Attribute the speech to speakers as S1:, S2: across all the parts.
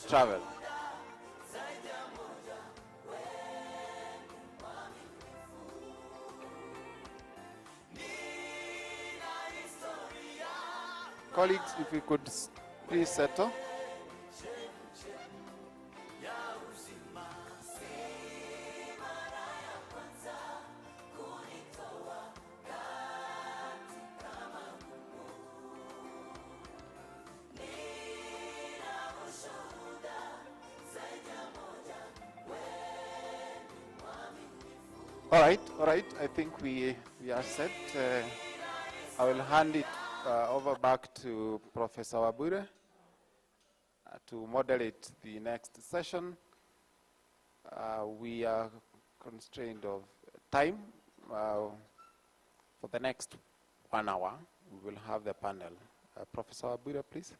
S1: travel. Colleagues, if we could please settle. All right. I think we are set. I will hand it over back to Professor Wabure to moderate the next session. We are constrained of time. For the next 1 hour, we will have the panel. Professor Wabure, please.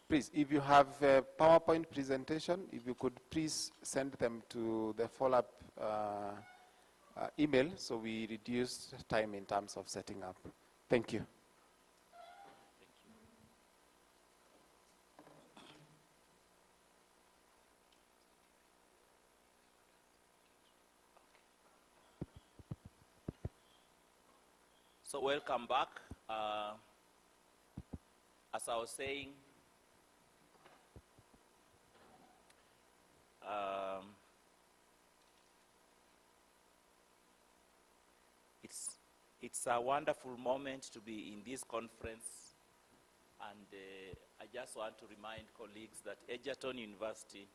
S1: Please, if you have a PowerPoint presentation, if you could please send them to the follow-up email so we reduce time in terms of setting up. Thank you.
S2: So welcome back. As I was saying, it's a wonderful moment to be in this conference, and I just want to remind colleagues that Egerton University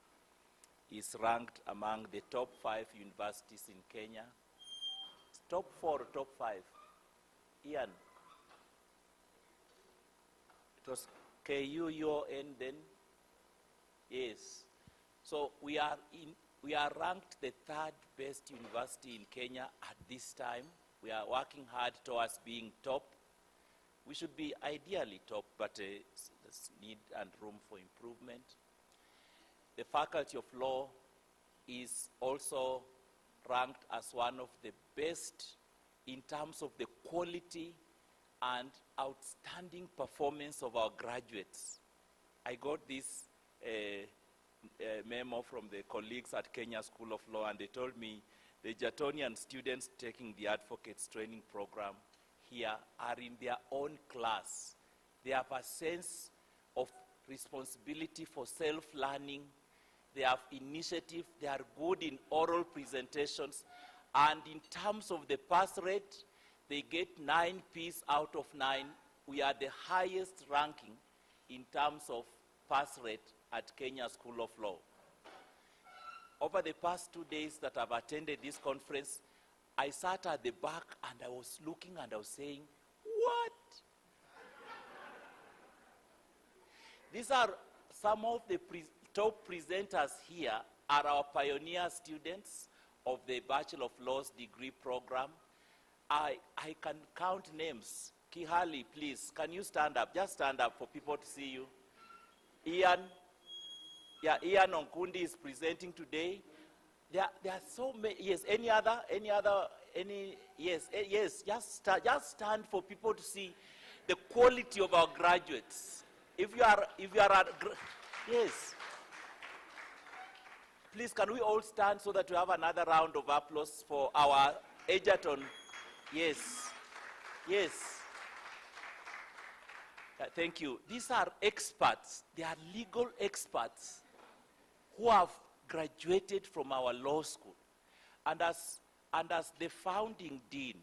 S2: is ranked among the top 5 universities in Kenya. Top 4 or top 5? Ian? It was KU, UON then? Yes. So we are ranked the 3rd best university in Kenya at this time. We are working hard towards being top. We should be ideally top, but there's need and room for improvement. The Faculty of Law is also ranked as one of the best in terms of the quality and outstanding performance of our graduates. I got this memo from the colleagues at Kenya School of Law, and they told me the Egertonian students taking the Advocates Training Program here are in their own class. They have a sense of responsibility for self-learning. They have initiative. They are good in oral presentations. And in terms of the pass rate, they get 9 P's out of 9. We are the highest ranking in terms of pass rate at Kenya School of Law. Over the past 2 days that I've attended this conference, I sat at the back and I was looking and I was saying, what? These are some of the top presenters here are our pioneer students of the Bachelor of Laws degree program. I can count names. Kihali, please, can you stand up? Just stand up for people to see you. Ian Onkundi is presenting today. There are so many. Yes, yes, just stand for people to see the quality of our graduates. If you are yes. Please, can we all stand so that we have another round of applause for our Egerton? Yes. Yes. Thank you. These are experts. They are legal experts who have graduated from our law school. And as the founding dean,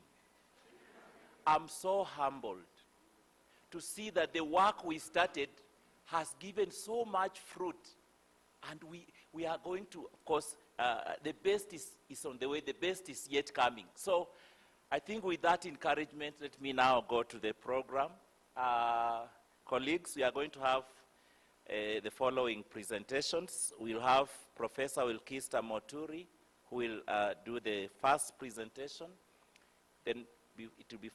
S2: I'm so humbled to see that the work we started has given so much fruit. And we are going to, of course, the best is on the way. The best is yet coming. So I think with that encouragement, let me now go to the program. Colleagues, we are going to have the following presentations. We'll have Professor Wilkista Moturi, who will do the first presentation. Then it will be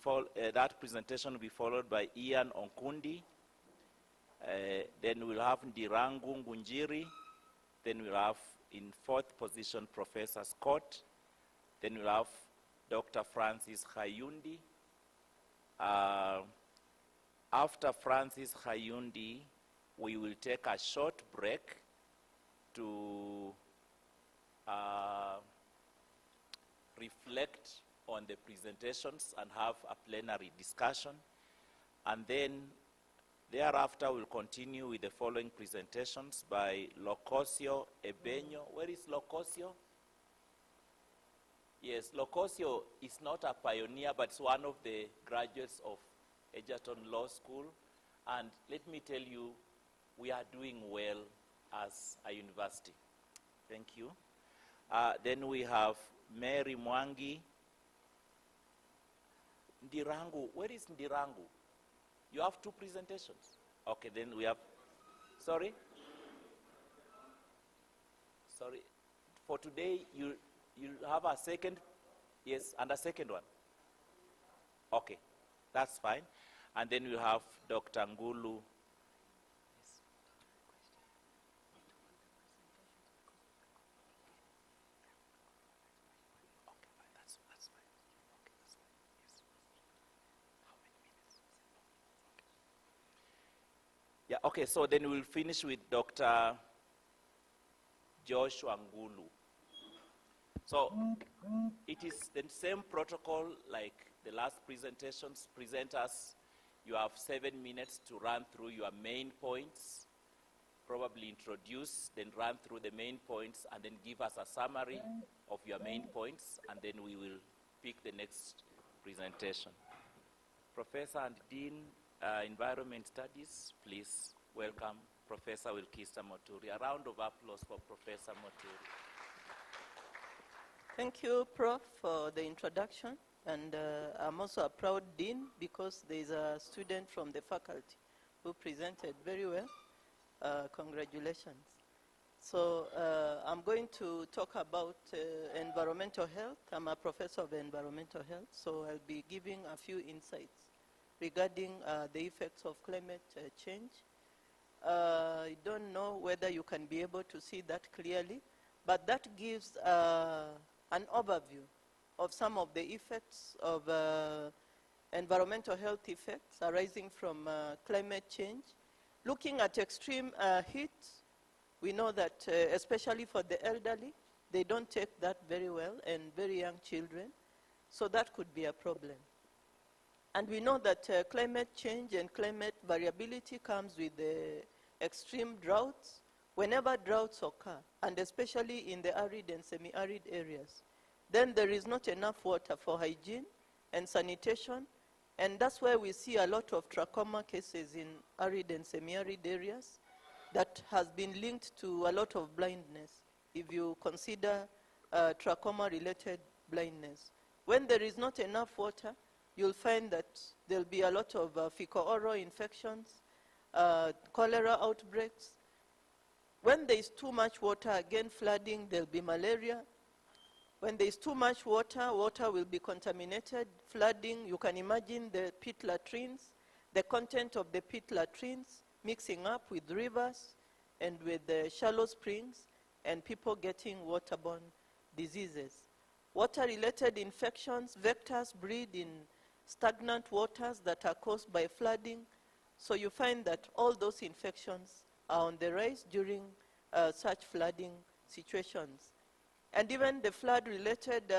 S2: that presentation will be followed by Ian Onkundi. Then we'll have Ndirangu Ngunjiri. Then we'll have in 4th position Professor Scott. Then we'll have Dr. Francis Hayundi. After Francis Hayundi, we will take a short break to reflect on the presentations and have a plenary discussion. And then thereafter, we'll continue with the following presentations by Locosio Ebenyo. Where is Locosio? Yes, Locosio is not a pioneer, but it's one of the graduates of Egerton Law School. And let me tell you, we are doing well as a university. Thank you. Then we have Mary Mwangi. Ndirangu, where is Ndirangu? You have 2 presentations. Okay, then we have, sorry? Sorry. For today, you have a second, yes, and a second one. Okay, that's fine. And then we have Dr. Ngulu. Yeah, okay, so then we'll finish with Dr. Joshua Ngulu. So it is the same protocol like the last presentations. Presenters, you have 7 minutes to run through your main points, probably introduce, then run through the main points, and then give us a summary of your main points, and then we will pick the next presentation. Professor and Dean, Environment Studies, please welcome Professor Wilkista Moturi. A round of applause for Professor Moturi.
S3: Thank you, Prof, for the introduction. And I'm also a proud dean because there's a student from the faculty who presented very well. Congratulations. So I'm going to talk about environmental health. I'm a professor of environmental health, so I'll be giving a few insights regarding the effects of climate change. I don't know whether you can be able to see that clearly, but that gives an overview of some of the effects of environmental health effects arising from climate change. Looking at extreme heat, we know that especially for the elderly, they don't take that very well, and very young children, so that could be a problem. And we know that climate change and climate variability comes with extreme droughts. Whenever droughts occur, and especially in the arid and semi-arid areas, then there is not enough water for hygiene and sanitation, and that's where we see a lot of trachoma cases in arid and semi-arid areas that has been linked to a lot of blindness, if you consider trachoma-related blindness. When there is not enough water, you'll find that there'll be a lot of fecal-oral infections, cholera outbreaks. When there is too much water, again flooding, there'll be malaria. When there is too much water, water will be contaminated, flooding. You can imagine the pit latrines, the content of the pit latrines mixing up with rivers and with the shallow springs, and people getting waterborne diseases. Water-related infections, vectors breed in stagnant waters that are caused by flooding. So you find that all those infections are on the rise during such flooding situations. And even the flood-related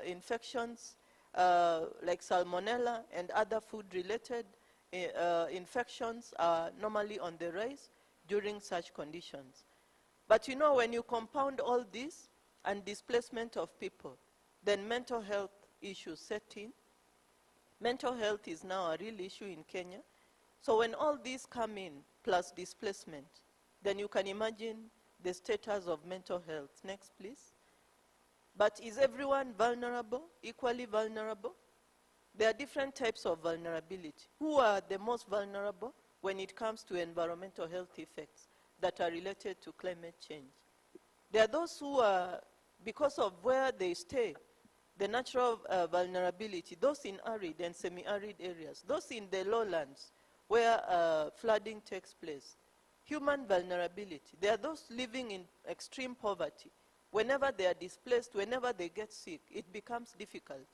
S3: infections like salmonella and other food-related infections are normally on the rise during such conditions. But you know, when you compound all this and displacement of people, then mental health issues set in. Mental health is now a real issue in Kenya. So when all these come in, plus displacement, then you can imagine the status of mental health. Next, please. But is everyone vulnerable, equally vulnerable? There are different types of vulnerability. Who are the most vulnerable when it comes to environmental health effects that are related to climate change? There are those who are, because of where they stay, the natural vulnerability, those in arid and semi-arid areas, those in the lowlands where flooding takes place. Human vulnerability. There are those living in extreme poverty. Whenever they are displaced, whenever they get sick, it becomes difficult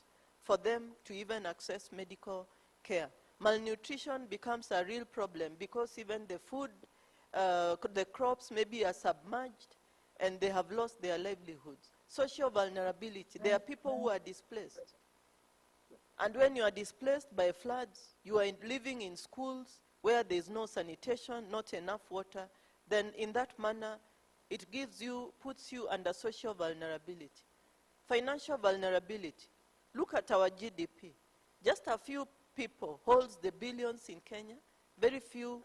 S3: for them to even access medical care. malnutrition becomes a real problem because even the food, the crops maybe are submerged and they have lost their livelihoods. Social vulnerability, there are people who are displaced. And when you are displaced by floods, you are living in schools where there's no sanitation, not enough water, then in that manner, it puts you under social vulnerability. Financial vulnerability. Look at our GDP. Just a few people holds the billions in Kenya. Very few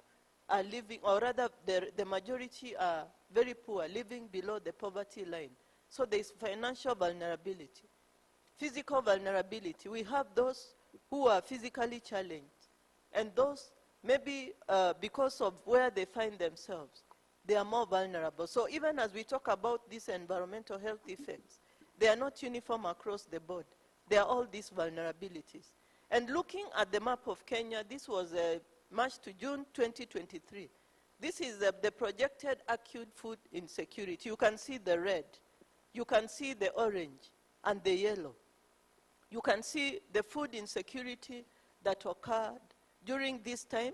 S3: are living, or rather the majority are very poor, living below the poverty line. So there's financial vulnerability. Physical vulnerability. We have those who are physically challenged. And those, maybe because of where they find themselves, they are more vulnerable. So even as we talk about these environmental health effects, they are not uniform across the board. There are all these vulnerabilities. And looking at the map of Kenya, this was March to June 2023. This is the projected acute food insecurity. You can see the red. You can see the orange and the yellow. You can see the food insecurity that occurred during this time,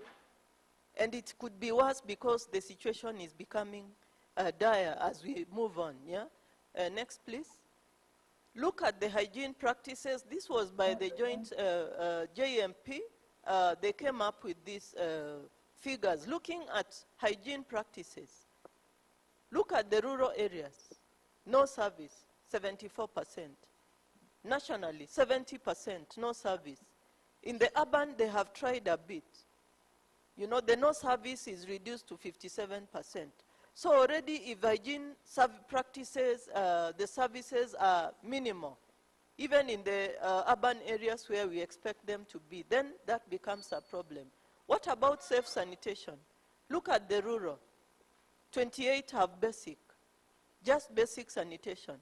S3: and it could be worse because the situation is becoming dire as we move on. Yeah? Next, please. Look at the hygiene practices. This was by the joint JMP. They came up with these figures looking at hygiene practices. Look at the rural areas. No service, 74%. Nationally, 70%, no service. In the urban, they have tried a bit. You know, the no service is reduced to 57%. So already if hygiene practices, the services are minimal, even in the urban areas where we expect them to be, then that becomes a problem. What about safe sanitation? Look at the rural. 28 have basic, just basic sanitation.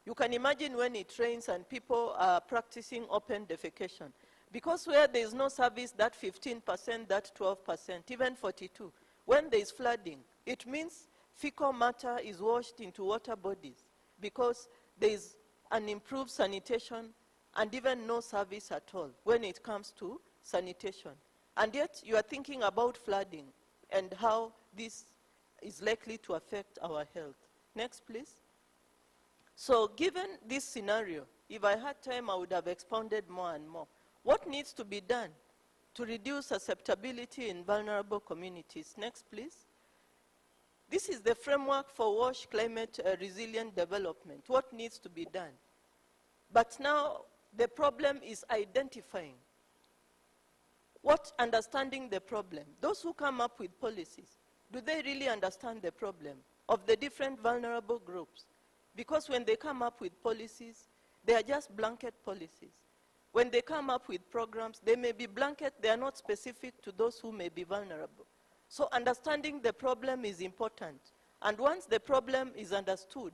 S3: You can imagine when it rains and people are practicing open defecation. Because where there is no service, that 15%, that 12%, even 42%. When there is flooding, it means fecal matter is washed into water bodies because there is an improved sanitation and even no service at all when it comes to sanitation. And yet you are thinking about flooding and how this is likely to affect our health. Next, please. So given this scenario, if I had time, I would have expounded more and more. What needs to be done to reduce susceptibility in vulnerable communities? Next, please. This is the framework for WASH climate resilient development. What needs to be done? But now the problem is identifying. What understanding the problem? Those who come up with policies, do they really understand the problem of the different vulnerable groups? Because when they come up with policies, they are just blanket policies. When they come up with programs, they may be blanket, they are not specific to those who may be vulnerable. So understanding the problem is important. And once the problem is understood,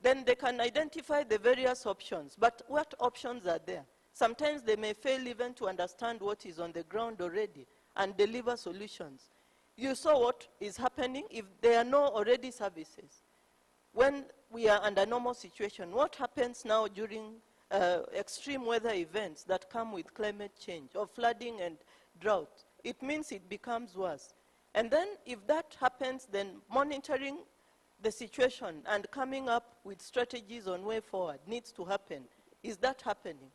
S3: then they can identify the various options. But what options are there? Sometimes they may fail even to understand what is on the ground already and deliver solutions. You saw what is happening if there are no already services. When we are under normal situation, what happens now during extreme weather events that come with climate change or flooding and drought? It means it becomes worse. And then if that happens, then monitoring the situation and coming up with strategies on way forward needs to happen. Is that happening?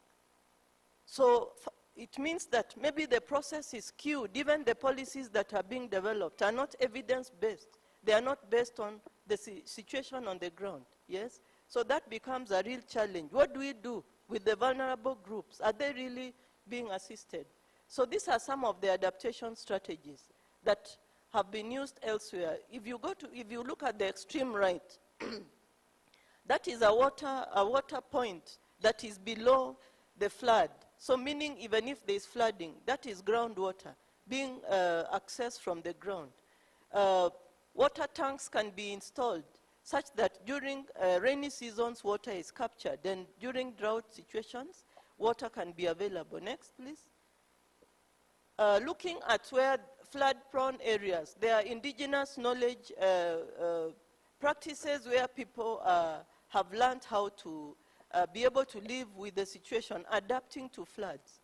S3: So it means that maybe the process is skewed. Even the policies that are being developed are not evidence-based. They are not based on the situation on the ground, yes? So that becomes a real challenge. What do we do with the vulnerable groups? Are they really being assisted? So these are some of the adaptation strategies that have been used elsewhere. If you look at the extreme right, that is a water point that is below the flood. So meaning even if there is flooding, that is groundwater being accessed from the ground. Water tanks can be installed such that during rainy seasons, water is captured. Then during drought situations, water can be available. Next, please. Looking at where flood-prone areas, there are indigenous knowledge practices where people have learned how to be able to live with the situation, adapting to floods.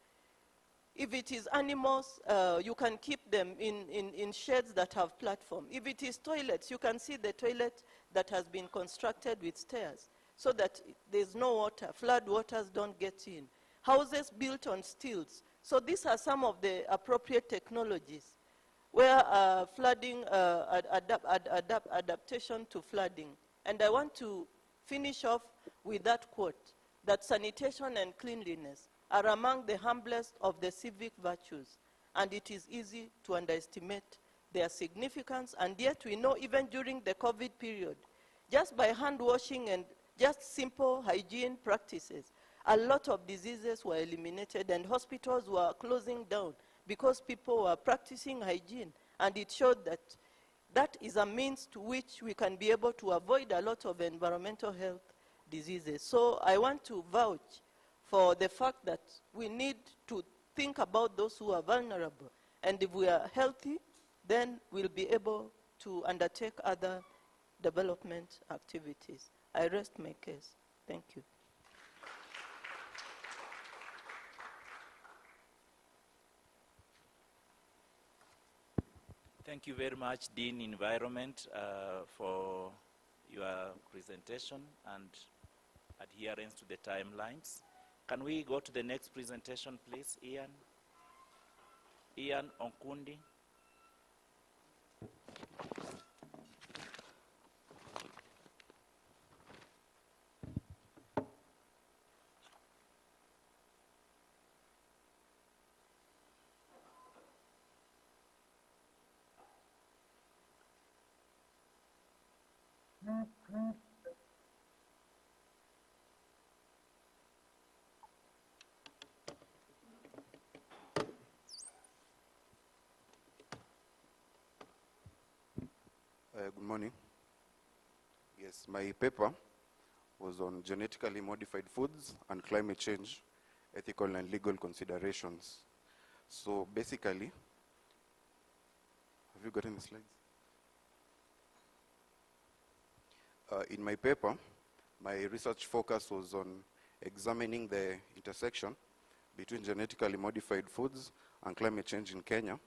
S3: If it is animals, you can keep them in sheds that have platform. If it is toilets, you can see the toilet that has been constructed with stairs so that there's no water, flood waters don't get in. Houses built on stilts. So these are some of the appropriate technologies where flooding, adaptation to flooding. And I want to finish off with that quote, that sanitation and cleanliness are among the humblest of the civic virtues, and it is easy to underestimate their significance, and yet we know even during the COVID period, just by hand washing and just simple hygiene practices, a lot of diseases were eliminated and hospitals were closing down because people were practicing hygiene, and it showed that that is a means to which we can be able to avoid a lot of environmental health diseases. So I want to vouch for the fact that we need to think about those who are vulnerable. And if we are healthy, then we'll be able to undertake other development activities. I rest my case. Thank you.
S2: Thank you very much, Dean Environment, for your presentation and adherence to the timelines. Can we go to the next presentation, please, Ian? Ian Onkundi.
S4: Good morning. Yes, my paper was on genetically modified foods and climate change, ethical and legal considerations. So basically, have you gotten the slides? In my paper, my research focus was on examining the intersection between genetically modified foods and climate change in Kenya.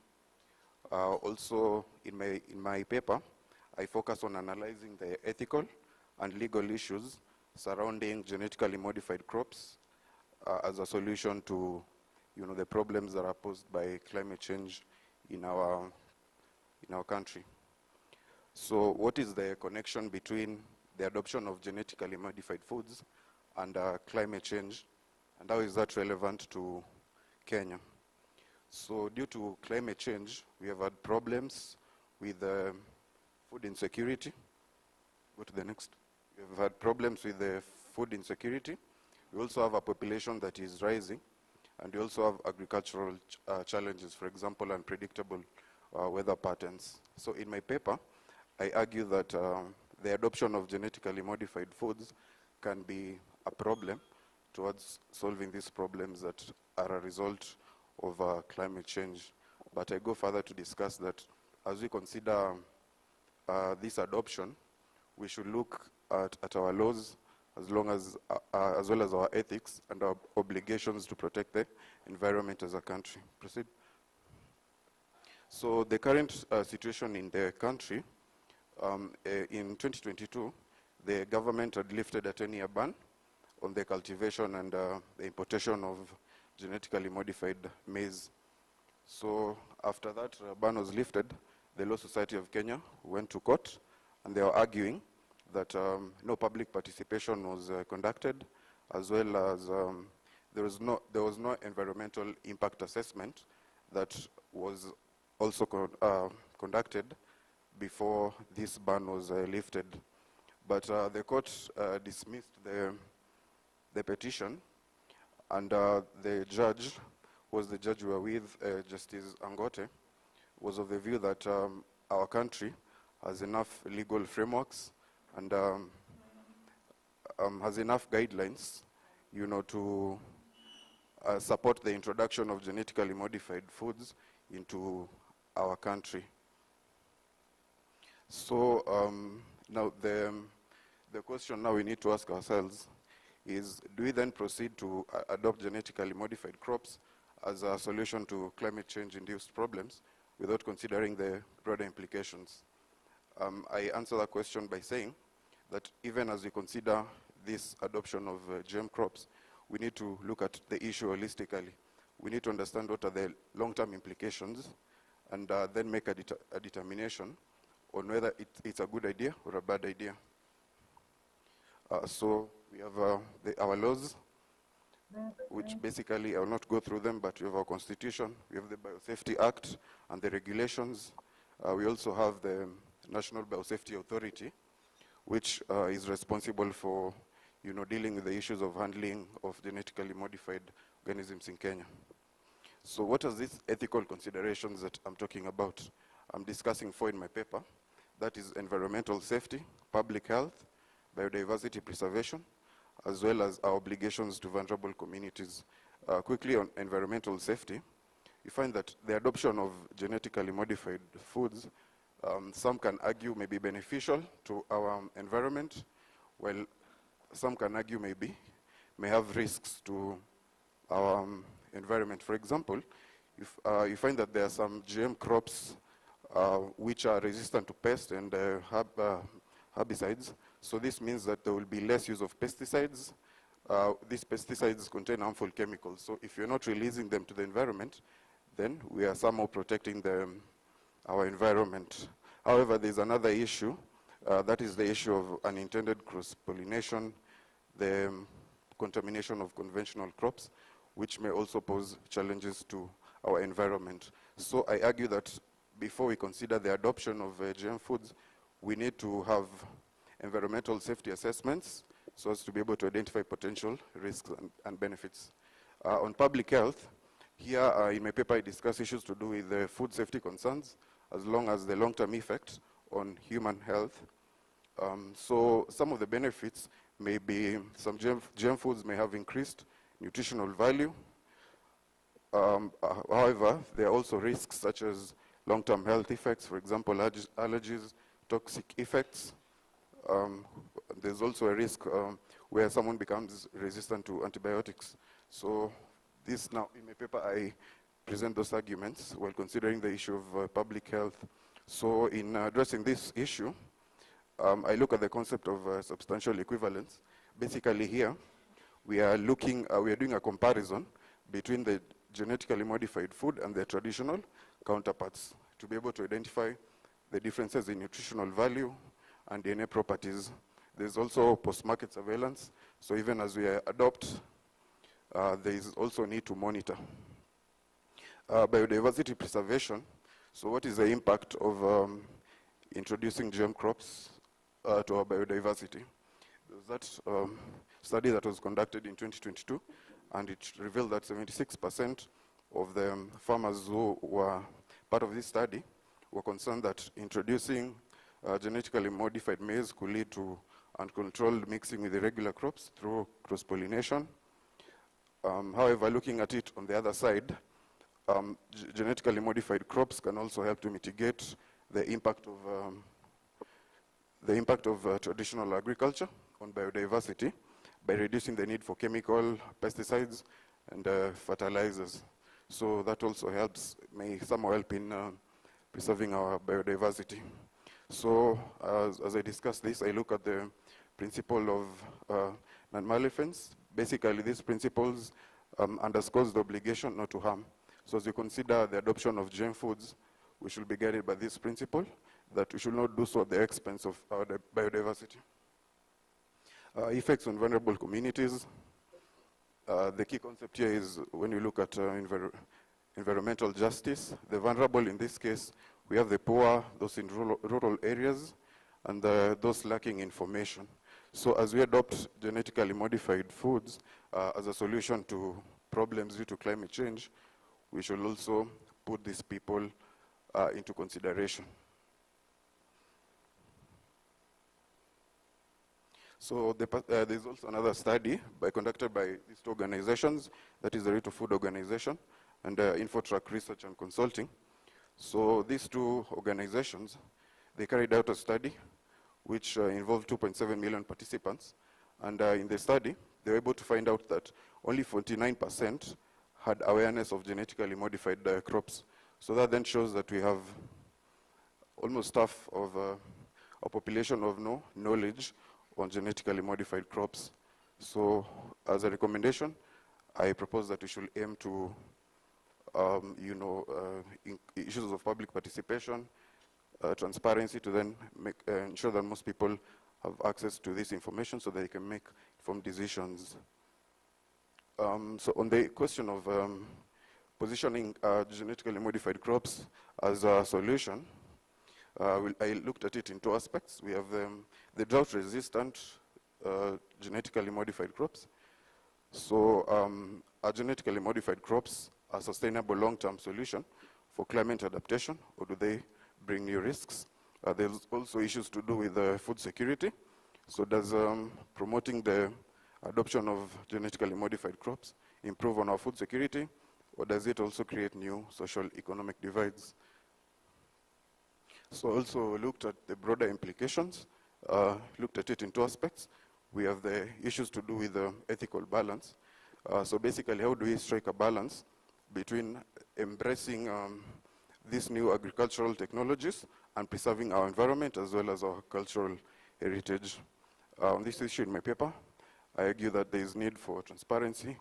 S4: Also, in my paper, I focus on analyzing the ethical and legal issues surrounding genetically modified crops as a solution to, the problems that are posed by climate change in our country. So, what is the connection between the adoption of genetically modified foods and climate change, and how is that relevant to Kenya? So, due to climate change, we have had problems with food insecurity. Go to the next. We have had problems with the food insecurity. We also have a population that is rising, and we also have agricultural challenges, for example, unpredictable weather patterns. So in my paper, I argue that the adoption of genetically modified foods can be a problem towards solving these problems that are a result of climate change. But I go further to discuss that as we consider this adoption, we should look at our laws as well as our ethics and our obligations to protect the environment as a country. Proceed. So the current situation in the country, in 2022, the government had lifted a 10-year ban on the cultivation and the importation of genetically modified maize. So after that ban was lifted, the Law Society of Kenya went to court, and they were arguing that no public participation was conducted, as well as there was no environmental impact assessment that was also conducted before this ban was lifted. But the court dismissed the petition, and the judge, was the judge we were with, Justice Angote, was of the view that our country has enough legal frameworks and has enough guidelines, to support the introduction of genetically modified foods into our country. So now the question now we need to ask ourselves is, do we then proceed to adopt genetically modified crops as a solution to climate change-induced problems without considering the broader implications. I answer that question by saying that even as we consider this adoption of GM crops, we need to look at the issue holistically. We need to understand what are the long-term implications and then make a determination on whether it's a good idea or a bad idea. So we have our laws, which basically, I will not go through them, but we have our constitution, we have the Biosafety Act and the regulations. We also have the National Biosafety Authority, which is responsible for dealing with the issues of handling of genetically modified organisms in Kenya. So what are these ethical considerations that I'm talking about? I'm discussing 4 in my paper. That is environmental safety, public health, biodiversity preservation, as well as our obligations to vulnerable communities. Quickly on environmental safety, you find that the adoption of genetically modified foods, some can argue may be beneficial to our environment, while some can argue may have risks to our environment. For example, if you find that there are some GM crops which are resistant to pests and herbicides, so this means that there will be less use of pesticides. These pesticides contain harmful chemicals, so if you're not releasing them to the environment, then we are somehow protecting our environment. However, there's another issue, that is the issue of unintended cross-pollination, the contamination of conventional crops, which may also pose challenges to our environment. So I argue that before we consider the adoption of GM foods, we need to have environmental safety assessments so as to be able to identify potential risks and benefits. On public health, here in my paper I discuss issues to do with food safety concerns, as long as the long-term effect on human health. So some of the benefits may be, some GM foods may have increased nutritional value. However, there are also risks such as long-term health effects, for example, allergies, toxic effects. There's also a risk where someone becomes resistant to antibiotics. So this now, in my paper, I present those arguments while considering the issue of public health. So in addressing this issue, I look at the concept of substantial equivalence. Basically here, we are doing a comparison between the genetically modified food and their traditional counterparts to be able to identify the differences in nutritional value and DNA properties. There's also post-market surveillance. So even as we adopt, there is also need to monitor. Biodiversity preservation. So what is the impact of introducing GM crops to our biodiversity? There's that study that was conducted in 2022, and it revealed that 76% of the farmers who were part of this study were concerned that introducing genetically modified maize could lead to uncontrolled mixing with irregular crops through cross-pollination. However, looking at it on the other side, genetically modified crops can also help to mitigate the impact of traditional agriculture on biodiversity by reducing the need for chemical pesticides and fertilizers. So that also may somehow help in preserving our biodiversity. So as I discuss this, I look at the principle of non-maleficence. Basically, these principles underscores the obligation not to harm. So as you consider the adoption of GM foods, we should be guided by this principle, that we should not do so at the expense of our biodiversity. Effects on vulnerable communities. The key concept here is when you look at environmental justice, the vulnerable in this case, we have the poor, those in rural areas, and those lacking information. So as we adopt genetically modified foods as a solution to problems due to climate change, we should also put these people into consideration. So there's also another study conducted by these two organizations, that is the Right to Food Organization and InfoTrack Research and Consulting. So these two organizations, they carried out a study which involved 2.7 million participants. And in the study, they were able to find out that only 49% had awareness of genetically modified crops. So that then shows that we have almost half of a population of no knowledge on genetically modified crops. So as a recommendation, I propose that we should aim to, issues of public participation, transparency to then ensure that most people have access to this information so that they can make informed decisions. So on the question of positioning genetically modified crops as a solution, I looked at it in two aspects. We have the drought-resistant genetically modified crops. So are genetically modified crops a sustainable long-term solution for climate adaptation, or do they bring new risks? There's also issues to do with food security. So does promoting the adoption of genetically modified crops improve on our food security, or does it also create new social economic divides? So also looked at the broader implications, looked at it in two aspects. We have the issues to do with ethical balance. So basically, how do we strike a balance between embracing these new agricultural technologies and preserving our environment as well as our cultural heritage? On this issue in my paper, I argue that there is need for transparency,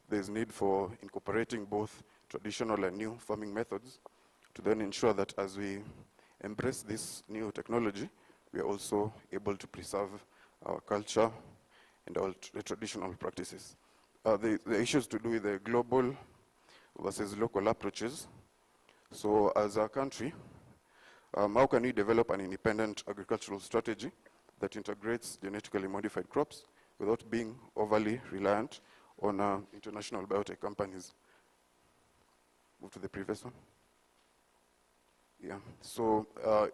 S4: there is need for incorporating both traditional and new farming methods to then ensure that as we embrace this new technology, we are also able to preserve our culture and our traditional practices. The issues to do with the global versus local approaches. So as a country, how can we develop an independent agricultural strategy that integrates genetically modified crops without being overly reliant on international biotech companies? Move to the previous one. Yeah, so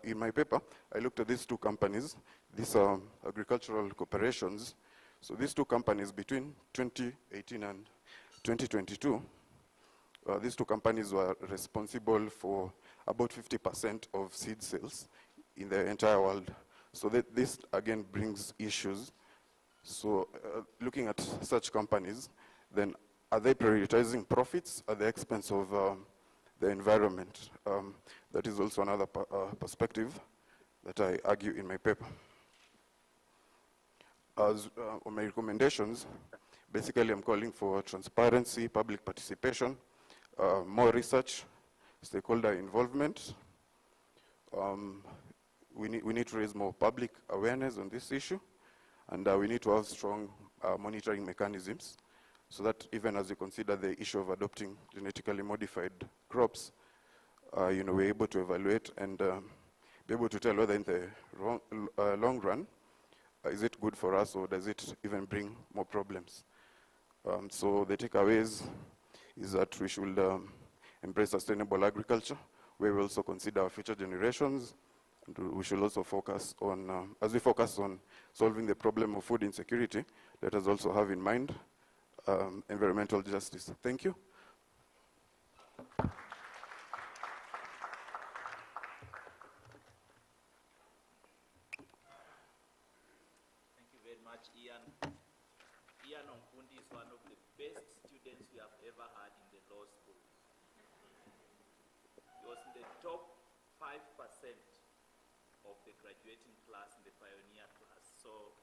S4: in my paper, I looked at these two companies. These are agricultural corporations. So these two companies between 2018 and 2022, these two companies were responsible for about 50% of seed sales in the entire world. So this again brings issues. So looking at such companies, then are they prioritizing profits at the expense of the environment? That is also another perspective that I argue in my paper. As on my recommendations, basically I'm calling for transparency, public participation, more research, stakeholder involvement. We need to raise more public awareness on this issue, and we need to have strong monitoring mechanisms so that even as we consider the issue of adopting genetically modified crops, we're able to evaluate and be able to tell whether in the long run, is it good for us or does it even bring more problems? So the takeaways is that we should embrace sustainable agriculture, where we also consider our future generations. And we should also focus on, as we focus on solving the problem of food insecurity, let us also have in mind environmental justice. Thank you.
S2: Thank you very much, Ian. Ian Onkundi is one of the best students we have ever had in the law school. He was in the top 5% of the graduating class in the pioneer class. So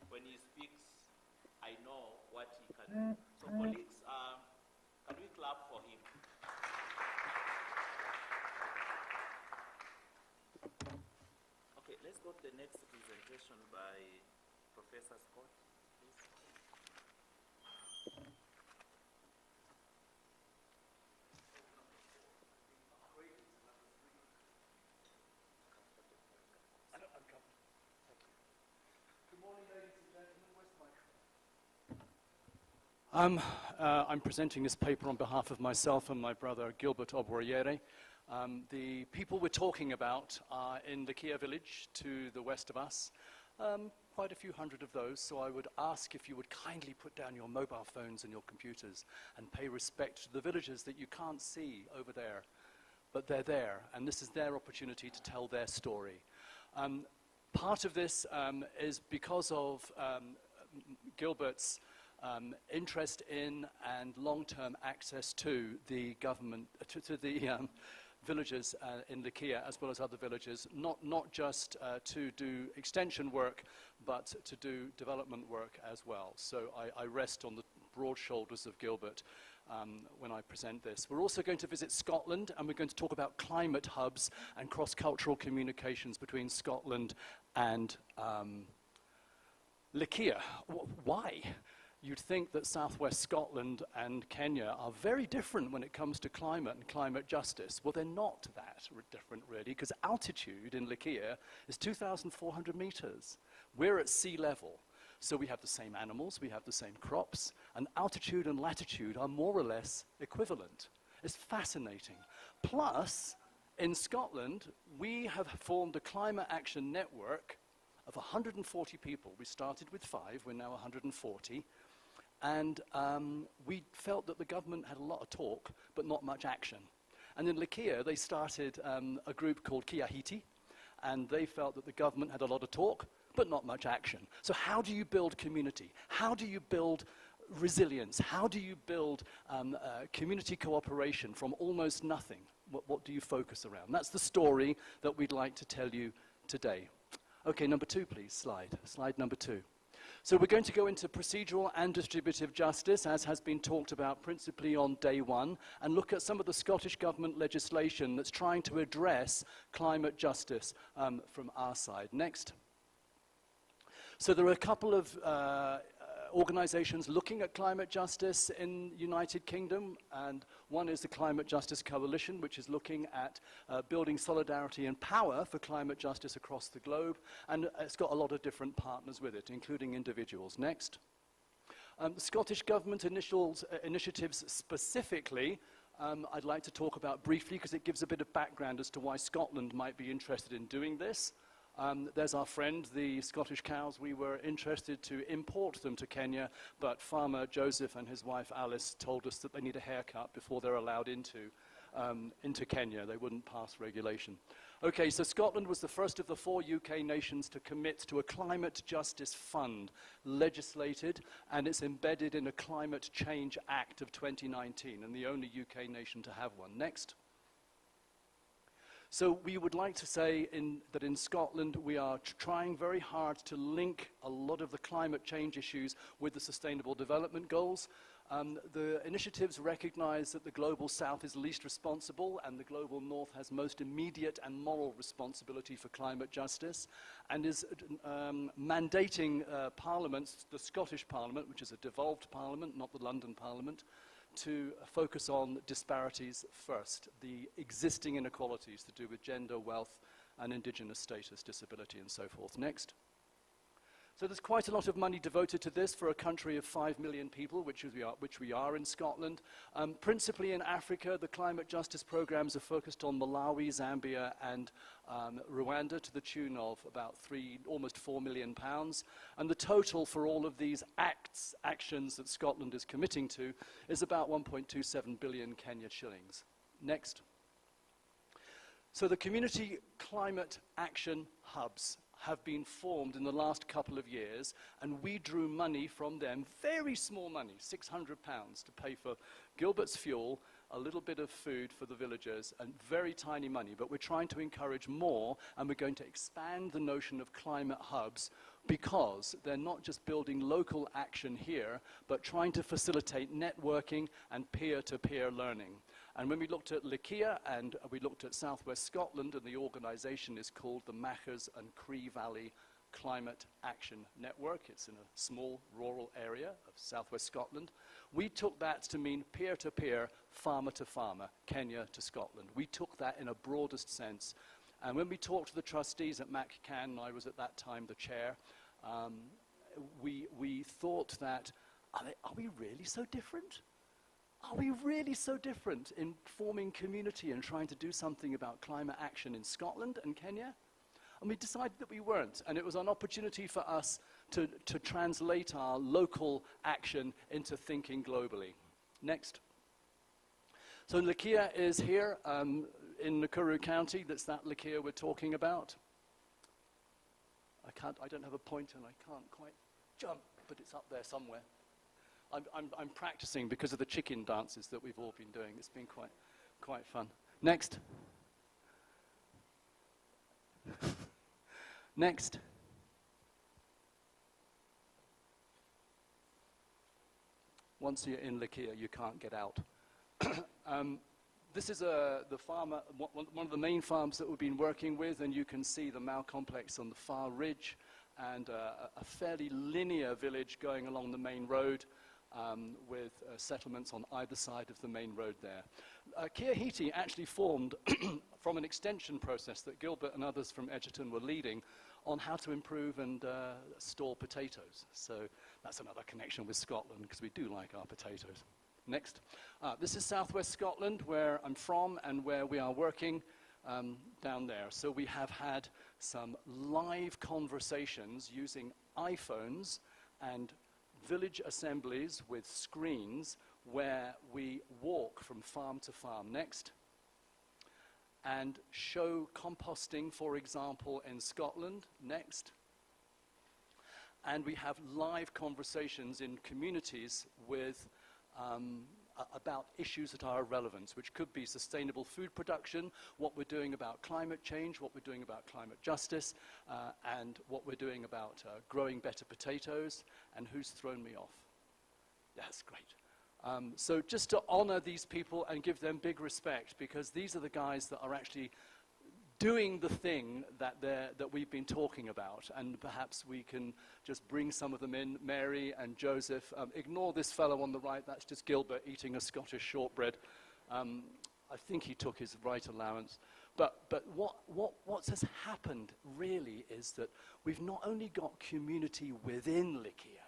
S2: when he speaks, I know what he can do. So colleagues, can we clap for him? Okay, let's go to the next presentation by Professor Scott, please.
S5: I'm presenting this paper on behalf of myself and my brother Gilbert Oboyere. The people we're talking about are in the Kia village to the west of us, quite a few hundred of those, so I would ask if you would kindly put down your mobile phones and your computers and pay respect to the villagers that you can't see over there, but they're there, and this is their opportunity to tell their story. Part of this is because of Gilbert's interest in and long-term access to the government, to the villages in Lakia as well as other villages, not just to do extension work, but to do development work as well. So I rest on the broad shoulders of Gilbert when I present this. We're also going to visit Scotland, and we're going to talk about climate hubs and cross-cultural communications between Scotland and Lakia. Why? You'd think that southwest Scotland and Kenya are very different when it comes to climate and climate justice. Well, they're not that different, really, because altitude in Lakia is 2,400 meters. We're at sea level. So we have the same animals, we have the same crops, and altitude and latitude are more or less equivalent. It's fascinating. Plus, in Scotland, we have formed a climate action network of 140 people. We started with 5, we're now 140. And we felt that the government had a lot of talk, but not much action. And in Lakia, they started a group called Kiahiti, and they felt that the government had a lot of talk, but not much action. So how do you build community? How do you build resilience? How do you build community cooperation from almost nothing? What do you focus around? That's the story that we'd like to tell you today. Okay, number 2, please, slide number 2. So we're going to go into procedural and distributive justice, as has been talked about principally on day 1, and look at some of the Scottish Government legislation that's trying to address climate justice from our side. Next. So there are a couple of organizations looking at climate justice in United Kingdom, and one is the Climate Justice Coalition, which is looking at building solidarity and power for climate justice across the globe, and it's got a lot of different partners with it, including individuals. Next. The Scottish Government initiatives specifically, I'd like to talk about briefly because it gives a bit of background as to why Scotland might be interested in doing this. There's our friend, the Scottish cows. We were interested to import them to Kenya, but farmer Joseph and his wife Alice told us that they need a haircut before they're allowed into Kenya. They wouldn't pass regulation. Okay, so Scotland was the first of the 4 UK nations to commit to a climate justice fund legislated, and it's embedded in a Climate Change Act of 2019, and the only UK nation to have one. Next. So we would like to say that in Scotland we are trying very hard to link a lot of the climate change issues with the Sustainable Development Goals. The initiatives recognize that the Global South is least responsible and the Global North has most immediate and moral responsibility for climate justice, and is mandating parliaments, the Scottish Parliament, which is a devolved parliament, not the London Parliament, to focus on disparities first, the existing inequalities to do with gender, wealth, and indigenous status, disability, and so forth. Next. So there's quite a lot of money devoted to this for a country of 5 million people, which we are in Scotland. Principally in Africa, the climate justice programs are focused on Malawi, Zambia, and Rwanda to the tune of about almost £4 million. And the total for all of these actions that Scotland is committing to is about 1.27 billion Kenya shillings. Next. So the community climate action hubs have been formed in the last couple of years, and we drew money from them, very small money, £600, to pay for Gilbert's fuel, a little bit of food for the villagers, and very tiny money. But we're trying to encourage more, and we're going to expand the notion of climate hubs because they're not just building local action here, but trying to facilitate networking and peer-to-peer learning. And when we looked at Lakia and we looked at Southwest Scotland, and the organization is called the Machars and Cree Valley Climate Action Network. It's in a small rural area of Southwest Scotland. We took that to mean peer-to-peer, farmer-to-farmer, Kenya to Scotland. We took that in a broadest sense. And when we talked to the trustees at MacCann, and I was at that time the chair, we thought that, are we really so different? Are we really so different in forming community and trying to do something about climate action in Scotland and Kenya? And we decided that we weren't, and it was an opportunity for us to translate our local action into thinking globally. Next. So Lakia is here in Nakuru County. That's that Lakia we're talking about. I don't have a pointer and I can't quite jump, but it's up there somewhere. I'm practicing because of the chicken dances that we've all been doing. It's been quite fun. Next. Next. Once you're in Lakia, you can't get out. This is the farmer, one of the main farms that we've been working with, and you can see the Mao complex on the far ridge, and a fairly linear village going along the main road with settlements on either side of the main road there. Kiahiti actually formed from an extension process that Gilbert and others from Egerton were leading on how to improve and store potatoes. So that's another connection with Scotland, because we do like our potatoes. Next. This is southwest Scotland, where I'm from and where we are working down there. So we have had some live conversations using iPhones and village assemblies with screens where we walk from farm to farm. Next. And show composting, for example, in Scotland. Next. And we have live conversations in communities with about issues that are relevant, which could be sustainable food production, what we're doing about climate change, what we're doing about climate justice, and what we're doing about growing better potatoes, and who's thrown me off. That's great. So just to honor these people and give them big respect, because these are the guys that are actually doing the thing that we've been talking about, and perhaps we can just bring some of them in. Mary and Joseph. Ignore this fellow on the right, that's just Gilbert eating a Scottish shortbread. I think he took his right allowance. But what has happened really is that we've not only got community within Lakia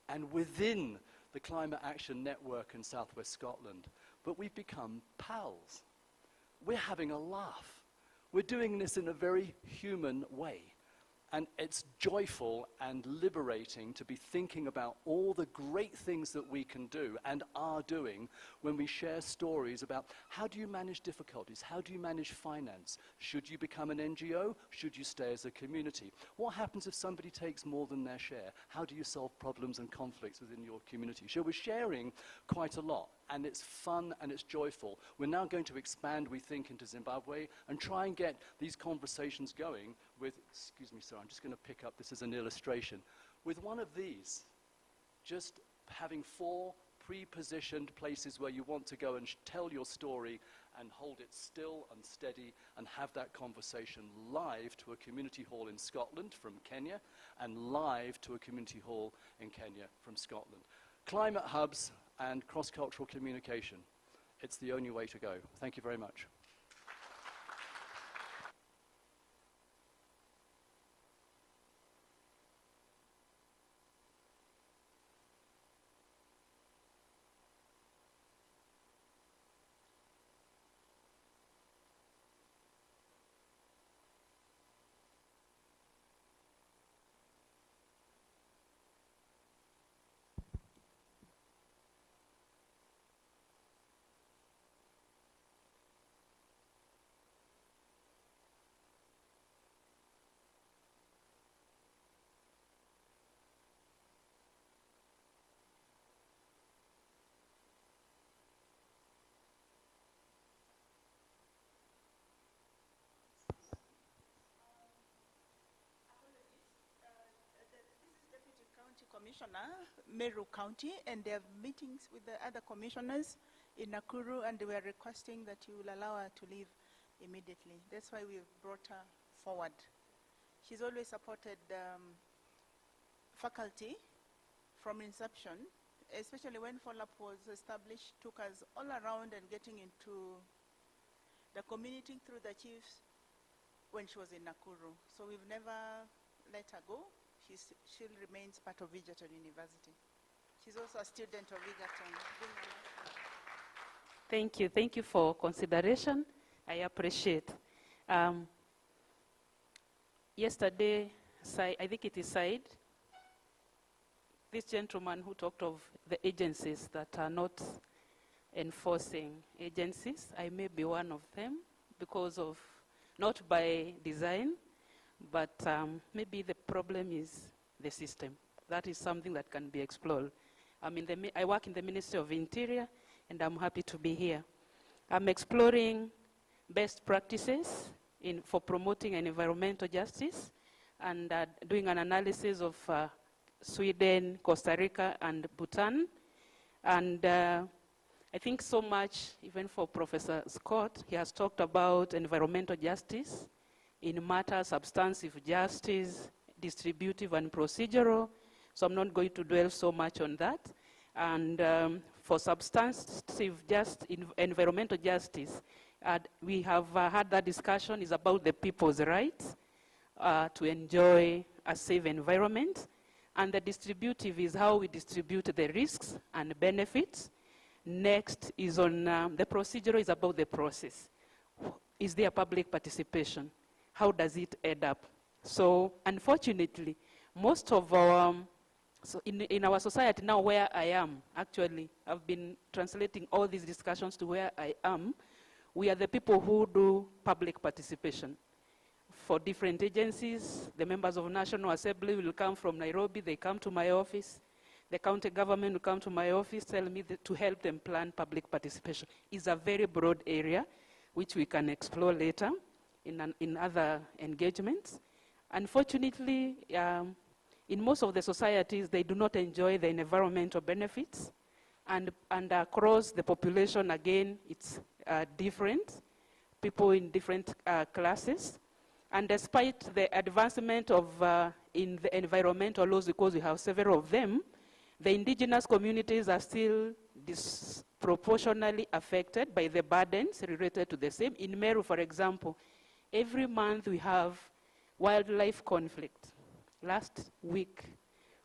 S5: and within the Climate Action Network in Southwest Scotland, but we've become pals. We're having a laugh. We're doing this in a very human way. And it's joyful and liberating to be thinking about all the great things that we can do and are doing when we share stories about how do you manage difficulties, how do you manage finance, should you become an NGO, should you stay as a community, what happens if somebody takes more than their share, how do you solve problems and conflicts within your community. So we're sharing quite a lot, and it's fun and it's joyful. We're now going to expand, we think, into Zimbabwe and try and get these conversations going with, excuse me, sir, I'm just going to pick up, this is an illustration, with one of these, just having 4 pre-positioned places where you want to go and tell your story and hold it still and steady and have that conversation live to a community hall in Scotland from Kenya and live to a community hall in Kenya from Scotland. Climate hubs and cross-cultural communication. It's the only way to go. Thank you very much.
S6: Commissioner, Meru County, and they have meetings with the other commissioners in Nakuru, and we are requesting that you will allow her to leave immediately. That's why we've brought her forward. She's always supported faculty from inception, especially when FOLAP was established, took us all around and getting into the community through the chiefs when she was in Nakuru. So we've never let her go. She still remains part of Egerton University. She's also a student of Egerton.
S7: Thank you. Thank you for consideration. I appreciate. Yesterday, I think it is Said, this gentleman who talked of the agencies that are not enforcing agencies. I may be one of them because of, not by design, but maybe the problem is the system. That is something that can be explored. I work in the Ministry of Interior, and I'm happy to be here. I'm exploring best practices for promoting environmental justice and doing an analysis of Sweden, Costa Rica, and Bhutan. And I think so much, even for Professor Scott, he has talked about environmental justice in matter, substantive justice, distributive and procedural. So I'm not going to dwell so much on that. And for substantive environmental justice, we have had that discussion is about the people's rights to enjoy a safe environment. And the distributive is how we distribute the risks and benefits. Next is on the procedural is about the process. Is there public participation? How does it add up? So unfortunately, most of our, so in our society now where I am, actually, I've been translating all these discussions to where I am. We are the people who do public participation. For different agencies, the members of National Assembly will come from Nairobi, they come to my office. The county government will come to my office, tell me to help them plan public participation. It's a very broad area, which we can explore later in other engagements. Unfortunately, in most of the societies, they do not enjoy the environmental benefits. And across the population, again, it's different, people in different classes. And despite the advancement of in the environmental laws, because we have several of them, the indigenous communities are still disproportionately affected by the burdens related to the same. In Meru, for example, every month we have wildlife conflict. Last week,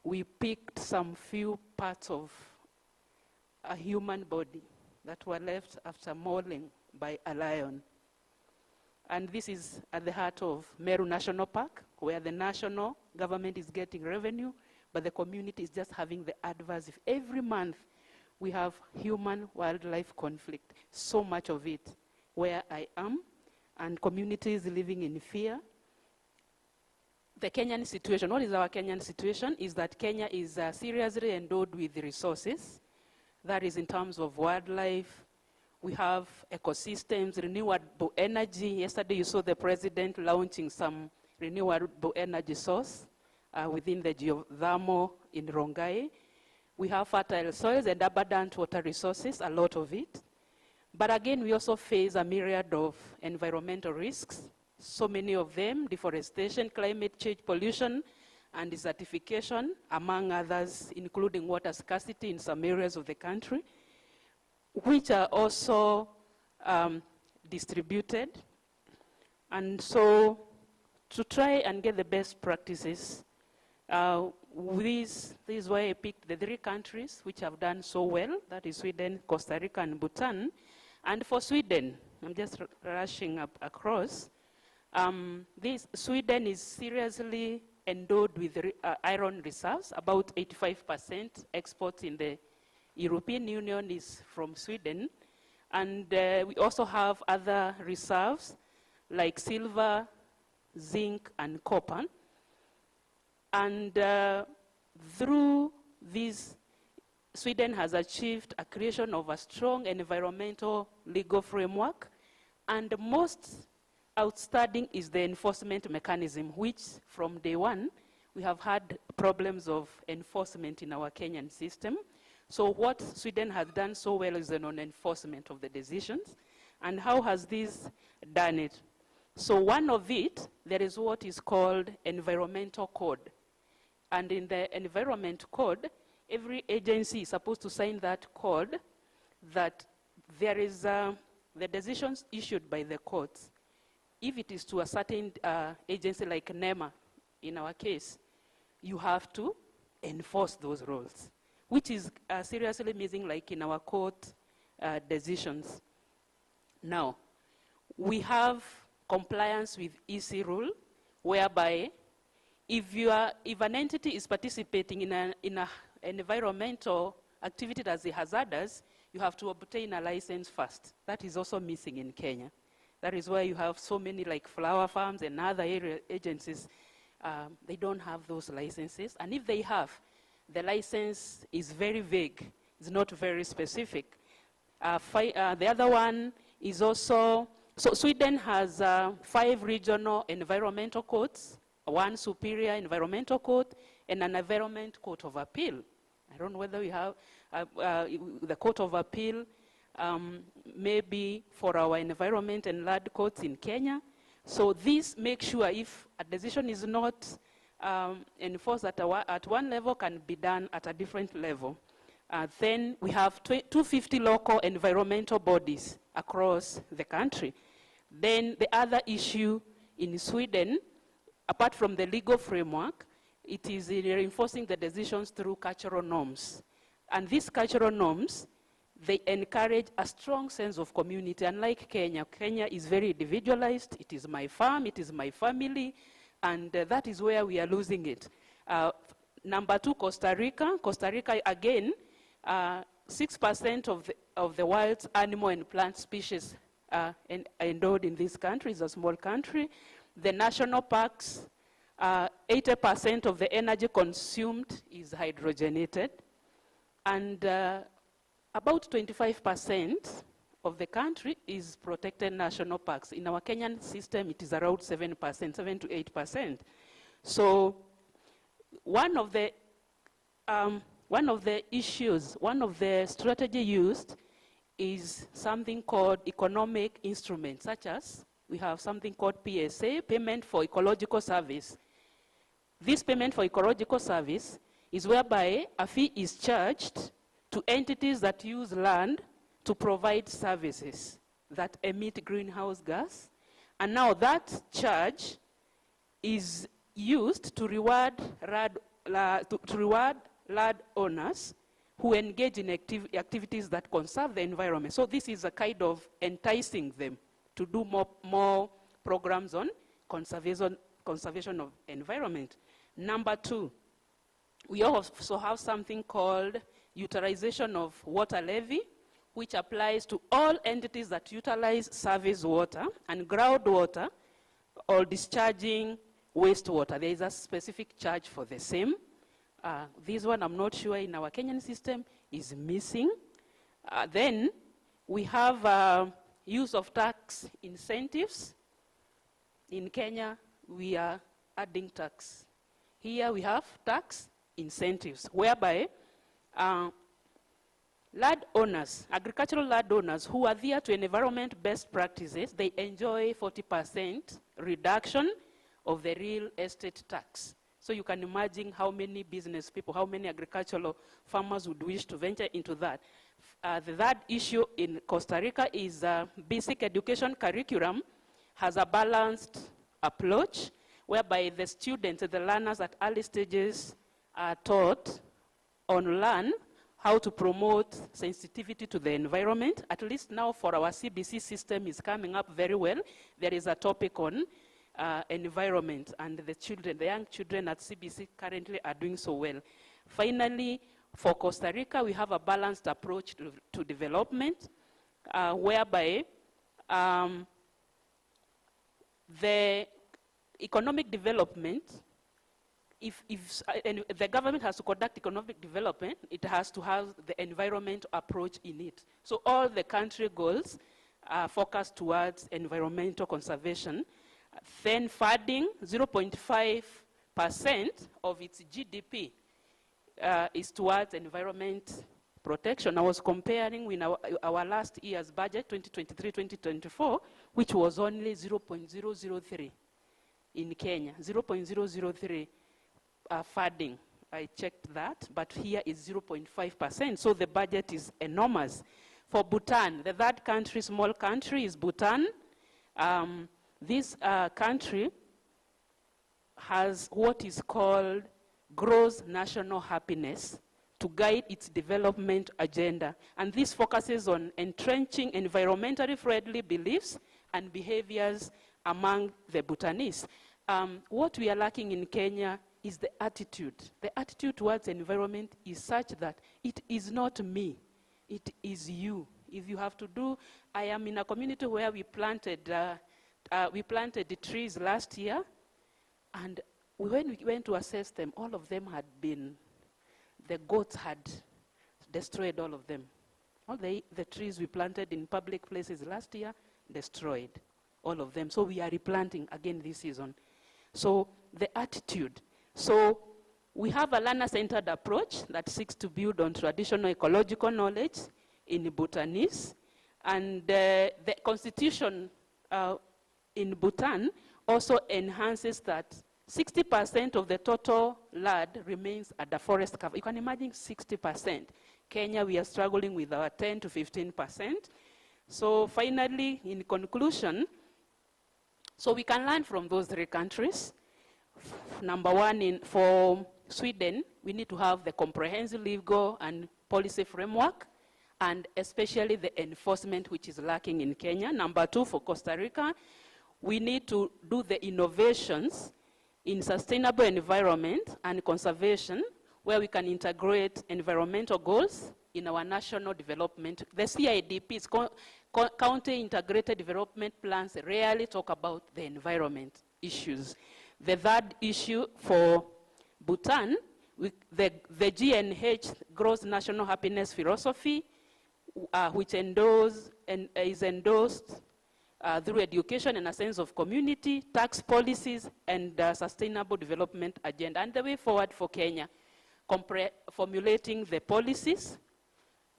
S7: we picked some few parts of a human body that were left after mauling by a lion. And this is at the heart of Meru National Park, where the national government is getting revenue, but the community is just having the adverse. Every month, we have human-wildlife conflict, so much of it where I am, and communities living in fear. The Kenyan situation, what is our Kenyan situation, is that Kenya is seriously endowed with resources. That is in terms of wildlife. We have ecosystems, renewable energy. Yesterday you saw the president launching some renewable energy source within the geothermal in Rongai. We have fertile soils and abundant water resources, a lot of it. But again, we also face a myriad of environmental risks. So many of them, deforestation, climate change, pollution, and desertification, among others, including water scarcity in some areas of the country, which are also distributed. And so to try and get the best practices, this is why I picked the 3 countries which have done so well, that is Sweden, Costa Rica, and Bhutan. And for Sweden, I'm just rushing up across, Sweden is seriously endowed with iron reserves, about 85% exports in the European Union is from Sweden. And we also have other reserves like silver, zinc, and copper. And through this, Sweden has achieved a creation of a strong environmental legal framework. And most outstanding is the enforcement mechanism, which from day one, we have had problems of enforcement in our Kenyan system. So what Sweden has done so well is the non-enforcement of the decisions. And how has this done it? So one of it, there is what is called environmental code. And in the environment code, every agency is supposed to sign that code, that there is the decisions issued by the courts. If it is to a certain agency like NEMA, in our case, you have to enforce those rules, which is seriously missing, like in our court decisions. Now, we have compliance with EC rule, whereby if an entity is participating in an environmental activity that is hazardous, you have to obtain a license first. That is also missing in Kenya. That is why you have so many like flower farms and other agencies, they don't have those licenses. And if they have, the license is very vague. It's not very specific. The other one is also, so Sweden has 5 regional environmental courts, 1 superior environmental court, and an environment court of appeal. I don't know whether we have the court of appeal, maybe for our environment and land courts in Kenya. So this makes sure if a decision is not enforced at one level, can be done at a different level. Then we have 250 local environmental bodies across the country. Then the other issue in Sweden, apart from the legal framework, it is reinforcing the decisions through cultural norms. And these cultural norms, they encourage a strong sense of community. Unlike Kenya, Kenya is very individualized. It is my farm, it is my family, and that is where we are losing it. Number 2, Costa Rica. Costa Rica, again, 6% of the world's animal and plant species endowed in this country. It's a small country. The national parks, 80% of the energy consumed is hydrogenated. And about 25% of the country is protected national parks. In our Kenyan system, it is around 7%, 7 to 8%. So one of the issues, one of the strategy used is something called economic instruments, such as we have something called PSA, Payment for Ecological Service. This payment for ecological service is whereby a fee is charged to entities that use land to provide services that emit greenhouse gas. And now that charge is used to reward land owners who engage in activities that conserve the environment. So this is a kind of enticing them to do more programs on conservation of environment. Number 2, we also have something called utilization of water levy, which applies to all entities that utilize service water and groundwater or discharging wastewater. There is a specific charge for the same. This one, I'm not sure in our Kenyan system, is missing. Then we have use of tax incentives. In Kenya, we are adding tax. Here we have tax incentives, whereby landowners, agricultural landowners who adhere to environment best practices, they enjoy 40% reduction of the real estate tax. So you can imagine how many business people, how many agricultural farmers would wish to venture into that. The third issue in Costa Rica is basic education curriculum has a balanced approach, whereby the students, the learners at early stages are taught on learn how to promote sensitivity to the environment. At least now for our CBC system is coming up very well. There is a topic on environment, and the young children at CBC currently are doing so well. Finally, for Costa Rica, we have a balanced approach to development, whereby the economic development, if the government has to conduct economic development, it has to have the environmental approach in it. So all the country goals are focused towards environmental conservation. Then funding, 0.5% of its GDP is towards environment protection. I was comparing with our last year's budget, 2023-2024, which was only 0.003 in Kenya, 0.003 funding. I checked that, but here is 0.5%, so the budget is enormous. For Bhutan, the third country, small country, is Bhutan. This country has what is called gross national happiness to guide its development agenda. And this focuses on entrenching environmentally friendly beliefs and behaviors among the Bhutanese. What we are lacking in Kenya is the attitude. The attitude towards environment is such that it is not me, it is you. If you have to do, I am in a community where we planted the trees last year, and when we went to assess them, all of them had been, the goats had destroyed all of them. All the trees we planted in public places last year, destroyed all of them. So we are replanting again this season. So the attitude. So we have a learner-centered approach that seeks to build on traditional ecological knowledge in Bhutanese. And the constitution in Bhutan also enhances that 60% of the total land remains at the forest cover. You can imagine 60%. Kenya, we are struggling with our 10 to 15%. So finally, in conclusion, so we can learn from those three countries. Number one, for Sweden, we need to have the comprehensive legal and policy framework, and especially the enforcement, which is lacking in Kenya. Number two, for Costa Rica, we need to do the innovations in sustainable environment and conservation, where we can integrate environmental goals in our national development. The CIDPs, County Integrated Development Plans, rarely talk about the environment issues. The third issue for Bhutan, the GNH, Gross National Happiness Philosophy, which is endorsed through education and a sense of community, tax policies, and sustainable development agenda. And the way forward for Kenya, formulating the policies,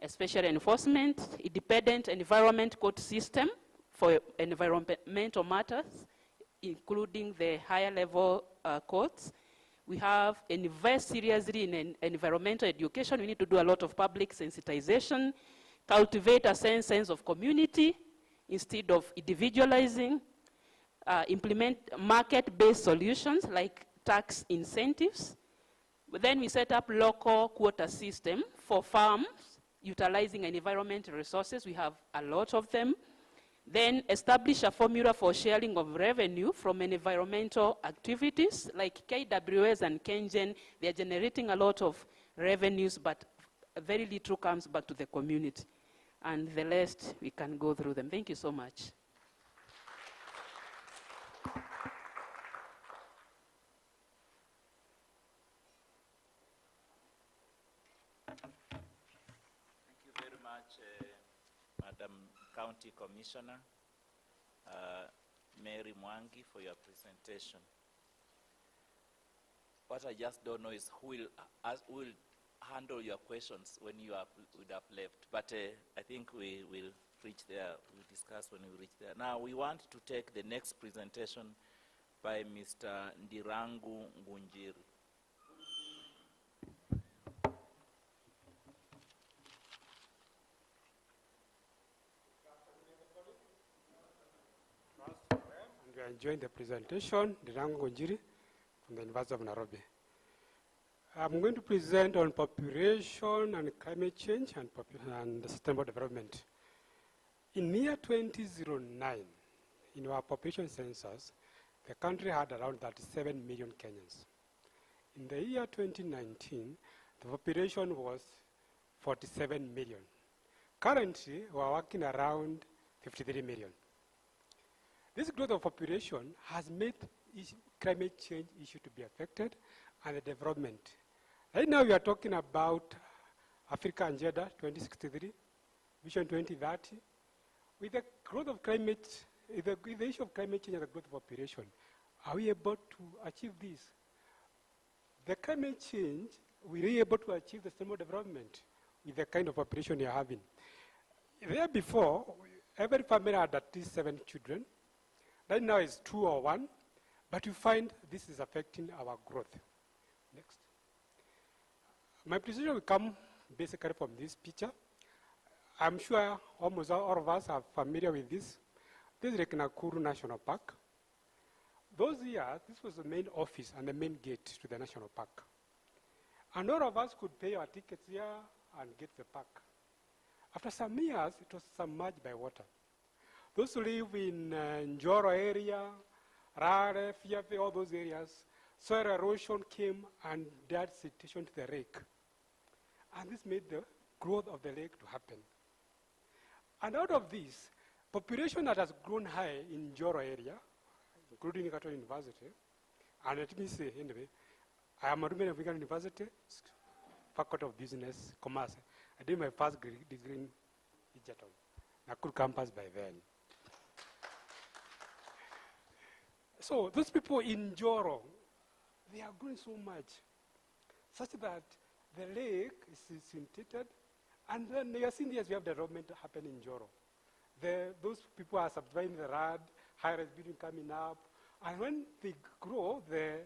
S7: especially enforcement, independent environment court system for environmental matters, including the higher level courts. We have invest seriously in environmental education. We need to do a lot of public sensitization, cultivate a sense of community instead of individualizing, implement market-based solutions like tax incentives. But then we set up local quota system for farms utilizing environmental resources. We have a lot of them. Then establish a formula for sharing of revenue from environmental activities like KWS and KenGen. They're generating a lot of revenues, but very little comes back to the community. And the rest, we can go through them. Thank you so much.
S2: Thank you very much, Madam County Commissioner Mary Mwangi, for your presentation. What I just don't know is who will handle your questions when you would have left. But I think we will reach there. We'll discuss when we reach there. Now, we want to take the next presentation by Mr. Ndirangu Ngunjiri.
S8: And we are enjoying the presentation, Ndirangu Ngunjiri from the University of Nairobi. I'm going to present on population and climate change and sustainable development. In the year 2009, in our population census, the country had around 37 million Kenyans. In the year 2019, the population was 47 million. Currently, we are working around 53 million. This growth of population has made climate change issue to be affected and the development. Right now we are talking about Africa Agenda 2063, Vision 2030. With the growth of climate, with the issue of climate change and the growth of population, are we able to achieve this? The climate change, we are able to achieve the sustainable development with the kind of population we are having. There before, every family had at least 7 children. Right now it's 2 or 1, but you find this is affecting our growth. Next. My presentation will come basically from this picture. I'm sure almost all of us are familiar with this. This is Nakuru National Park. Those years, this was the main office and the main gate to the national park. And all of us could pay our tickets here and get the park. After some years, it was submerged by water. Those who live in Njoro area, Rare, Fiafe, all those areas, soil erosion came and added situation to the lake. And this made the growth of the lake to happen. And out of this, population that has grown high in Njoro area, including Egerton University, and let me say, anyway, I am a alumni of Egerton University, Faculty of Business, Commerce. I did my first degree in Egerton, Nakuru campus by then. So those people in Joro, they are growing so much, such that the lake is synthetic, and then you are seeing yes, we have development happening in Joro. Those people are subdividing the land, high-rise building coming up, and when they grow, the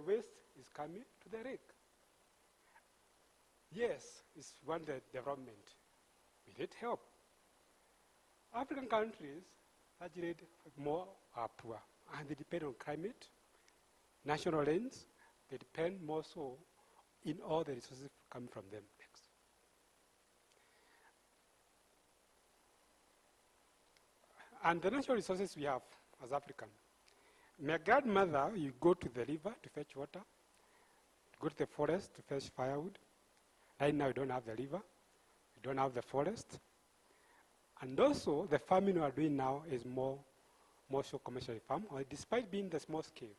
S8: waste is coming to the lake. Yes, it's one the development. We need help. African countries, largely more are poor, and they depend on climate, national lands. They depend more so in all the resources coming from them. Next. And the natural resources we have as African. My grandmother, you go to the river to fetch water, go to the forest to fetch firewood. Right now, we don't have the river, we don't have the forest. And also, the farming we are doing now is more so commercial farm, despite being the small scale.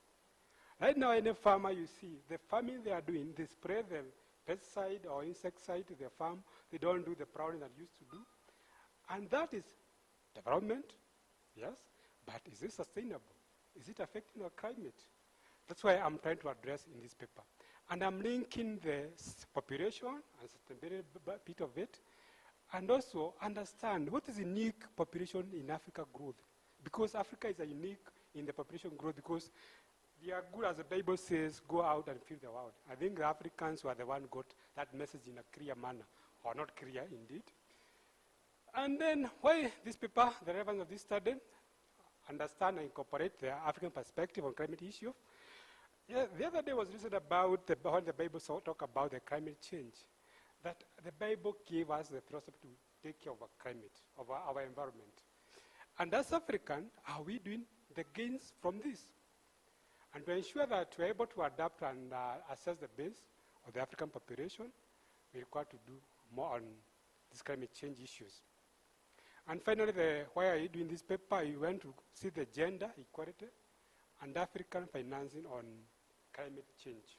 S8: Right now, any farmer you see, the farming they are doing, they spray the pesticide or insecticide to their farm. They don't do the prowling that used to do. And that is development, yes, but is it sustainable? Is it affecting our climate? That's why I'm trying to address in this paper. And I'm linking the population and sustainability bit of it, and also understand what is unique population in Africa growth. Because Africa is a unique in the population growth because they are good, as the Bible says, go out and fill the world. I think the Africans were the one who got that message in a clear manner, or not clear indeed. And then why this paper, the relevance of this study, understand and incorporate the African perspective on climate issue. Yeah, the other day was listened about when the Bible talk about the climate change, that the Bible gave us the philosophy to take care of our climate, of our environment. And as African, are we doing the gains from this? And to ensure that we're able to adapt and assess the base of the African population, we require to do more on these climate change issues. And finally, why are you doing this paper? You went to see the gender equality and African financing on climate change.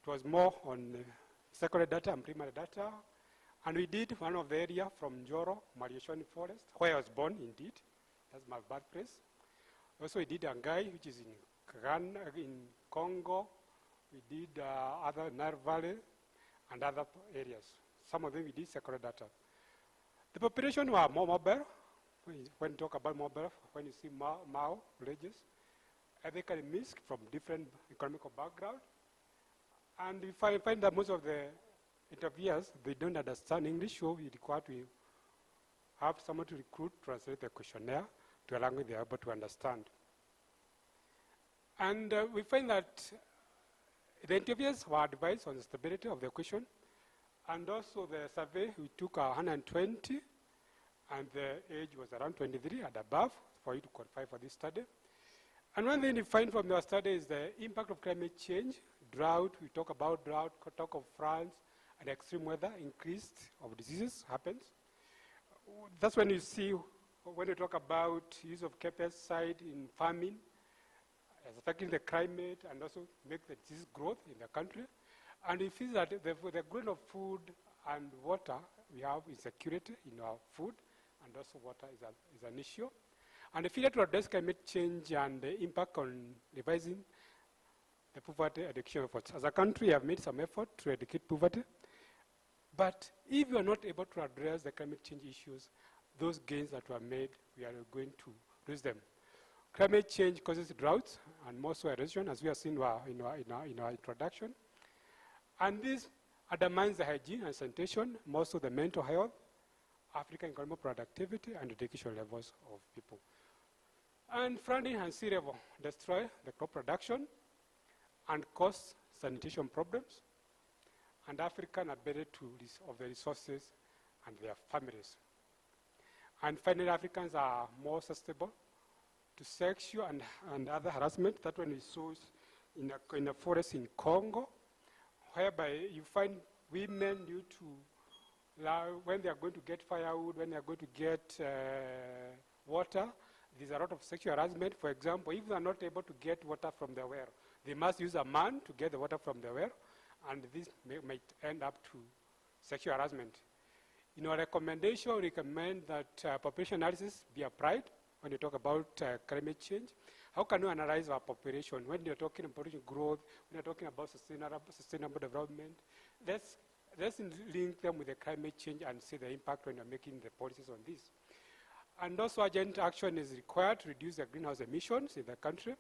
S8: It was more on secondary data and primary data. And we did one of the area from Joro, Mariashoni Forest, where I was born indeed. That's my birthplace. Also we did Angai, which is in Ghana, in Congo. We did other Nile Valley and other areas. Some of them we did secondary data. The population were more mobile. When you talk about mobile, when you see Mao villages, they can mix from different economical background. And we find that most of the interviewers, they don't understand English, so we require to have someone to recruit, translate the questionnaire to a language they are able to understand. And we find that the interviewers were advised on the stability of the question, and also the survey, we took 120, and the age was around 23 and above for you to qualify for this study. And one thing we find from our study is the impact of climate change, drought, we talk about drought, talk of floods, and extreme weather, increased of diseases happens. That's when you see, when you talk about use of pesticide in farming, as affecting the climate and also make the disease growth in the country. And we feel that the growth of food and water, we have insecurity in our food, and also water is an issue. And the failure to address climate change and the impact on revising the poverty education efforts. As a country, we have made some effort to eradicate poverty. But if we are not able to address the climate change issues, those gains that were made, we are going to lose them. Climate change causes droughts and more so erosion, as we have seen in our introduction. And this undermines the hygiene and sanitation, more so the mental health, African economic productivity, and education levels of people. And flooding and sea level destroy the crop production and cause sanitation problems, and African ability of the resources and their families. And finally, Africans are more susceptible to sexual and other harassment. That one we saw in a forest in Congo, whereby you find women due to, when they are going to get firewood, when they are going to get water, there's a lot of sexual harassment. For example, if they are not able to get water from the well, they must use a man to get the water from the well. and this might end up to sexual harassment. In our recommendation, we recommend that population analysis be applied when you talk about climate change. How can we analyze our population when you're talking about population growth, when you're talking about sustainable development? Let's link them with the climate change and see the impact when you're making the policies on this. And also urgent action is required to reduce the greenhouse emissions in the country.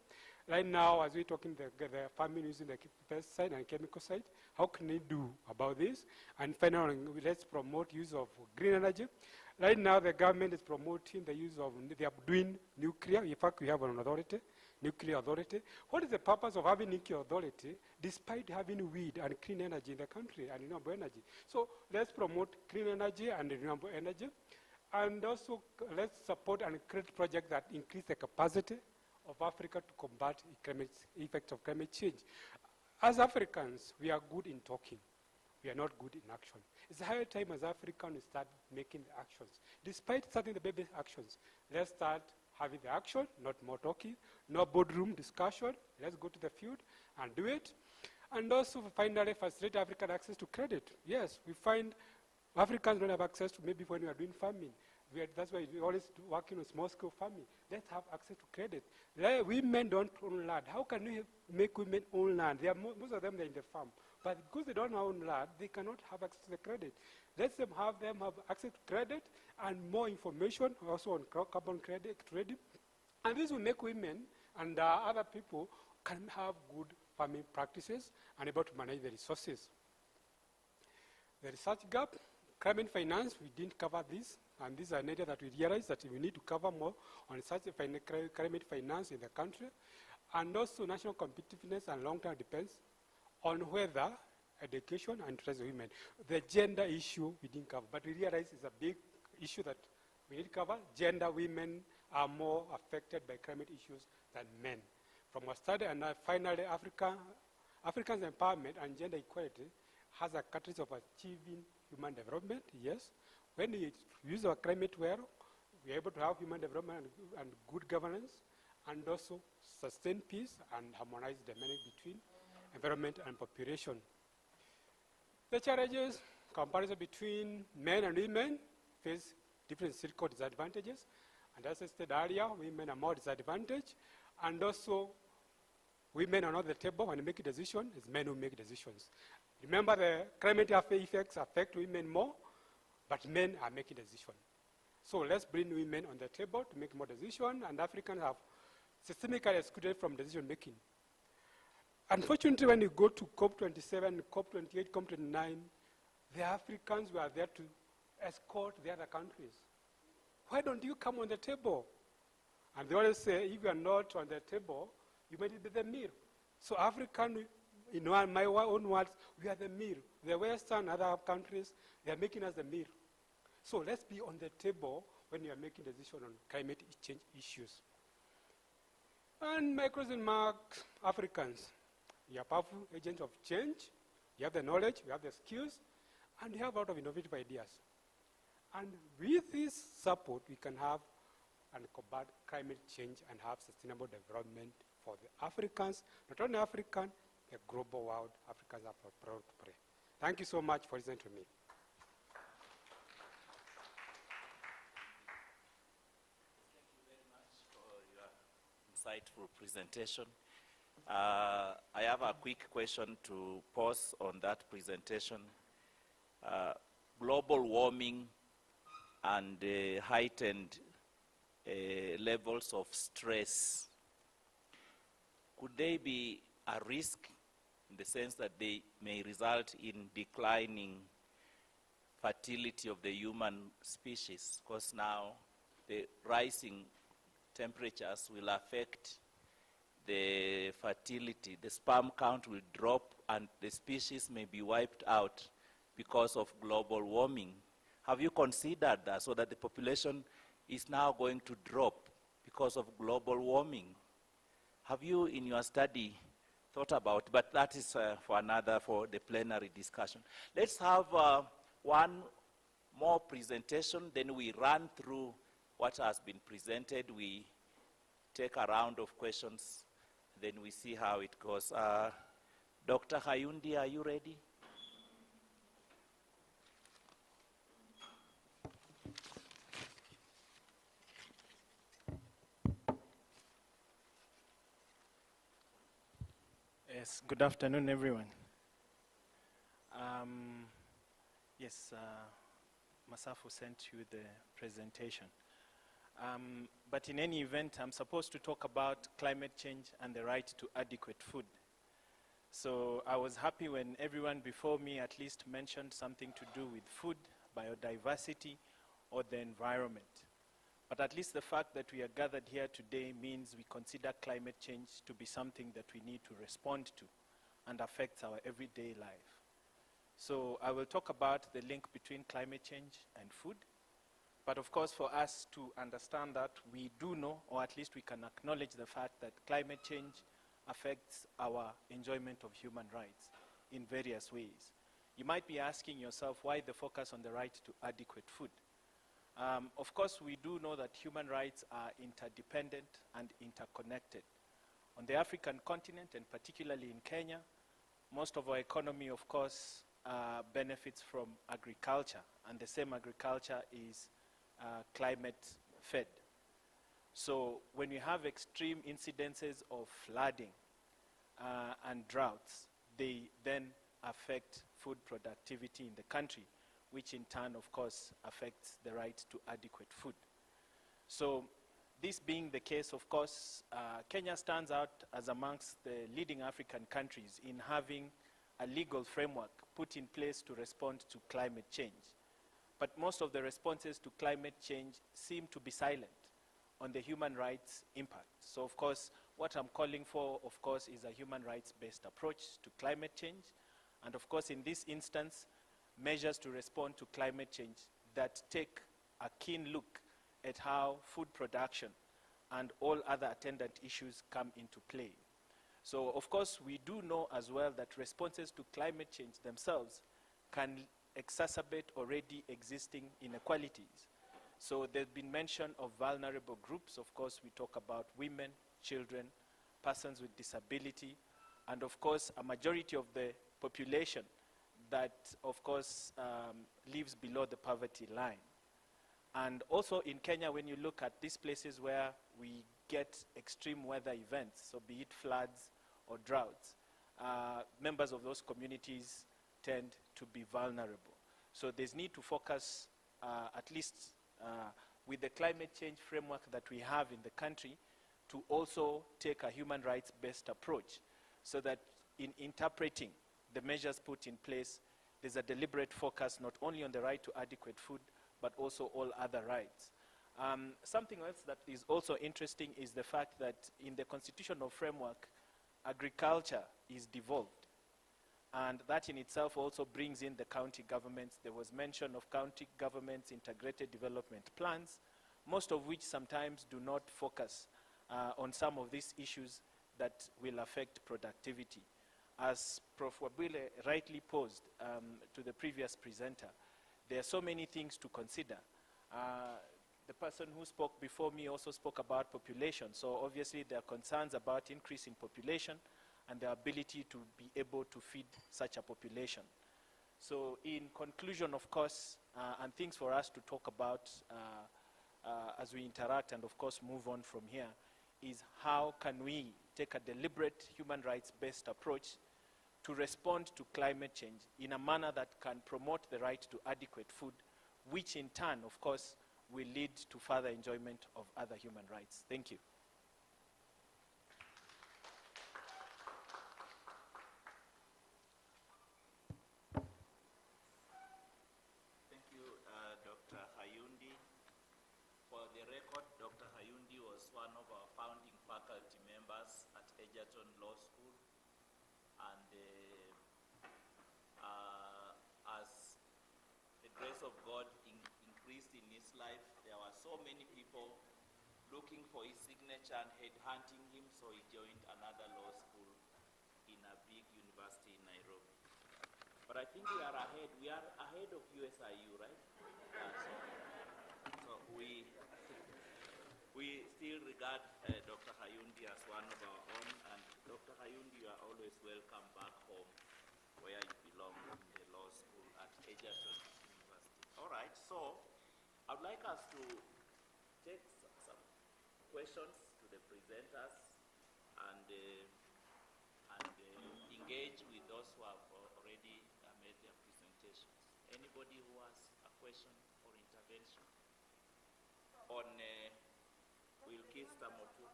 S8: Right now, as we're talking the farming using the pesticide and chemical side, how can we do about this? And finally, let's promote use of green energy. Right now, the government is promoting the use of, they are doing nuclear. In fact, we have an authority, nuclear authority. What is the purpose of having nuclear authority despite having wind and clean energy in the country and renewable energy? So let's promote clean energy and renewable energy. And also, let's support and create projects that increase the capacity of Africa to combat effects of climate change. As Africans, we are good in talking. We are not good in action. It's high time as Africans we start making the actions. Despite starting the baby actions, let's start having the action, not more talking, no boardroom discussion. Let's go to the field and do it. And also, finally, facilitate African access to credit. Yes, we find Africans don't have access to, maybe when we are doing farming. That's why we're always working on small-scale farming. Let's have access to credit. Women don't own land. How can we make women own land? Most of them are in the farm. But because they don't own land, they cannot have access to the credit. Let's have them have access to credit and more information also on carbon credit trading. And this will make women and other people can have good farming practices and able to manage the resources. The research gap, climate finance, we didn't cover this. And this is an area that we realize that we need to cover more on such climate finance in the country. And also national competitiveness and long-term depends on whether education interests women. The gender issue we didn't cover, but we realize it's a big issue that we need to cover. Gender, women are more affected by climate issues than men. From our study, and finally, Africans' empowerment and gender equality has a catalyst of achieving human development, yes. When we use our climate well, we're able to have human development and good governance, and also sustain peace and harmonize the dynamic between environment and population. The challenges, comparison between men and women face different physical disadvantages. And as I said earlier, women are more disadvantaged. And also, women are not at the table when they make a decision. It's men who make decisions. Remember, the climate effects affect women more, but men are making decisions. So let's bring women on the table to make more decisions, and Africans have systemically excluded from decision making. Unfortunately, when you go to COP27, COP28, COP29, the Africans were there to escort the other countries. Why don't you come on the table? And they always say, if you are not on the table, you might be the mirror. So African, in my own words, we are the mirror. The Western, other countries, they are making us the mirror. So let's be on the table when you are making decisions on climate change issues. And my closing remarks, Africans, you are powerful agents of change. You have the knowledge, you have the skills, and you have a lot of innovative ideas. And with this support, we can have and combat climate change and have sustainable development for the Africans, not only African, the global world. Africans are proud to play. Thank you so much for listening to me.
S2: Insightful presentation. I have a quick question to pose on that presentation. Global warming and heightened levels of stress, could they be a risk in the sense that they may result in declining fertility of the human species? Because now the rising temperatures will affect the fertility. The sperm count will drop and the species may be wiped out because of global warming. Have you considered that, so that the population is now going to drop because of global warming? Have you in your study thought about, but that is for the plenary discussion. Let's have one more presentation, then we run through what has been presented. We take a round of questions, then we see how it goes. Dr. Hayundi, are you ready?
S9: Yes, good afternoon, everyone. Yes, Masafu sent you the presentation. But in any event, I'm supposed to talk about climate change and the right to adequate food. So I was happy when everyone before me at least mentioned something to do with food, biodiversity, or the environment. But at least the fact that we are gathered here today means we consider climate change to be something that we need to respond to and affects our everyday life. So I will talk about the link between climate change and food. But of course, for us to understand that, we do know, or at least we can acknowledge the fact that climate change affects our enjoyment of human rights in various ways. You might be asking yourself, why the focus on the right to adequate food? Of course, we do know that human rights are interdependent and interconnected. On the African continent, and particularly in Kenya, most of our economy, of course, benefits from agriculture, and the same agriculture is climate-fed. So when we have extreme incidences of flooding and droughts, they then affect food productivity in the country, which in turn, of course, affects the right to adequate food. So this being the case, of course, Kenya stands out as amongst the leading African countries in having a legal framework put in place to respond to climate change. But most of the responses to climate change seem to be silent on the human rights impact. So of course, what I'm calling for, of course, is a human rights-based approach to climate change. And of course, in this instance, measures to respond to climate change that take a keen look at how food production and all other attendant issues come into play. So of course, we do know as well that responses to climate change themselves can exacerbate already existing inequalities. So there's been mention of vulnerable groups. Of course, we talk about women, children, persons with disability, and of course, a majority of the population that, of course, lives below the poverty line. And also in Kenya, when you look at these places where we get extreme weather events, so be it floods or droughts, members of those communities tend to be vulnerable. So there's need to focus, at least with the climate change framework that we have in the country, to also take a human rights-based approach so that in interpreting the measures put in place, there's a deliberate focus not only on the right to adequate food, but also all other rights. Something else that is also interesting is the fact that in the constitutional framework, agriculture is devolved. And that in itself also brings in the county governments. There was mention of county governments' integrated development plans, most of which sometimes do not focus on some of these issues that will affect productivity. As Prof. Wabwile rightly posed to the previous presenter, there are so many things to consider. The person who spoke before me also spoke about population. So obviously there are concerns about increase in population and the ability to be able to feed such a population. So in conclusion, of course, and things for us to talk about as we interact and of course move on from here, is how can we take a deliberate human rights-based approach to respond to climate change in a manner that can promote the right to adequate food, which in turn, of course, will lead to further enjoyment of other human rights. Thank you.
S2: Thank you, Dr. Hayundi. For the record, Dr. Hayundi was one of our founding faculty members at Egerton Law School. And as the grace of God increased in his life, there were so many people looking for his signature and headhunting him, so he joined another law school in a big university in Nairobi. But I think we are ahead of USIU, right? So we still regard Dr. Hayundi as one of our own, and Dr. Hayundi, you are always welcome back home. Egerton University. All right, so I'd like us to take some questions to the presenters and engage with those who have already made their presentations. Anybody who has a question or intervention on Wilkista Motu?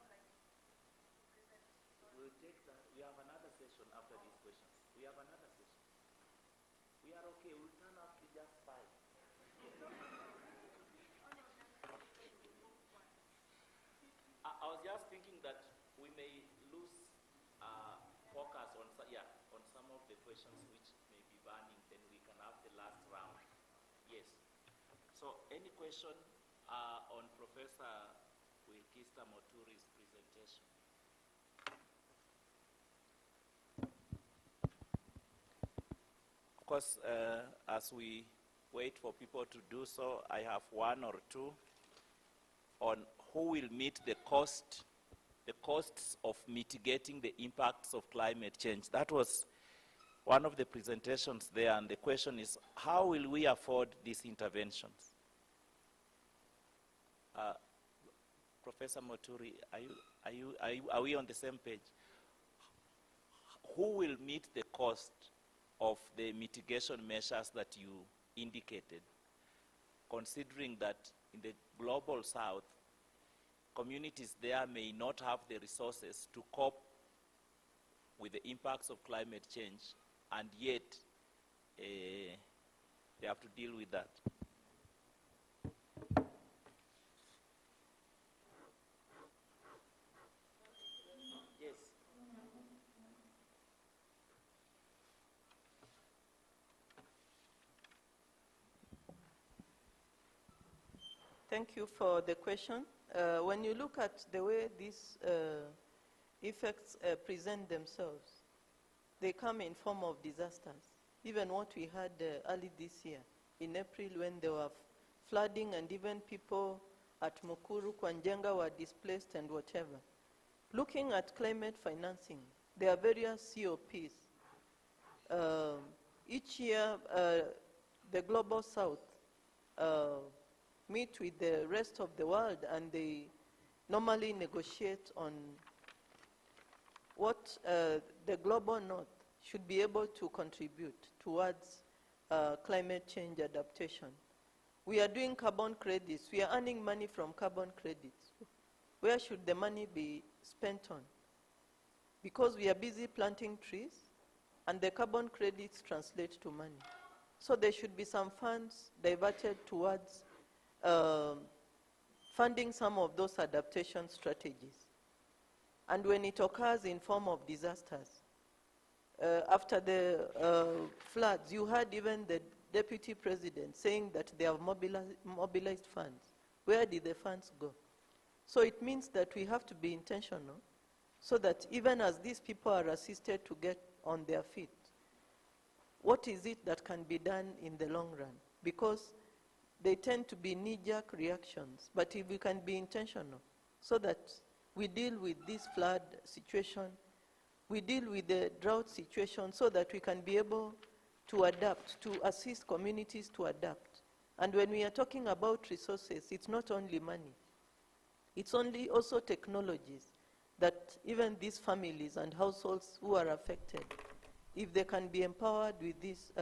S2: We'll take that. We have another session after these questions. We have another session. We are okay. We'll turn up to just 5. I was just thinking that we may lose focus on on some of the questions which may be burning. Then we can have the last round. Yes. So, any question on Professor Wilkista Moturi's presentation? Of course, as we wait for people to do so, I have one or two on who will meet the costs of mitigating the impacts of climate change. That was one of the presentations there, and the question is, how will we afford these interventions? Professor Moturi, are we on the same page? Who will meet the cost of the mitigation measures that you indicated, considering that in the global south, communities there may not have the resources to cope with the impacts of climate change, and yet they have to deal with that? Yes.
S3: Thank you for the question. When you look at the way these effects present themselves, they come in form of disasters. Even what we had early this year, in April, when there were flooding and even people at Mukuru, Kwanjenga were displaced and whatever. Looking at climate financing, there are various COPs. Each year, the Global South meet with the rest of the world, and they normally negotiate on what the Global North should be able to contribute towards climate change adaptation. We are doing carbon credits. We are earning money from carbon credits. Where should the money be spent on? Because we are busy planting trees, and the carbon credits translate to money. So there should be some funds diverted towards funding some of those adaptation strategies. And when it occurs in form of disasters, after the floods, you heard even the deputy president saying that they have mobilized funds. Where did the funds go? So it means that we have to be intentional so that even as these people are assisted to get on their feet, what is it that can be done in the long run? Because they tend to be knee-jerk reactions, but if we can be intentional so that we deal with this flood situation, we deal with the drought situation so that we can be able to adapt, to assist communities to adapt. And when we are talking about resources, it's not only money. It's also technologies that even these families and households who are affected, if they can be empowered with this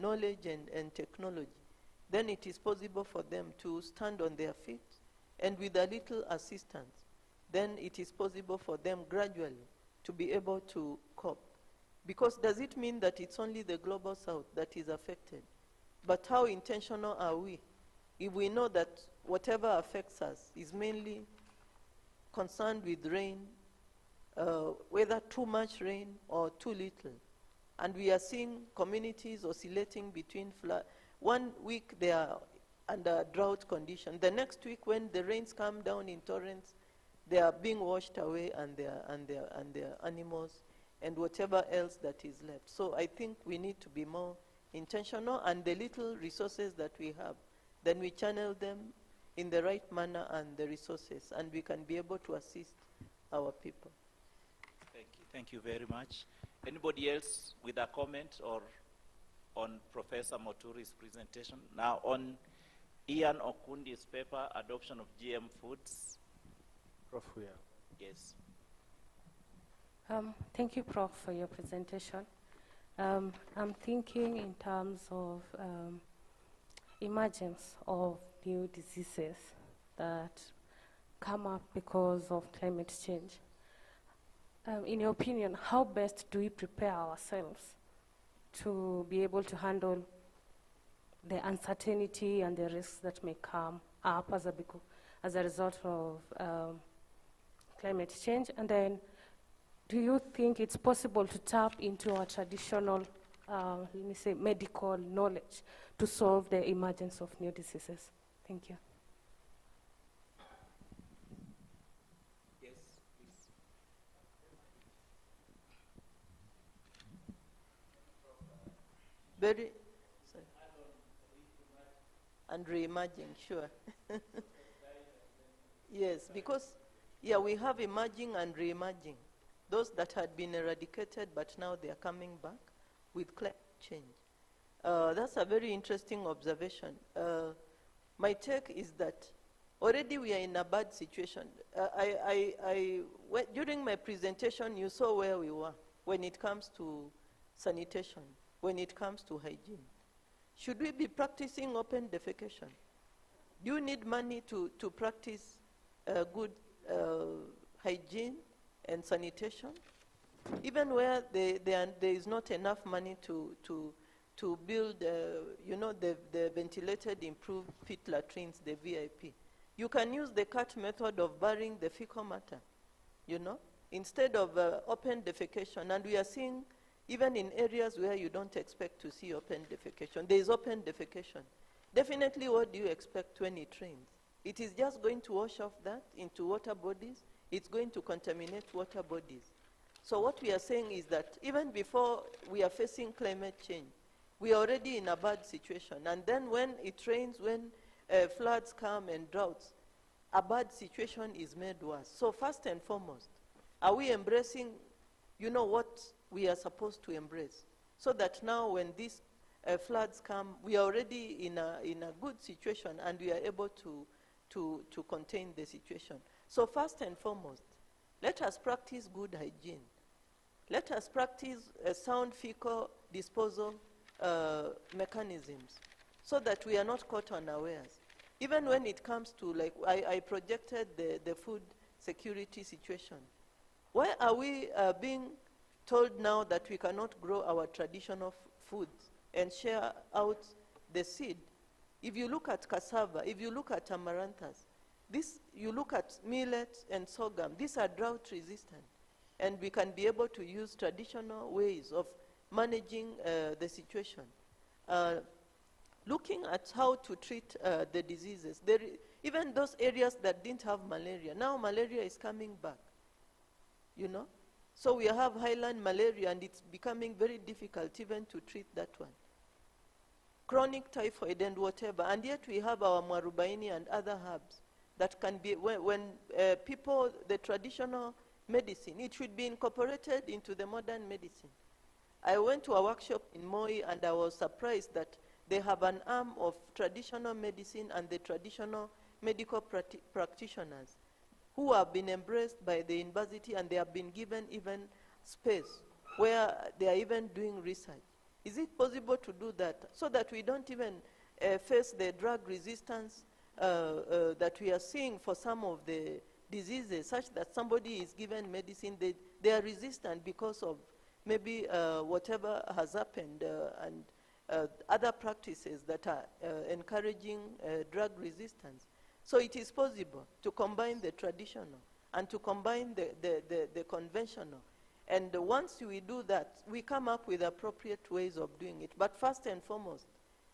S3: knowledge and technology, then it is possible for them to stand on their feet, and with a little assistance, then it is possible for them gradually to be able to cope. Because does it mean that it's only the Global South that is affected? But how intentional are we if we know that whatever affects us is mainly concerned with rain, whether too much rain or too little? And we are seeing communities oscillating between flood. 1 week they are under drought condition. The next week, when the rains come down in torrents, they are being washed away, and their animals and whatever else that is left. So I think we need to be more intentional, and the little resources that we have, then we channel them in the right manner and the resources, and we can be able to assist our people.
S2: Thank you very much. Anybody else with a comment or on Professor Moturi's presentation. Now on Ian Okundi's paper, Adoption of GM Foods.
S9: Prof. Huya.
S2: Yes.
S10: Thank you, Prof, for your presentation. I'm thinking in terms of emergence of new diseases that come up because of climate change. In your opinion, how best do we prepare ourselves to be able to handle the uncertainty and the risks that may come up as a result of climate change? And then, do you think it's possible to tap into our traditional, let me say, medical knowledge to solve the emergence of new diseases? Thank you.
S2: Yes, please.
S3: Very, sorry. And re-emerging, sure. Yes, because, yeah, we have emerging and re-emerging. Those that had been eradicated, but now they are coming back with climate change. That's a very interesting observation. My take is that already we are in a bad situation. During my presentation, you saw where we were when it comes to sanitation, when it comes to hygiene. Should we be practicing open defecation? Do you need money to practice good hygiene and sanitation? Even where there is not enough money to build, the ventilated improved pit latrines, the VIP. You can use the cut method of burying the fecal matter, instead of open defecation. And we are seeing, even in areas where you don't expect to see open defecation, there is open defecation. Definitely, what do you expect when it rains? It is just going to wash off that into water bodies. It's going to contaminate water bodies. So what we are saying is that even before we are facing climate change, we are already in a bad situation. And then when it rains, when floods come and droughts, a bad situation is made worse. So first and foremost, are we embracing, what we are supposed to embrace? So that now when these floods come, we are already in a good situation and we are able to contain the situation. So first and foremost, let us practice good hygiene. Let us practice sound fecal disposal mechanisms so that we are not caught unawares. Even when it comes to, like, I projected the food security situation. Why are we being told now that we cannot grow our traditional foods and share out the seed? If you look at cassava, if you look at amaranthus, you look at millet and sorghum, these are drought resistant. And we can be able to use traditional ways of managing the situation. Looking at how to treat the diseases, even those areas that didn't have malaria, now malaria is coming back, So we have highland malaria and it's becoming very difficult even to treat that one. Chronic typhoid and whatever, and yet we have our mwarubaini and other herbs that can be, when people, the traditional medicine, it should be incorporated into the modern medicine. I went to a workshop in Moi and I was surprised that they have an arm of traditional medicine and the traditional medical practitioners who have been embraced by the university and they have been given even space where they are even doing research. Is it possible to do that so that we don't even face the drug resistance that we are seeing for some of the diseases, such that somebody is given medicine, they are resistant because of maybe whatever has happened and other practices that are encouraging drug resistance. So it is possible to combine the traditional and to combine the conventional. And once we do that, we come up with appropriate ways of doing it. But first and foremost,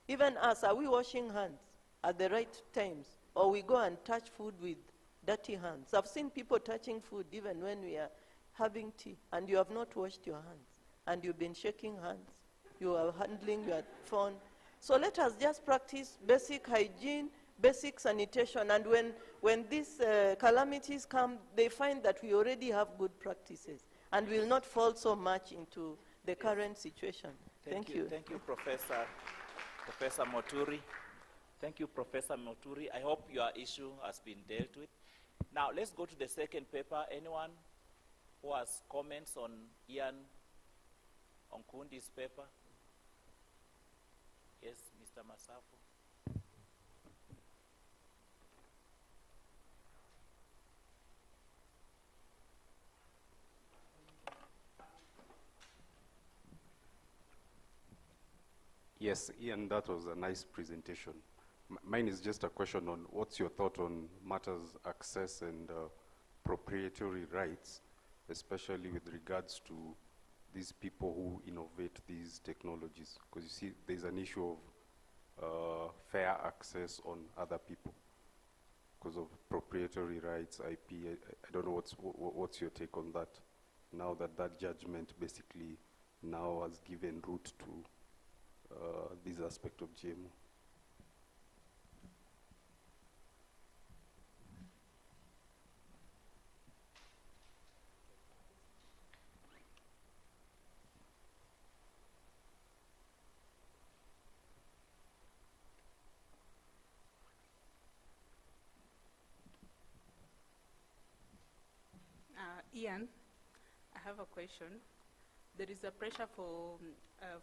S3: even us, are we washing hands at the right times? Or we go and touch food with dirty hands? I've seen people touching food even when we are having tea, and you have not washed your hands, and you've been shaking hands. You are handling your phone. So let us just practice basic hygiene, basic sanitation, and when these calamities come, they find that we already have good practices, and will not fall so much into the current situation. Thank you.
S2: Thank you, Professor Moturi. Thank you, Professor Moturi. I hope your issue has been dealt with. Now, let's go to the second paper. Anyone who has comments on Ian Onkundi's paper? Yes, Mr. Masafu.
S11: Yes, Ian, that was a nice presentation. Mine is just a question on what's your thought on matters access and proprietary rights, especially with regards to these people who innovate these technologies? Because you see, there's an issue of fair access on other people because of proprietary rights, IP. I don't know what's your take on that, now that that judgment basically now has given root to this aspect of GMO.
S7: Ian, I have a question. There is a pressure for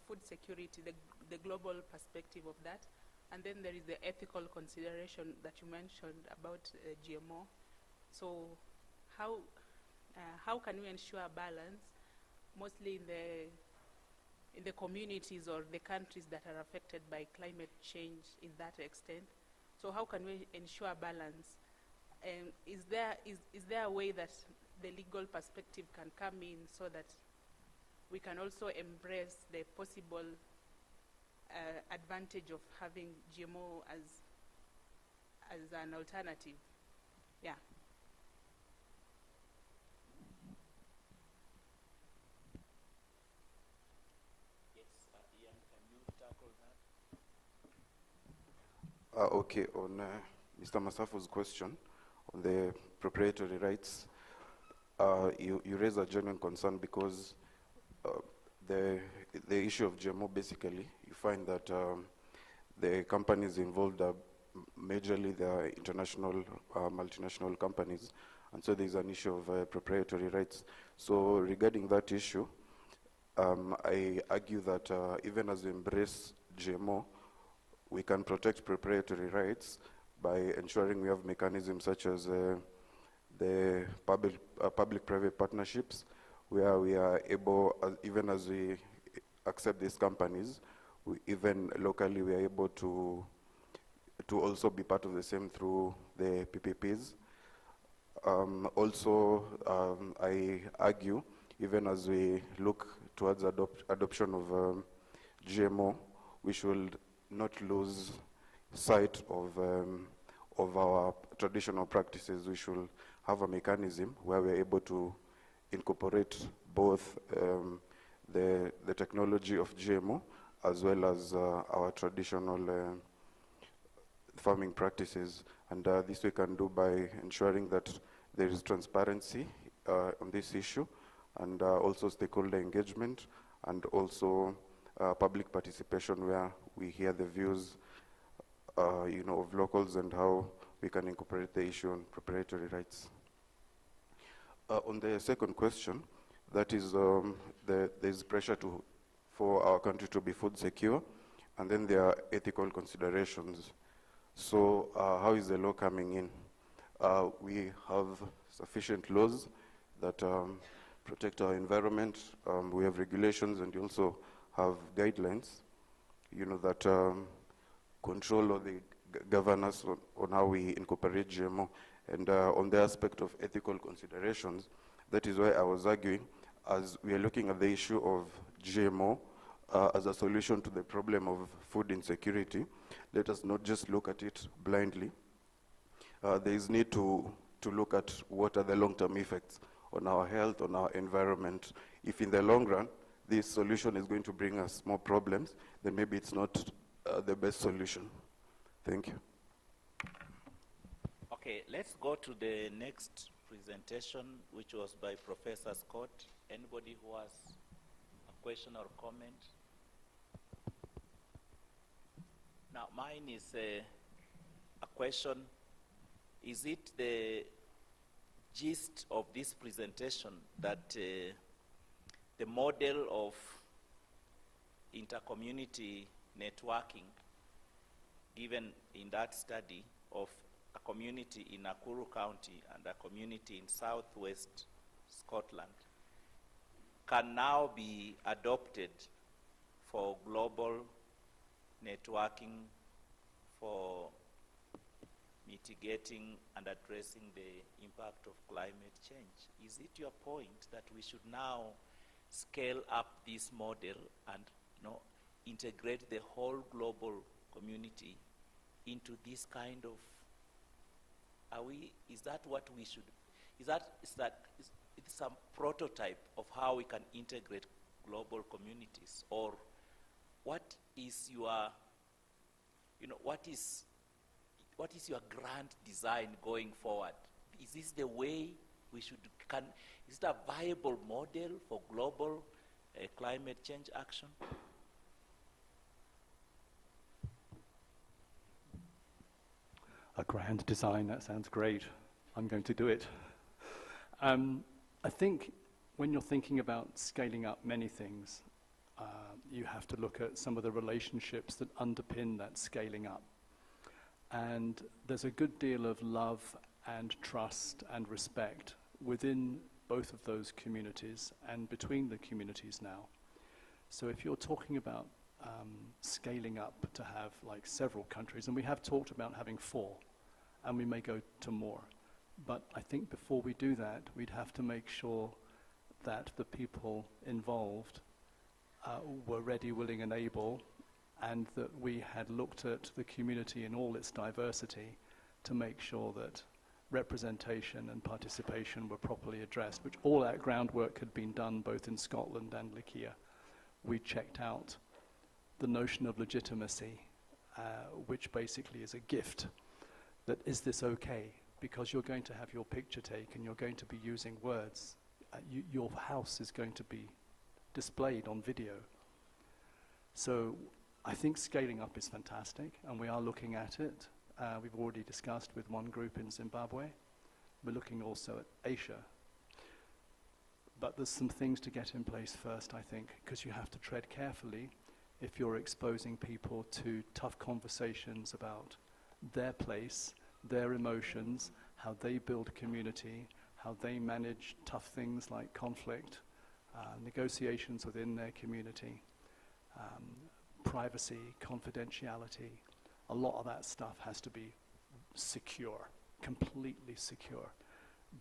S7: food security, the global perspective of that, and then there is the ethical consideration that you mentioned about GMO. So how can we ensure a balance, mostly in the communities or the countries that are affected by climate change in that extent? So how can we ensure balance? And is there a way that the legal perspective can come in so that we can also embrace the possible advantage of having GMO as an alternative? Yeah.
S2: Yes, Ian, can you tackle that?
S4: Okay, on Mr. Masafu's question on the proprietary rights, you raise a genuine concern because the issue of GMO, basically, you find that the companies involved are majorly the international multinational companies, and so there's an issue of proprietary rights. So regarding that issue, I argue that even as we embrace GMO, we can protect proprietary rights by ensuring we have mechanisms such as the public-private partnerships, where we are able, even as we accept these companies, even locally we are able to also be part of the same through the PPPs. I argue, even as we look towards adoption of GMO, we should not lose sight of our traditional practices. We should have a mechanism where we're able to incorporate both the technology of GMO as well as our traditional farming practices. And this we can do by ensuring that there is transparency on this issue, and also stakeholder engagement, and also public participation, where we hear the views of locals and how we can incorporate the issue on proprietary rights. On the second question, that is there's pressure for our country to be food secure, and then there are ethical considerations. So how is the law coming in? We have sufficient laws that protect our environment. We have regulations, and we also have guidelines, that control or the governance on how we incorporate GMO. And on the aspect of ethical considerations, that is why I was arguing, as we are looking at the issue of GMO as a solution to the problem of food insecurity, let us not just look at it blindly. There is need to look at what are the long-term effects on our health, on our environment. If in the long run, this solution is going to bring us more problems, then maybe it's not the best solution. Thank you.
S2: Okay, let's go to the next presentation, which was by Professor Scott. Anybody who has a question or comment? Now, mine is a question. Is it the gist of this presentation that the model of intercommunity networking given in that study of a community in Nakuru County and a community in southwest Scotland can now be adopted for global networking for mitigating and addressing the impact of climate change? Is it your point that we should now scale up this model and integrate the whole global community into this kind of, is that what we should, it's some prototype of how we can integrate global communities? Or what is your, what is your grand design going forward? Is this the way we should, is it a viable model for global climate change action?
S5: A grand design, that sounds great. I'm going to do it. I think when you're thinking about scaling up many things, you have to look at some of the relationships that underpin that scaling up. And there's a good deal of love and trust and respect within both of those communities and between the communities now. So if you're talking about scaling up to have like several countries, and we have talked about having 4, and we may go to more, but I think before we do that, we'd have to make sure that the people involved were ready, willing, and able, and that we had looked at the community in all its diversity to make sure that representation and participation were properly addressed, which all that groundwork had been done both in Scotland and Lakia. We checked out the notion of legitimacy, which basically is a gift. That is this okay? Because you're going to have your picture taken, you're going to be using words. Your house is going to be displayed on video. So I think scaling up is fantastic, and we are looking at it. We've already discussed with one group in Zimbabwe. We're looking also at Asia. But there's some things to get in place first, I think, because you have to tread carefully if you're exposing people to tough conversations about their place, their emotions, how they build community, how they manage tough things like conflict, negotiations within their community, privacy, confidentiality. A lot of that stuff has to be secure, completely secure,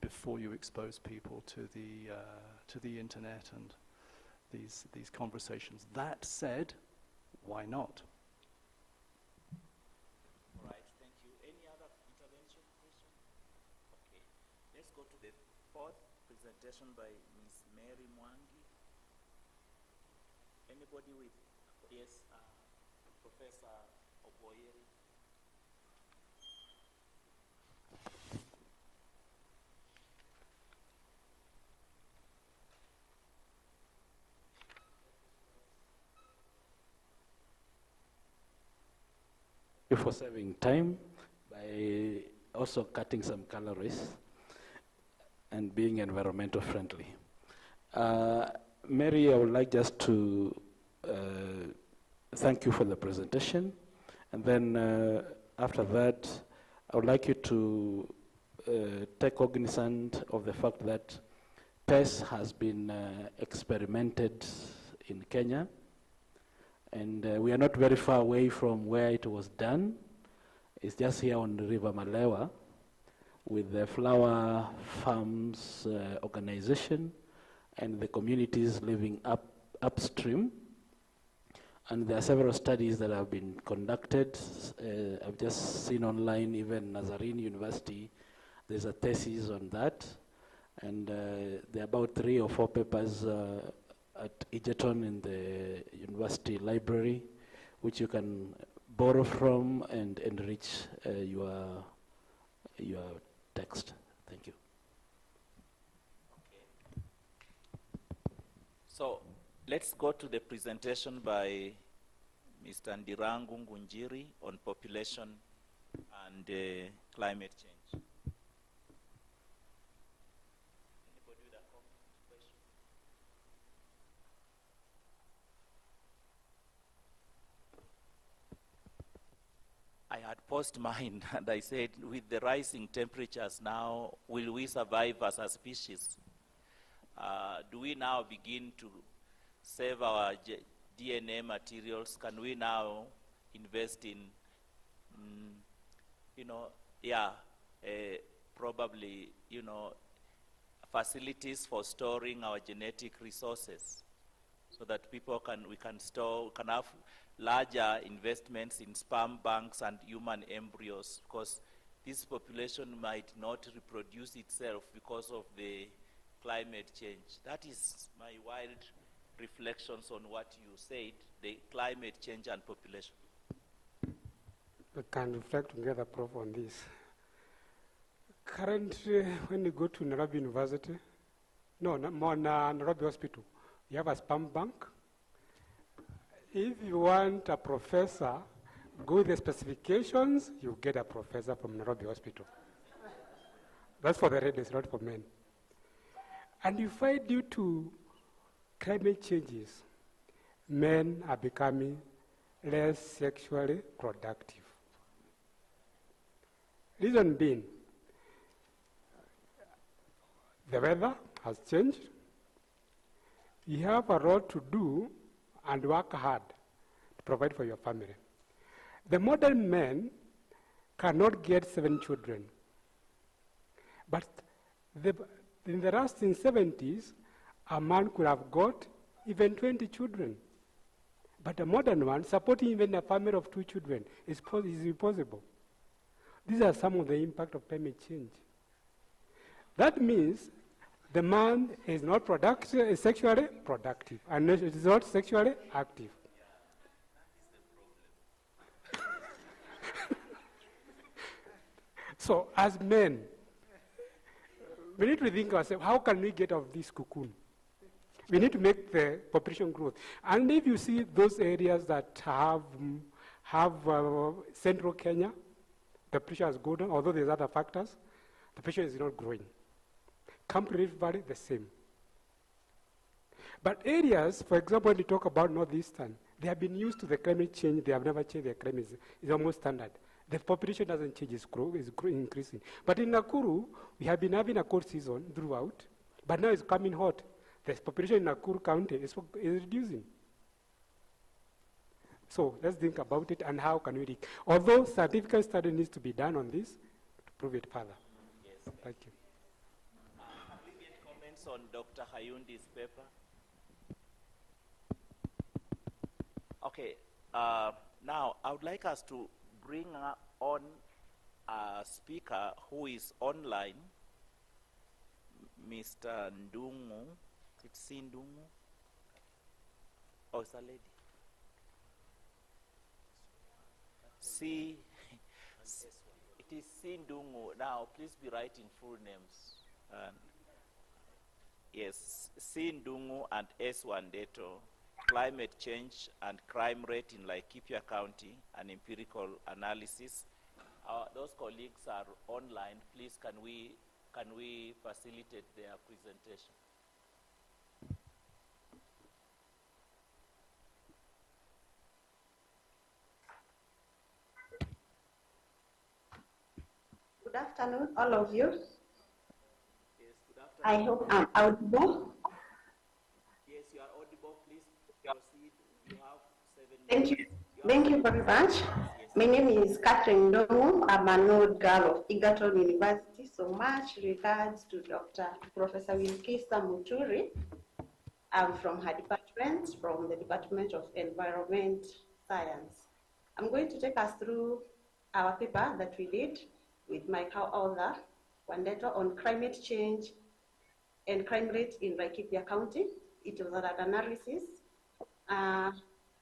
S5: before you expose people to the internet and these conversations. That said, why not?
S2: All right, thank you. Any other intervention question? Okay, let's go to the 4th presentation by Ms. Mary Mwangi. Anybody with, yes, Professor Oboyeri.
S12: For saving time by also cutting some calories and being environmental friendly. Mary, I would like just to thank you for the presentation, and then after that I would like you to take cognizance of the fact that PES has been experimented in Kenya. And we are not very far away from where it was done. It's just here on the River Malewa with the Flower Farms organization and the communities living upstream. And there are several studies that have been conducted. I've just seen online, even Nazarene University, there's a thesis on that. And there are about 3 or 4 papers at Egerton in the university library, which you can borrow from and enrich your text. Thank you.
S2: Okay. So let's go to the presentation by Mr. Ndirangu Ngunjiri on population and climate change. Anybody with a comment, question? I had posed mine and I said, with the rising temperatures now, will we survive as a species? Do we now begin to save our DNA materials? Can we now invest in, probably, facilities for storing our genetic resources so that we can have larger investments in sperm banks and human embryos, because this population might not reproduce itself because of the climate change. That is my wild reflections on what you said, the climate change and population.
S8: We can reflect together, Prof, on this. Currently, when you go to Nairobi University, Nairobi Hospital, you have a sperm bank. If you want a professor, go with the specifications, you get a professor from Nairobi Hospital. That's for the ladies, not for men. And you find due to climate changes, men are becoming less sexually productive. Reason being, the weather has changed. You have a lot to do and work hard to provide for your family. The modern men cannot get 7 children. But in the last 70s, a man could have got even 20 children. But a modern one, supporting even a family of 2 children, is impossible. These are some of the impact of climate change. That means the man is not sexually productive, and it is not sexually active. So as men, we need to think ourselves, how can we get out of this cocoon? We need to make the population growth. And if you see those areas that have central Kenya, the pressure has gone down, although there's other factors, the pressure is not growing. Camp Rift Valley, the same. But areas, for example, when you talk about Northeastern, they have been used to the climate change, they have never changed their climate, it's almost standard. The population doesn't change, it's increasing. But in Nakuru, we have been having a cold season throughout, but now it's coming hot. The population in Nakuru County is reducing. So let's think about it and how can we, although scientific study needs to be done on this to prove it further.
S2: Yes.
S8: Thank you.
S2: Can we get comments on Dr. Hayundi's paper? Okay, now I would like us to bring on a speaker who is online, Mr. Ndungu. It's Ndungu. Oh, it's a lady. It is Ndungu. Now, please be writing full names. Yes, Ndungu and S1 Deto, climate change and crime rate in Laikipia County, an empirical analysis. Those colleagues are online. Please, can we facilitate their presentation?
S13: Good afternoon, all of you.
S2: Yes, good afternoon.
S13: I hope I'm audible.
S2: Yes, you are audible. Please proceed. You have 7 minutes.
S13: Thank you. Thank you very much. Yes. My name is Catherine Ndongo. I'm an old girl of Egerton University. So much regards to Professor Wilkista Muturi. I'm from her department, from the Department of Environment Science. I'm going to take us through our paper that we did with my co-author, Wandeto, on climate change and crime rate in Laikipia County. It was an analysis.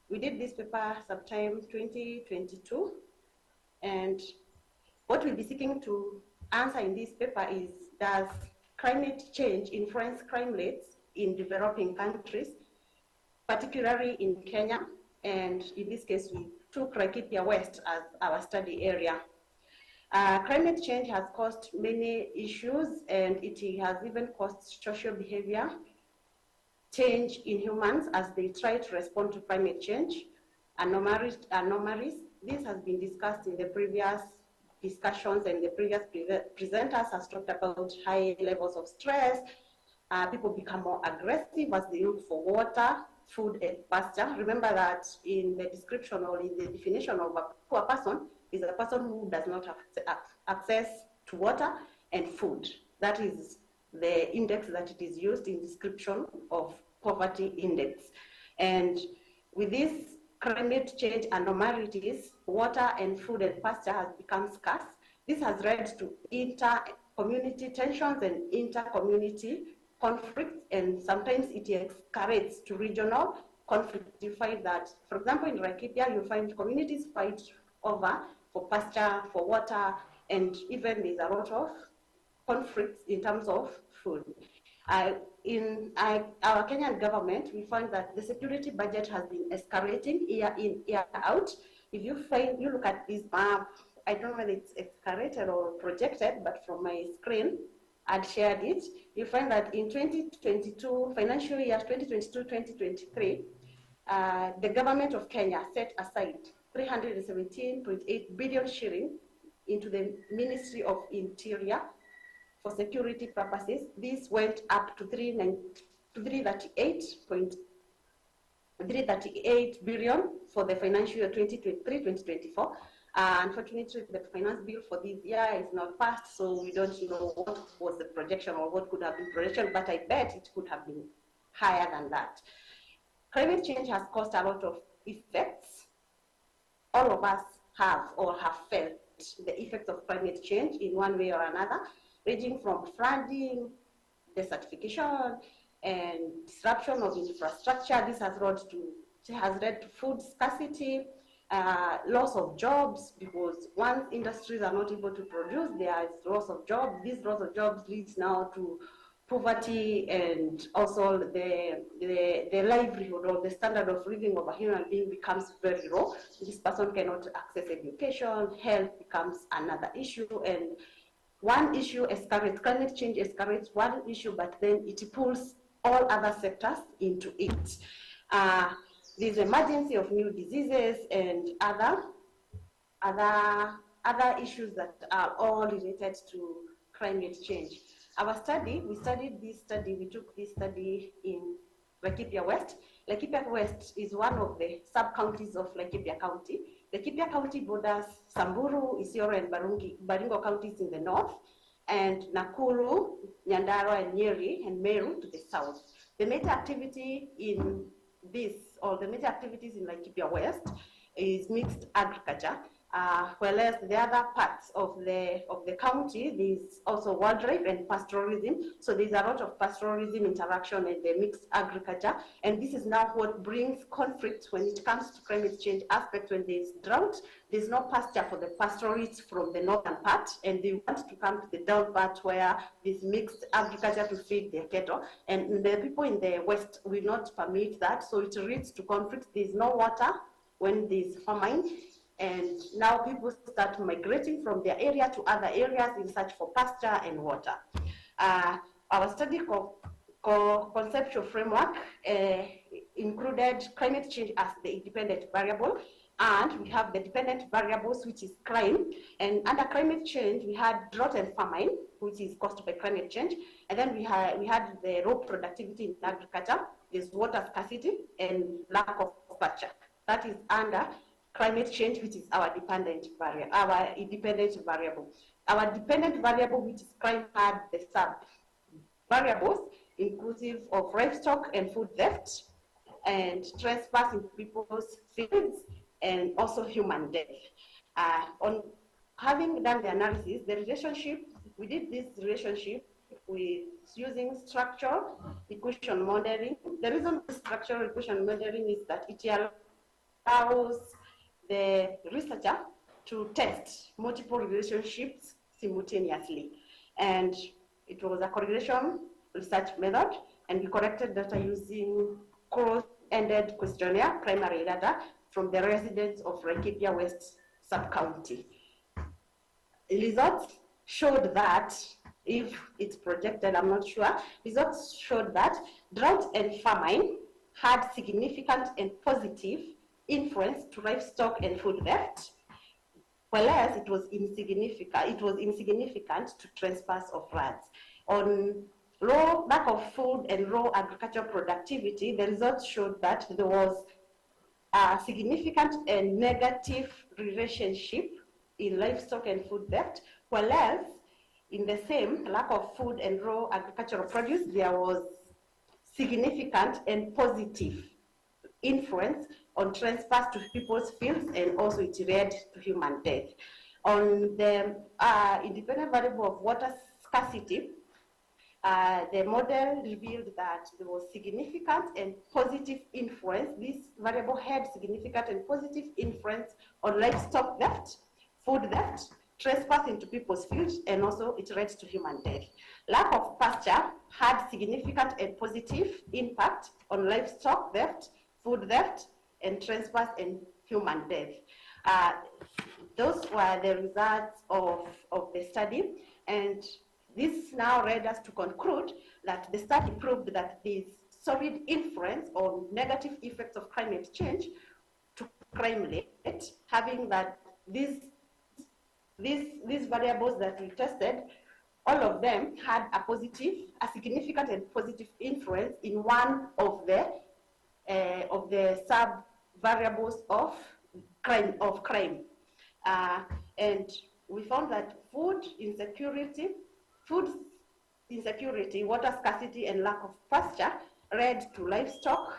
S13: We did this paper sometime 2022, and what we'll be seeking to answer in this paper is, does climate change influence crime rates in developing countries, particularly in Kenya and in this case, we took Laikipia West as our study area. Climate change has caused many issues, and it has even caused social behavior change in humans as they try to respond to climate change. Anomalies. This has been discussed in the previous discussions, and the previous presenters has talked about high levels of stress. People become more aggressive as they look for water, food, and pasture. Remember that in the description or in the definition of a poor person is a person who does not have access to water and food. That is the index that it is used in description of poverty index. And with this climate change anomalies, water and food and pasture has become scarce. This has led to inter-community tensions and inter-community conflicts, and sometimes it escalates to regional conflict. You find that, for example, in Laikipia, you find communities fight over for pasture, for water, and even there's a lot of conflicts in terms of food. In our Kenyan government, we find that the security budget has been escalating year in, year out. If you look at this map, I don't know whether it's escalated or projected, but from my screen, I'd shared it. You find that in 2022, financial year 2022-2023, the government of Kenya set aside 317.8 billion shilling into the Ministry of Interior for security purposes. This went up to 338 billion for the financial year 2023-2024. Unfortunately, the finance bill for this year is not passed, so we don't know what was the projection or what could have been projection, but I bet it could have been higher than that. Climate change has caused a lot of effects. All of us have or have felt the effects of climate change in one way or another, ranging from flooding, desertification, and disruption of infrastructure. This has led to food scarcity, loss of jobs, because once industries are not able to produce, there is loss of jobs. This loss of jobs leads now to poverty, and also the livelihood or the standard of living of a human being becomes very low. This person cannot access education, health becomes another issue, and one issue escalates, climate change escalates one issue, but then it pulls all other sectors into it. There's emergency of new diseases and other issues that are all related to climate change. Our study, we took this study in Laikipia West. Laikipia West is one of the sub-counties of Laikipia County. Laikipia County borders Samburu, Isiolo, and Baringo counties in the north, and Nakuru, Nyandarua, and Nyeri, and Meru to the south. The major activity in the major activities in Laikipia West is mixed agriculture, whereas the other parts of the county, there's also wildlife and pastoralism. So there's a lot of pastoralism interaction in the mixed agriculture, and this is now what brings conflict when it comes to climate change aspect. When there's drought, there's no pasture for the pastoralists from the northern part, and they want to come to the down part where there's mixed agriculture to feed their cattle, and the people in the west will not permit that, so it leads to conflict. There's no water when there's famine, and now people start migrating from their area to other areas in search for pasture and water. Our study conceptual framework included climate change as the independent variable, and we have the dependent variables, which is crime. And under climate change, we had drought and famine, which is caused by climate change. And then we had the raw productivity in agriculture, there's water scarcity and lack of pasture. That is under climate change, which is our independent variable. Our dependent variable, which is crime, had the sub variables inclusive of livestock and food theft, and trespass in people's fields, and also human death. On having done the analysis, the relationship, we did this relationship with using structural equation modeling. The reason for structural equation modeling is that it allows the researcher to test multiple relationships simultaneously. And it was a correlation research method, and we collected data using open-ended questionnaire, primary data, from the residents of Laikipia West sub-county. Results showed that, if it's projected, I'm not sure, results showed that drought and famine had significant and positive influence to livestock and food theft, whereas it was insignificant to trespass of lands. On lack of food and raw agricultural productivity, the results showed that there was a significant and negative relationship in livestock and food theft, whereas in the same lack of food and raw agricultural produce, there was significant and positive influence on trespass to people's fields, and also it led to human death. On the independent variable of water scarcity, the model revealed that there was significant and positive influence. This variable had significant and positive influence on livestock theft, food theft, trespass into people's fields, and also it led to human death. Lack of pasture had significant and positive impact on livestock theft, food theft, and trespass and human death. Those were the results of the study, and this now led us to conclude that the study proved that this solid influence on negative effects of climate change to crime rate, having that these variables that we tested, all of them had a significant and positive influence in one of the sub variables of crime. And we found that food insecurity, water scarcity, and lack of pasture led to livestock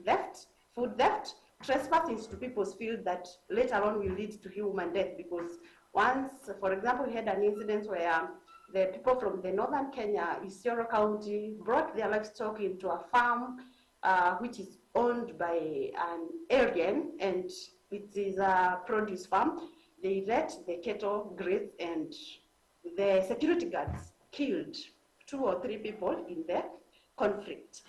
S13: theft, food theft, trespass into people's fields that later on will lead to human death, because once, for example, we had an incident where the people from the northern Kenya, Isiolo County, brought their livestock into a farm which is owned by an Egerton, and it is a produce farm. They let the cattle graze, and the security guards killed 2 or 3 people in the conflict.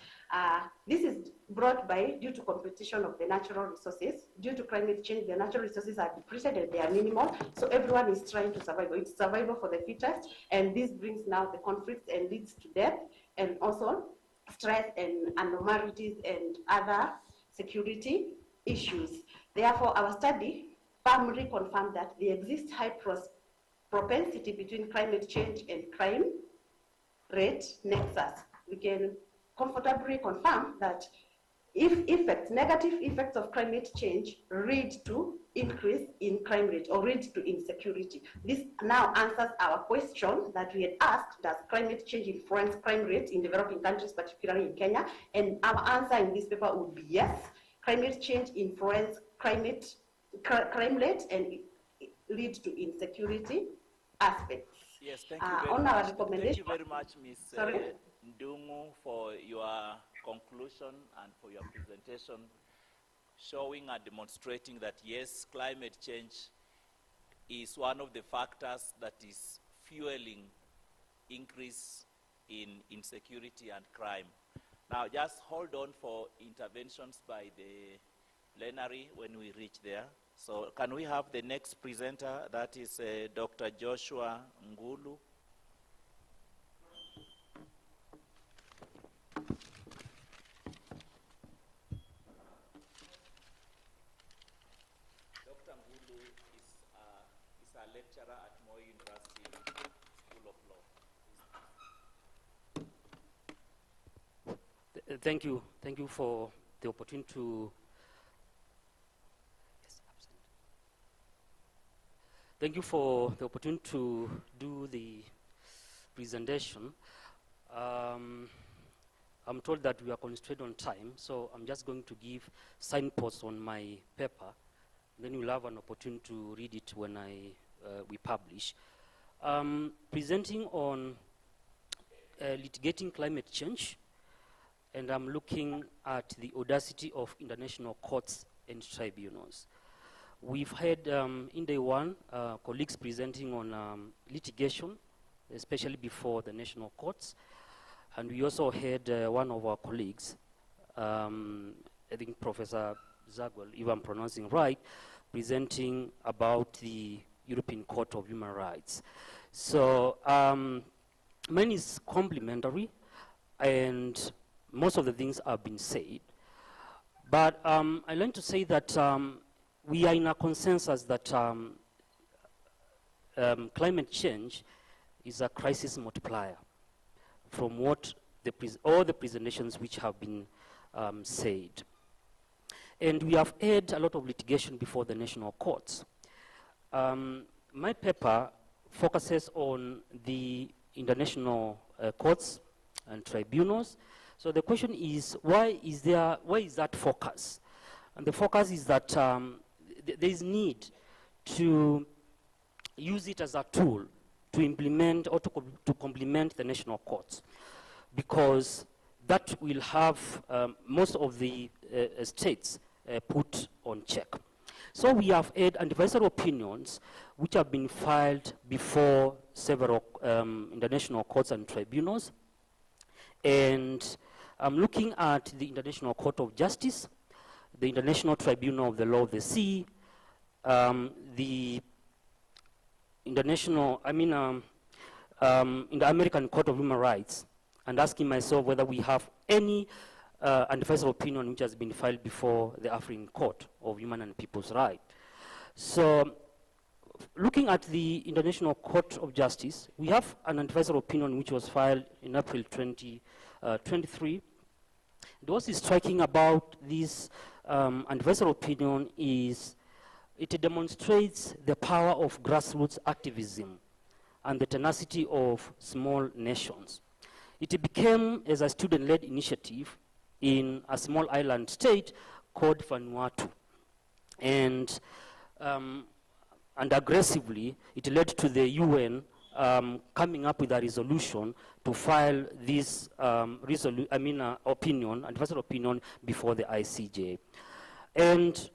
S13: This is brought by due to competition of the natural resources. Due to climate change, the natural resources are depleted and they are minimal, so everyone is trying to survive. It's survival for the fittest, and this brings now the conflicts and leads to death, and also stress and anomalies and other security issues. Therefore, our study firmly confirmed that there exists high propensity between climate change and crime rate nexus. We can comfortably confirm that if negative effects of climate change lead to increase in crime rate or lead to insecurity. This now answers our question that we had asked: does climate change influence crime rate in developing countries, particularly in Kenya? And our answer in this paper would be yes. Climate change influence crime rate and lead to insecurity aspects.
S2: Yes, thank you very
S13: on
S2: much.
S13: Our recommendation.
S2: Thank you very much, Ms. Ndungu, for your conclusion and for your presentation, showing and demonstrating that yes, climate change is one of the factors that is fueling increase in insecurity and crime. Now, just hold on for interventions by the plenary when we reach there. So can we have the next presenter? That is Dr. Joshua Ngulu. Dr. Ngulu is a lecturer at Moi University School of Law.
S14: Thank you. Thank you for the opportunity to do the presentation. I'm told that we are constrained on time, so I'm just going to give signposts on my paper. Then you'll have an opportunity to read it when we publish. Presenting on litigating climate change, and I'm looking at the audacity of international courts and tribunals. We've had, in day one, colleagues presenting on litigation, especially before the national courts. And we also had one of our colleagues I think Professor Zagwel, if I'm pronouncing right, presenting about the European Court of Human Rights. So mine is complementary, and most of the things have been said. But I learned to say that we are in a consensus that climate change is a crisis multiplier from what all the presentations which have been said. And we have had a lot of litigation before the national courts. My paper focuses on the international courts and tribunals. So the question is, why is that focus? And the focus is that there is need to use it as a tool to implement or to complement the national courts, because that will have most of the states put on check. So we have had advisory opinions which have been filed before several international courts and tribunals. And I'm looking at the International Court of Justice, the International Tribunal of the Law of the Sea, the International, in the American Court of Human Rights, and asking myself whether we have any advisory opinion which has been filed before the African Court of Human and People's Rights. So, looking at the International Court of Justice, we have an advisory opinion which was filed in April 2023. What is striking about this advisory opinion is it demonstrates the power of grassroots activism and the tenacity of small nations. It became as a student-led initiative in a small island state called Vanuatu. And aggressively, it led to the UN coming up with a resolution to file this advisory opinion before the ICJ. And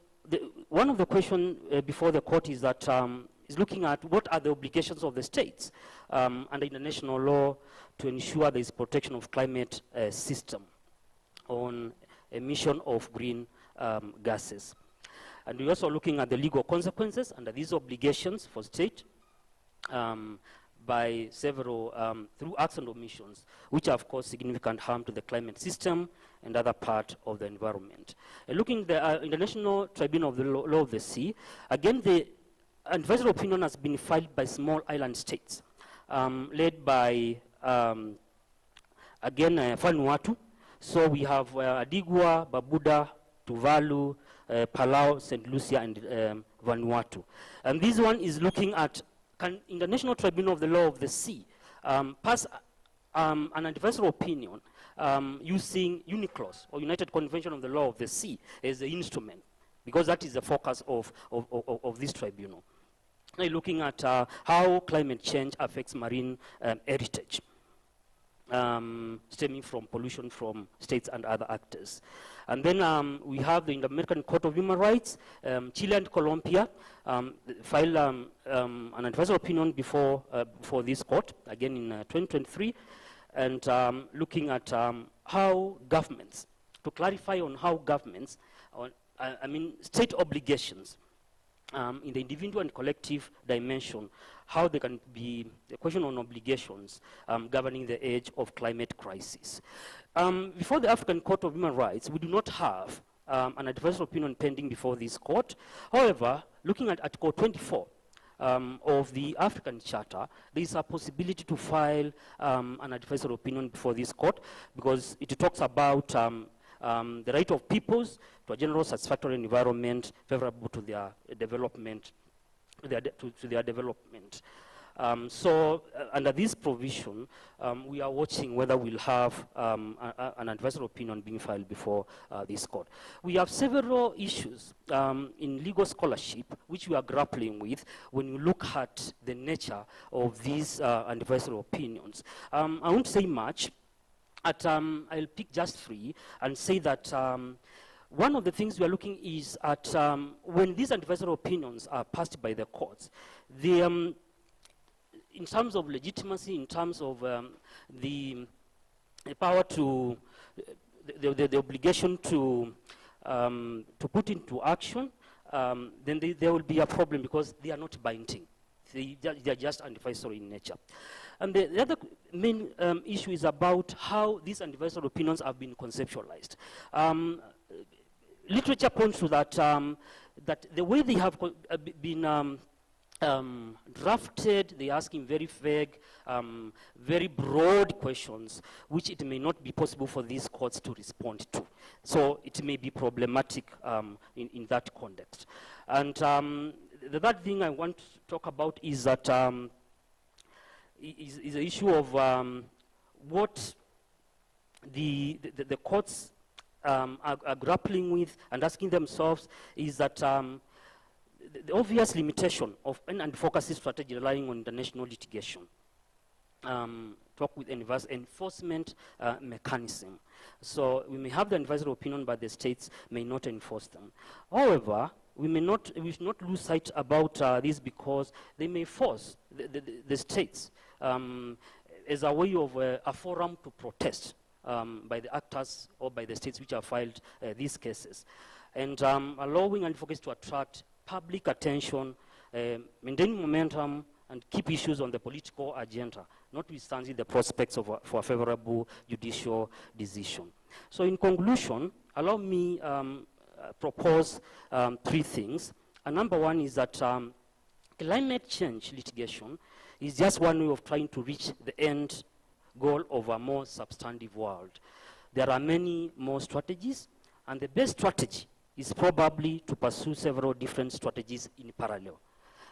S14: one of the questions before the court is that is looking at what are the obligations of the states under international law to ensure there is protection of climate system on emission of green gases. And we're also looking at the legal consequences under these obligations for state by several, through acts and omissions, which have caused significant harm to the climate system and other part of the environment. Looking at the International Tribunal of the Law of the Sea, again, the advisory opinion has been filed by small island states, led by, again, Vanuatu. So we have Antigua, Barbuda, Tuvalu, Palau, St. Lucia, and Vanuatu. And this one is looking at, can International Tribunal of the Law of the Sea pass an advisory opinion using UNICLOS, or United Convention on the Law of the Sea, as the instrument, because that is the focus of this tribunal. Now looking at how climate change affects marine heritage, stemming from pollution from states and other actors. And then we have the American Court of Human Rights. Chile and Colombia filed an advisory opinion before this court, again in 2023, and looking at how governments, to clarify on how governments, state obligations in the individual and collective dimension, how they can be a question on obligations governing the age of climate crisis. Before the African Court of Human Rights, we do not have an advisory opinion pending before this court. However, looking at Article 24 of the African Charter, there is a possibility to file an advisory opinion before this court, because it talks about the right of peoples to a general satisfactory environment favorable to their development, to their development. So under this provision, we are watching whether we'll have an advisory opinion being filed before this court. We have several issues in legal scholarship which we are grappling with when you look at the nature of these advisory opinions. I won't say much. I'll pick just three and say that one of the things we are looking is at when these advisory opinions are passed by the courts, in terms of legitimacy, in terms of the power to, the obligation to to put into action, then there will be a problem because they are not binding. They are just advisory in nature. And the other main issue is about how these advisory opinions have been conceptualized. Literature points to that, that the way they have been drafted, they're asking very vague, very broad questions, which it may not be possible for these courts to respond to. So it may be problematic in that context. And the third thing I want to talk about is that is the issue of what the courts are grappling with and asking themselves is that the obvious limitation of an advocacy strategy relying on international litigation. Talk with enforcement mechanism. So we may have the advisory opinion, but the states may not enforce them. However, we should not lose sight about this because they may force the states as a way of a forum to protest by the actors or by the states which have filed these cases. And allowing advocacy to attract public attention, maintain momentum, and keep issues on the political agenda, notwithstanding the prospects for a favorable judicial decision. So in conclusion, allow me propose 3 things. Number one is that climate change litigation is just one way of trying to reach the end goal of a more substantive world. There are many more strategies, and the best strategy is probably to pursue several different strategies in parallel.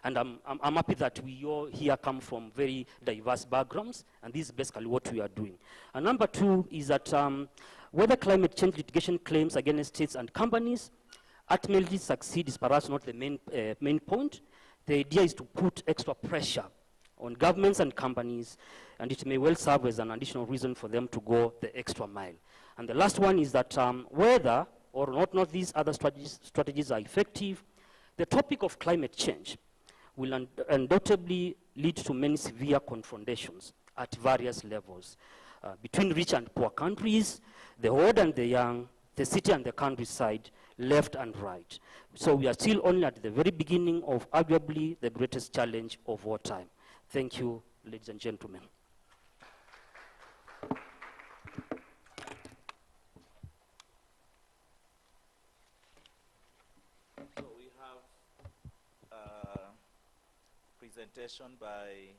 S14: And I'm happy that we all here come from very diverse backgrounds, and this is basically what we are doing. And number 2 is that whether climate change litigation claims against states and companies ultimately succeed is perhaps not the main point. The idea is to put extra pressure on governments and companies, and it may well serve as an additional reason for them to go the extra mile. And the last one is that whether or not these other strategies are effective, the topic of climate change will undoubtedly lead to many severe confrontations at various levels between rich and poor countries, the old and the young, the city and the countryside, left and right. So we are still only at the very beginning of arguably the greatest challenge of our time. Thank you, ladies and gentlemen.
S2: So we have a presentation by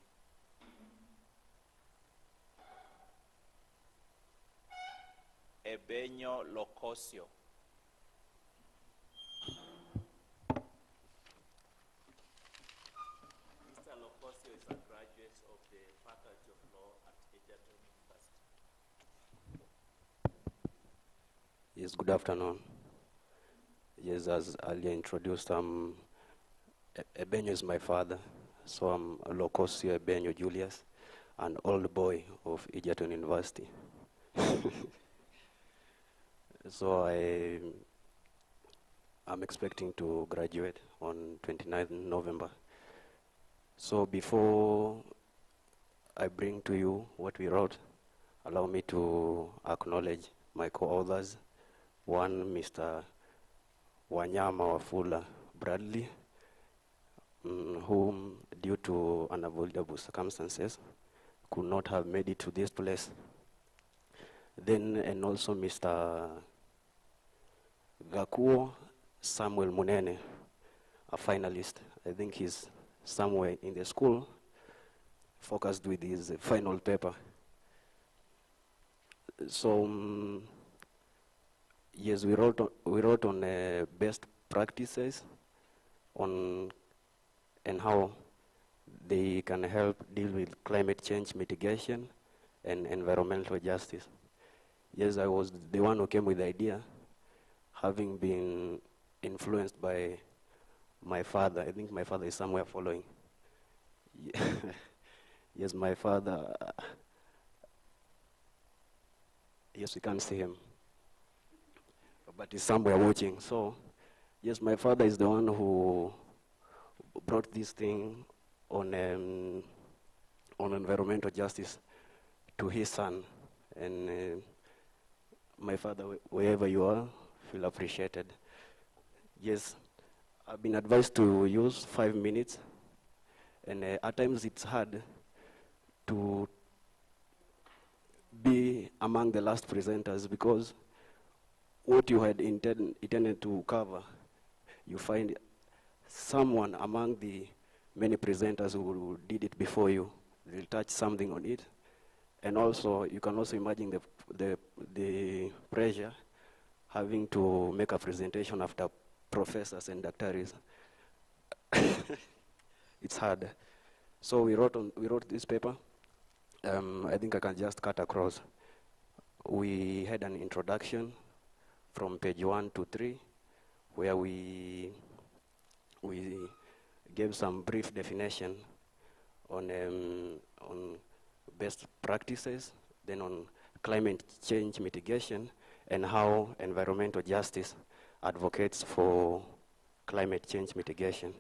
S2: Ebenyo Locosio. Mr. Locosio is a graduate of the Faculty of Law at Egerton University.
S15: Yes, good afternoon. Yes, as earlier introduced, Ebenyo is my father, so I'm Locosio Ebenyo Julius, an old boy of Egerton University. So I'm expecting to graduate on 29th November. So before I bring to you what we wrote, allow me to acknowledge my co-authors. One, Mr. Wanyama Wafula Bradley, whom, due to unavoidable circumstances, could not have made it to this place. Then, and also Mr. Gakuo Samuel Munene, a finalist. I think he's somewhere in the school, focused with his final paper. So, yes, we wrote on best practices and how they can help deal with climate change mitigation and environmental justice. Yes, I was the one who came with the idea, having been influenced by my father. I think my father is somewhere following. Yes, my father, yes, we can't see him, but he's somewhere watching. So, yes, my father is the one who brought this thing on environmental justice to his son. And my father, wherever you are, feel appreciated. Yes, I've been advised to use 5 minutes, and at times it's hard to be among the last presenters because what you had intended to cover, you find someone among the many presenters who did it before you, they'll touch something on it. And also, you can also imagine the pressure having to make a presentation after professors and doctors. It's hard. So we wrote this paper. I think I can just cut across. We had an introduction from page 1 to 3, where we gave some brief definition on best practices, then on climate change mitigation, and how environmental justice advocates for climate change mitigation.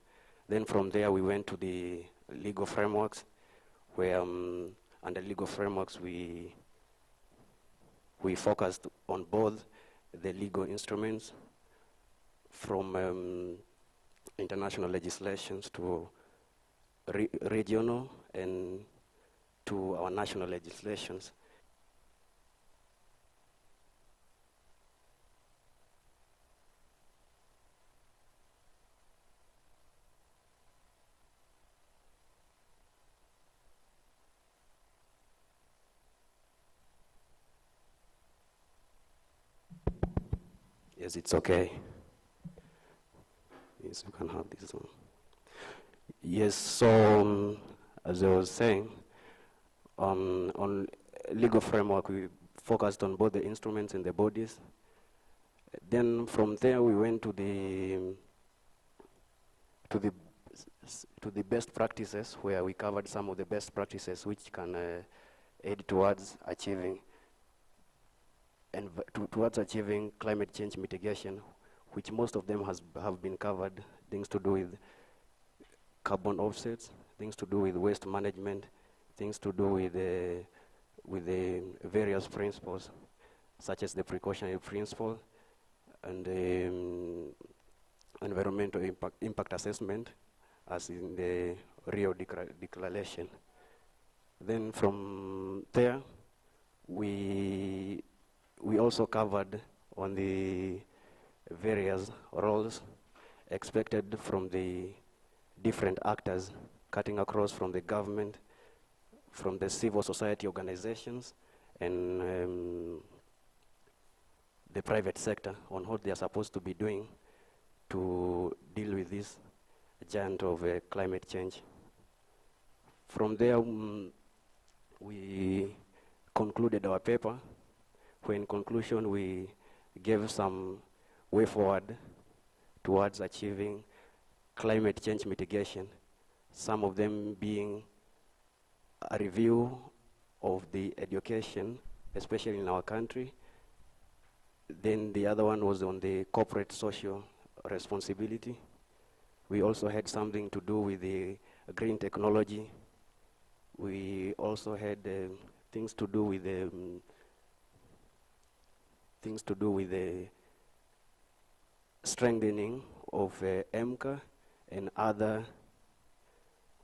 S15: Then from there we went to the legal frameworks, where under legal frameworks we focused on both the legal instruments from international legislations to regional and to our national legislations. Yes, it's okay. Yes, you can have this one. Yes, so as I was saying, on legal framework, we focused on both the instruments and the bodies. Then from there, we went to the best practices, where we covered some of the best practices which can aid towards achieving towards achieving climate change mitigation, which most of them have been covered. Things to do with carbon offsets, things to do with waste management, things to do with the various principles, such as the precautionary principle and the environmental impact assessment, as in the Rio Declaration. Then from there, we also covered on the various roles expected from the different actors, cutting across from the government, from the civil society organizations, and the private sector, on what they are supposed to be doing to deal with this giant of climate change. From there, we concluded our paper, where in conclusion we gave some way forward towards achieving climate change mitigation, some of them being a review of the education, especially in our country. Then the other one was on the corporate social responsibility. We also had something to do with the green technology. We also had things to do with the strengthening of EMCA and other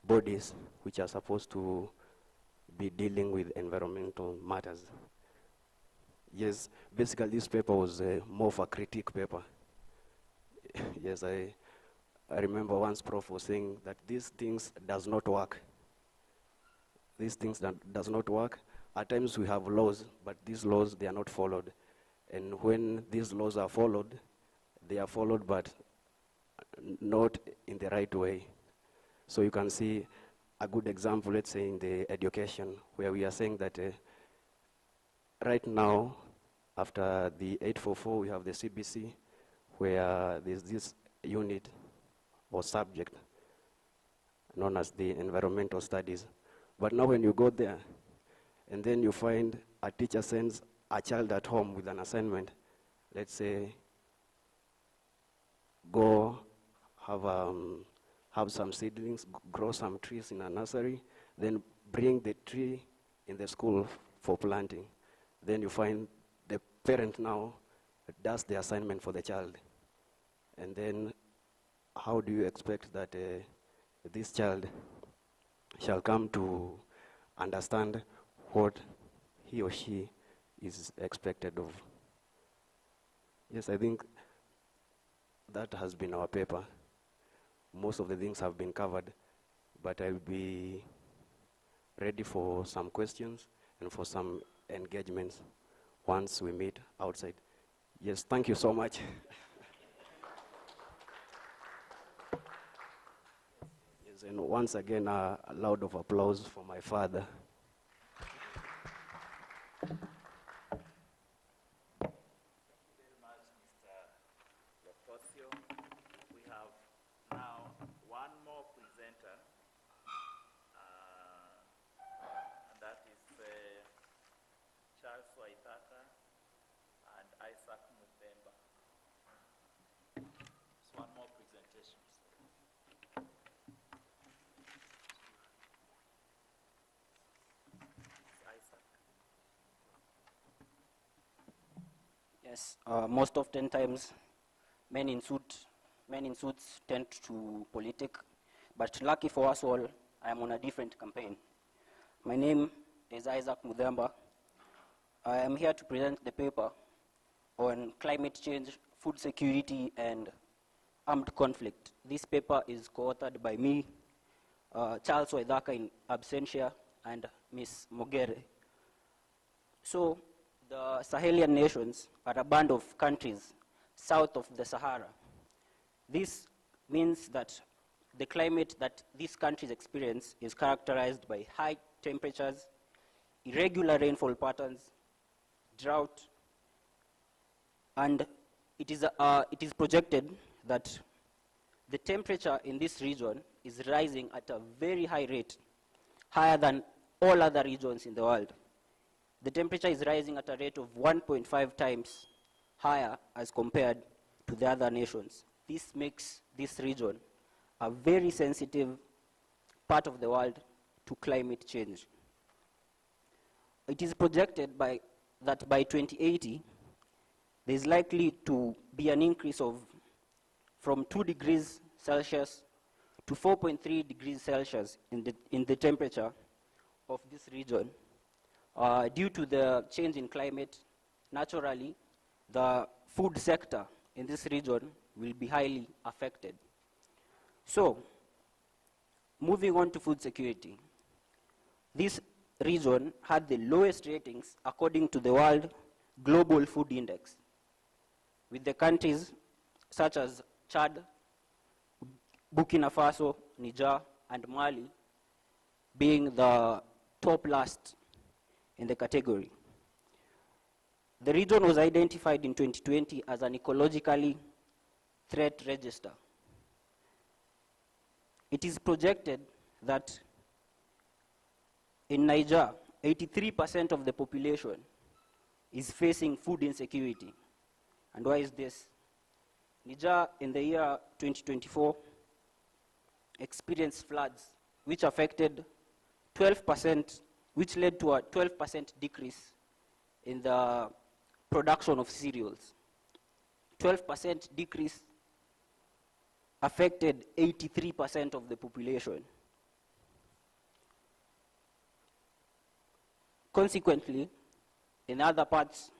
S15: bodies which are supposed to be dealing with environmental matters. Yes, basically this paper was more of a critique paper. Yes, I remember once Prof was saying that these things does not work. These things does not work. At times we have laws, but these laws, they are not followed. And when these laws are followed, they are followed, but not in the right way. So you can see a good example, let's say in the education, where we are saying that right now, after the 844, we have the CBC, where there's this unit or subject known as the environmental studies. But now when you go there, and then you find a teacher sends a child at home with an assignment, let's say, go have some seedlings, grow some trees in a nursery, then bring the tree in the school for planting. Then you find the parent now does the assignment for the child. And then how do you expect that this child shall come to understand what he or she is expected of? Yes, I think that has been our paper. Most of the things have been covered, but I'll be ready for some questions and for some engagements once we meet outside. Yes, thank you so much. Yes, and once again, a round of applause for my father.
S2: We have now one more presenter, and that is Charles Waithaka and Isaac Mubemba. It's one more presentation. Isaac.
S16: Yes, most often times men in suits tend to politic, but lucky for us all, I am on a different campaign. My name is Isaac Mudemba. I am here to present the paper on climate change, food security, and armed conflict. This paper is co-authored by me, Charles Waithaka in absentia, and Ms. Mogere. So, the Sahelian nations are a band of countries south of the Sahara. This means that the climate that these countries experience is characterized by high temperatures, irregular rainfall patterns, drought, and it is projected that the temperature in this region is rising at a very high rate, higher than all other regions in the world. The temperature is rising at a rate of 1.5 times higher as compared to the other nations. This makes this region a very sensitive part of the world to climate change. It is projected that by 2080, there is likely to be an increase of from 2 degrees Celsius to 4.3 degrees Celsius in the temperature of this region. Due to the change in climate, naturally, the food sector in this region will be highly affected. So, moving on to food security. This region had the lowest ratings according to the World Global Food Index, with the countries such as Chad, Burkina Faso, Niger, and Mali being the top last in the category. The region was identified in 2020 as an ecologically threat register. It is projected that in Niger, 83% of the population is facing food insecurity. And why is this? Niger, in the year 2024, experienced floods, which affected 12%, which led to a 12% decrease in the production of cereals. 12% decrease affected 83% of the population. Consequently, in other parts,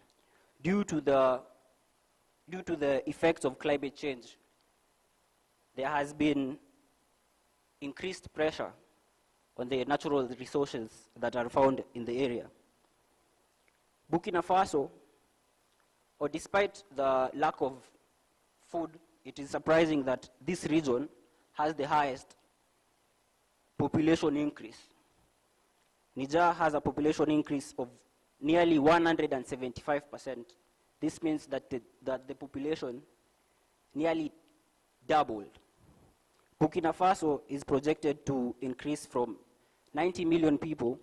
S16: due to the effects of climate change, there has been increased pressure on the natural resources that are found in the area. Burkina Faso, or despite the lack of food, it is surprising that this region has the highest population increase. Niger has a population increase of nearly 175%. This means that the population nearly doubled. Burkina Faso is projected to increase from 90 million people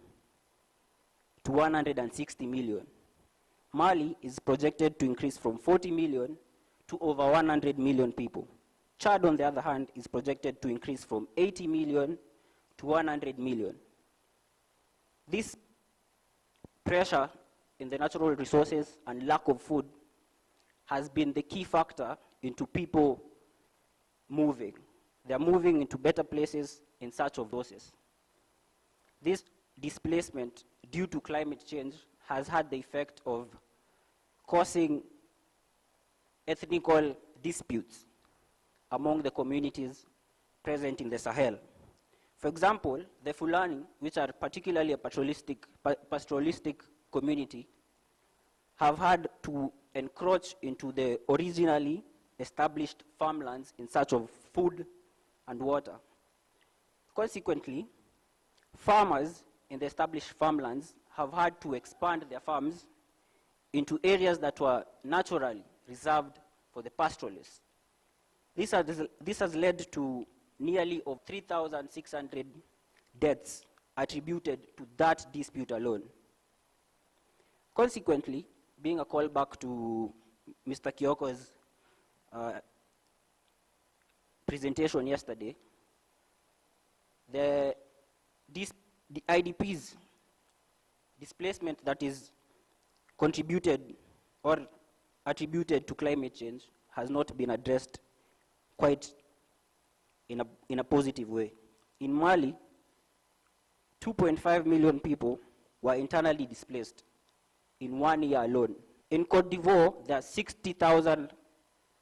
S16: to 160 million. Mali is projected to increase from 40 million to over 100 million people. Chad, on the other hand, is projected to increase from 80 million to 100 million. This pressure in the natural resources and lack of food has been the key factor into people moving. They're moving into better places in search of resources. This displacement due to climate change has had the effect of causing ethnical disputes among the communities present in the Sahel. For example, the Fulani, which are particularly a pastoralistic community, have had to encroach into the originally established farmlands in search of food and water. Consequently, farmers in the established farmlands have had to expand their farms into areas that were naturally reserved for the pastoralists. This has led to nearly of 3,600 deaths attributed to that dispute alone. Consequently, being a callback to Mr. Kioko's presentation yesterday, the IDP's displacement that is contributed or attributed to climate change has not been addressed quite in a positive way. In Mali, 2.5 million people were internally displaced in 1 year alone. In Cote d'Ivoire, there are 60,000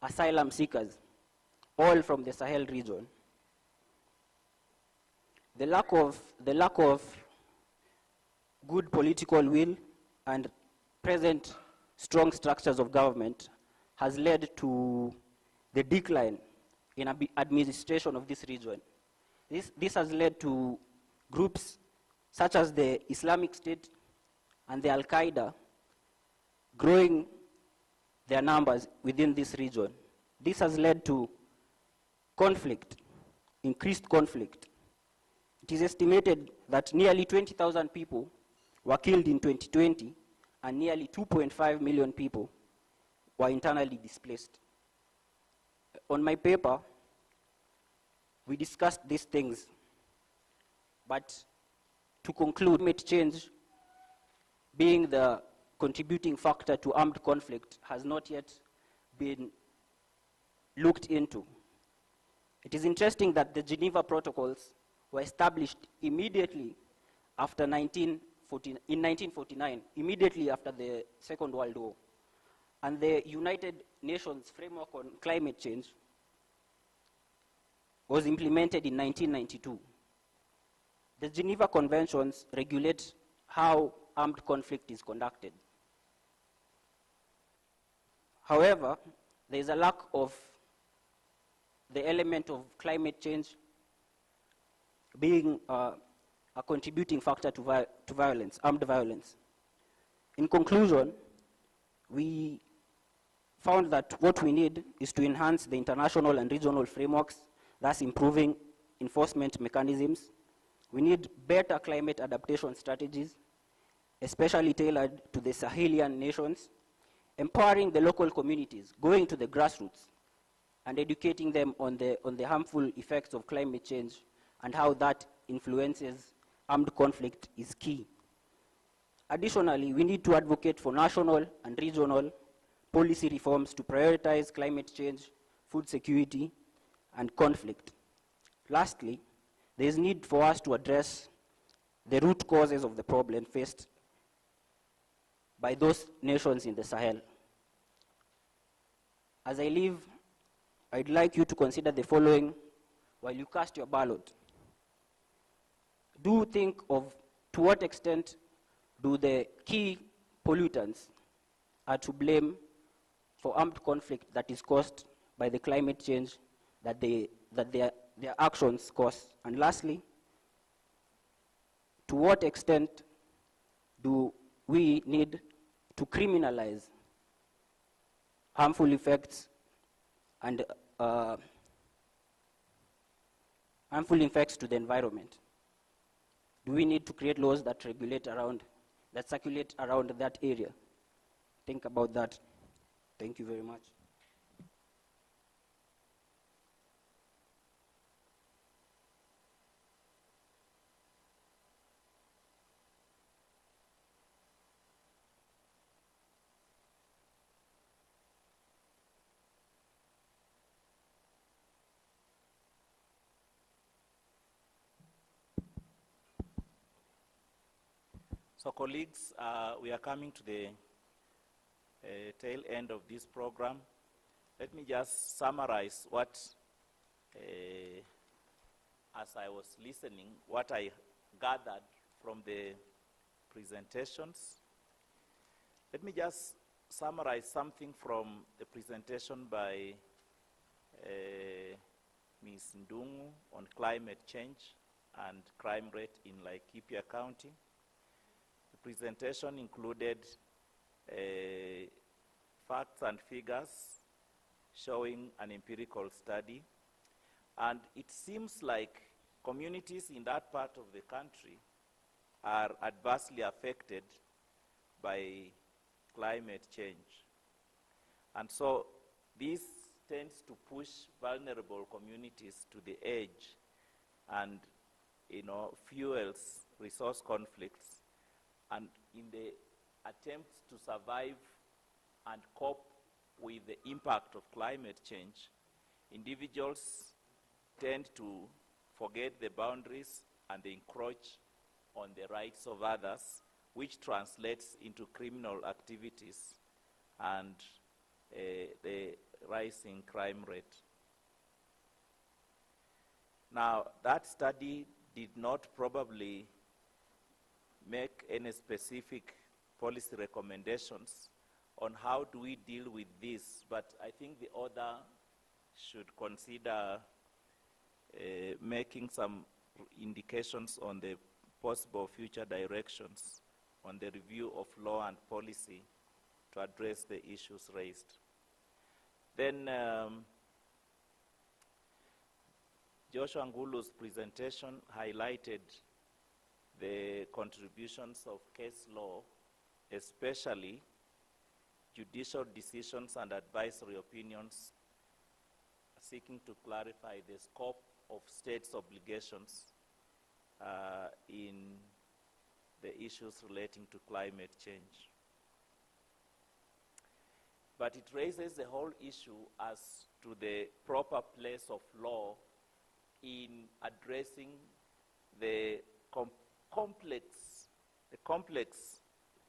S16: asylum seekers, all from the Sahel region. The lack of good political will and present strong structures of government has led to the decline in administration of this region. This has led to groups such as the Islamic State and the Al-Qaeda growing their numbers within this region. This has led to conflict, increased conflict. It is estimated that nearly 20,000 people were killed in 2020 and nearly 2.5 million people were internally displaced. On my paper, we discussed these things, but to conclude, climate change being the contributing factor to armed conflict has not yet been looked into. It is interesting that the Geneva Protocols were established immediately after in 1949, immediately after the Second World War. And the United Nations Framework on Climate Change was implemented in 1992. The Geneva Conventions regulate how armed conflict is conducted. However, there is a lack of the element of climate change being a contributing factor to violence, armed violence. In conclusion, we found that what we need is to enhance the international and regional frameworks, thus improving enforcement mechanisms. We need better climate adaptation strategies, especially tailored to the Sahelian nations, empowering the local communities, going to the grassroots, and educating them on the harmful effects of climate change and how that influences armed conflict is key. Additionally, we need to advocate for national and regional policy reforms to prioritize climate change, food security, and conflict. Lastly, there is need for us to address the root causes of the problem faced by those nations in the Sahel. As I leave, I'd like you to consider the following while you cast your ballot. Do think of to what extent do the key pollutants are to blame for armed conflict that is caused by the climate change that their actions cause. And lastly, to what extent do we need to criminalize harmful effects and harmful effects to the environment? Do we need to create laws that regulate around, that circulate around that area? Think about that. Thank you very much.
S2: So colleagues, we are coming to the tail end of this program. Let me just summarize what, as I was listening, what I gathered from the presentations. Let me just summarize something from the presentation by Ms. Ndungu on climate change and crime rate in Laikipia County. The presentation included facts and figures showing an empirical study, and it seems like communities in that part of the country are adversely affected by climate change. And so this tends to push vulnerable communities to the edge and fuels resource conflicts. And in the attempts to survive and cope with the impact of climate change, individuals tend to forget the boundaries and they encroach on the rights of others, which translates into criminal activities and the rising crime rate. Now, that study did not probably make any specific policy recommendations on how do we deal with this, but I think the author should consider making some indications on the possible future directions on the review of law and policy to address the issues raised. Then Joshua Ngulu's presentation highlighted the contributions of case law, especially judicial decisions and advisory opinions seeking to clarify the scope of states' obligations in the issues relating to climate change. But it raises the whole issue as to the proper place of law in addressing the complex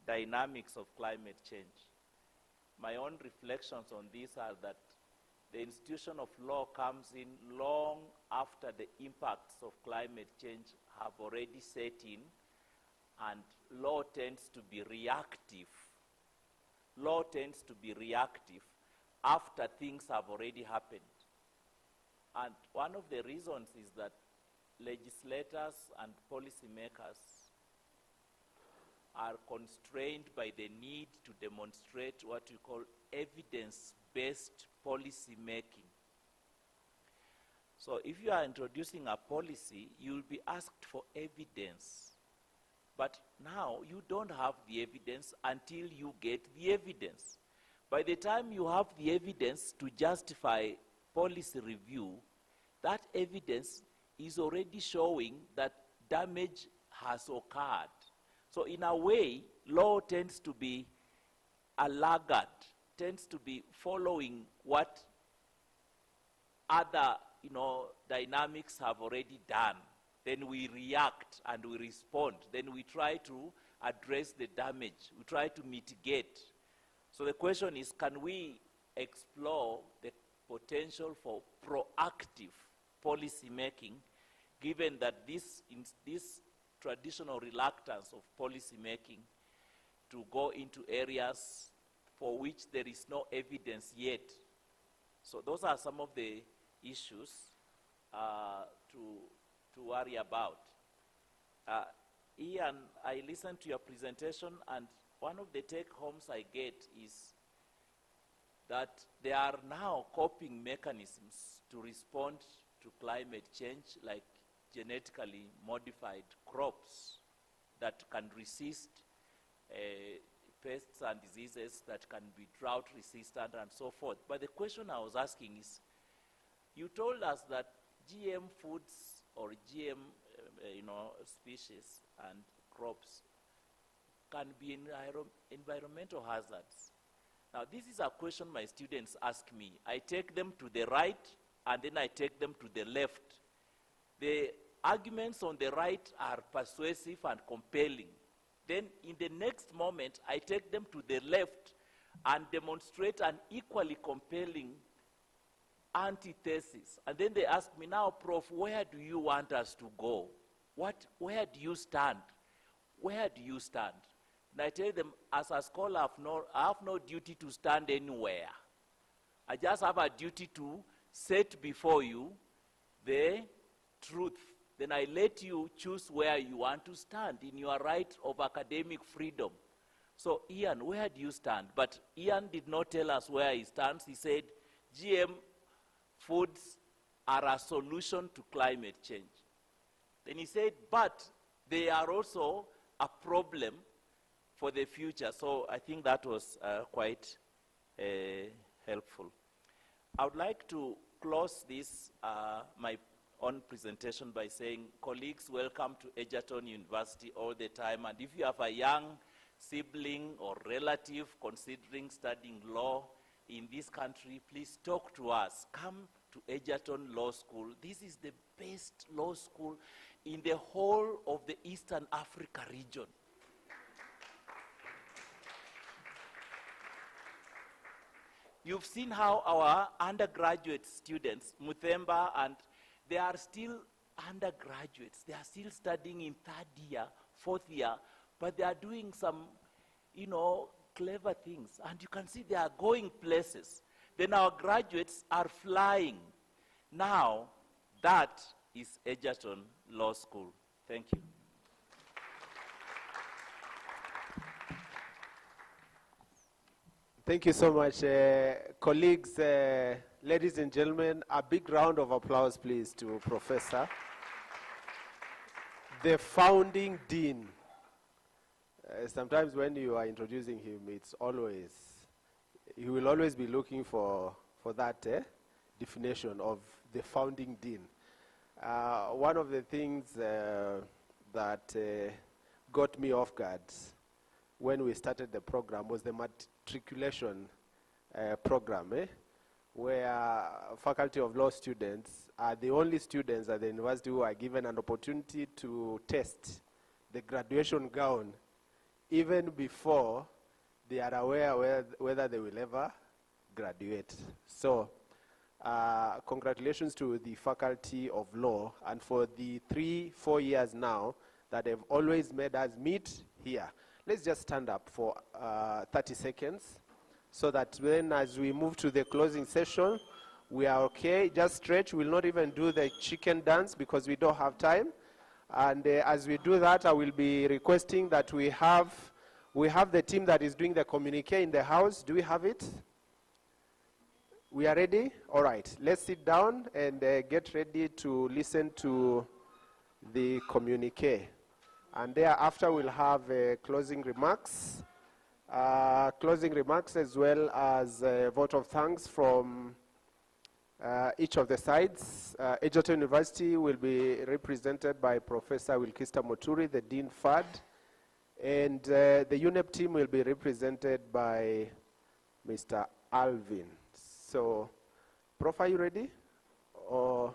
S2: dynamics of climate change. My own reflections on this are that the institution of law comes in long after the impacts of climate change have already set in, and law tends to be reactive. Law tends to be reactive after things have already happened. And one of the reasons is that legislators and policymakers are constrained by the need to demonstrate what we call evidence-based policy making. So if you are introducing a policy, you'll be asked for evidence. But now you don't have the evidence until you get the evidence. By the time you have the evidence to justify policy review, that evidence is already showing that damage has occurred. So in a way, law tends to be a laggard, tends to be following what other dynamics have already done. Then we react and we respond. Then we try to address the damage. We try to mitigate. So the question is, can we explore the potential for proactive policy making, given that this traditional reluctance of policy making to go into areas for which there is no evidence yet. So those are some of the issues to worry about. Ian, I listened to your presentation, and one of the take-homes I get is that there are now coping mechanisms to respond to climate change, like genetically modified crops that can resist pests and diseases, that can be drought resistant and so forth. But the question I was asking is, you told us that GM foods or GM species and crops can be environmental hazards. Now this is a question my students ask me. I take them to the right and then I take them to the left. The arguments on the right are persuasive and compelling, Then in the next moment, I take them to the left and demonstrate an equally compelling antithesis. And then they ask me, now, Prof, where do you want us to go? Where do you stand? Where do you stand? And I tell them, as a scholar, I have no duty to stand anywhere. I just have a duty to set before you the truth. Then I let you choose where you want to stand in your right of academic freedom. So Ian, where do you stand? But Ian did not tell us where he stands. He said, GM foods are a solution to climate change. Then he said, but they are also a problem for the future. So I think that was quite helpful. I would like to close this, my own presentation by saying, colleagues, welcome to Egerton University all the time. And if you have a young sibling or relative considering studying law in this country, please talk to us. Come to Egerton Law School. This is the best law school in the whole of the Eastern Africa region. You've seen how our undergraduate students, Muthemba, and they are still undergraduates. They are still studying in third year, fourth year, but they are doing some, clever things. And you can see they are going places. Then our graduates are flying. Now, that is Egerton Law School. Thank you.
S17: Thank you so much, colleagues, ladies and gentlemen. A big round of applause, please, to Professor, the founding dean. Sometimes when you are introducing him, he will always be looking for that definition of the founding dean. One of the things that got me off guard when we started the program was the matriculation program, where Faculty of Law students are the only students at the university who are given an opportunity to test the graduation gown even before they are aware whether they will ever graduate. So congratulations to the Faculty of Law, and for the 3-4 years now that they've always made us meet here. Let's just stand up for 30 seconds so that when, as we move to the closing session, we are okay. Just stretch. We'll not even do the chicken dance because we don't have time. And as we do that, I will be requesting that we have the team that is doing the communique in the house. Do we have it? We are ready? All right. Let's sit down and get ready to listen to the communique. And thereafter, we'll have closing remarks. Closing remarks as well as a vote of thanks from each of the sides. Egerton University will be represented by Professor Wilkista Muturi, the Dean FAD. And the UNEP team will be represented by Mr. Alvin. So, Prof, are you ready? Or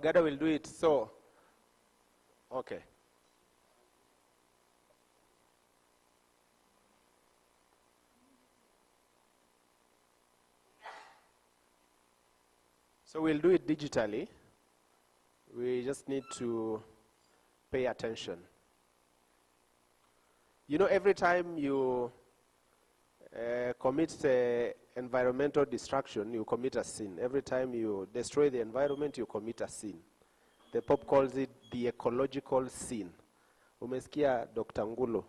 S17: Gada will do it. So, okay. So we'll do it digitally. We just need to pay attention. You know, every time you commit environmental destruction, you commit a sin. Every time you destroy the environment, you commit a sin. The Pope calls it the ecological sin. Umesikia Dr. Ngulo?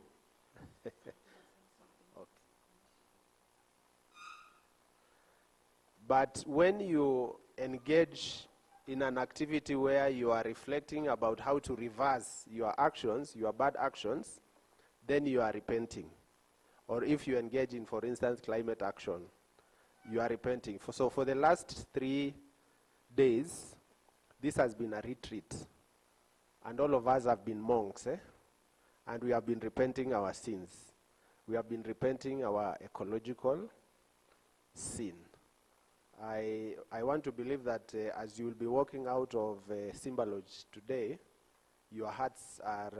S17: Okay. But when you engage in an activity where you are reflecting about how to reverse your actions, your bad actions, then you are repenting. Or if you engage in, for instance, climate action, you are repenting. So for the last 3 days, this has been a retreat. And all of us have been monks, and we have been repenting our sins. We have been repenting our ecological sin. I want to believe that as you will be walking out of Simba Lodge today, your hearts are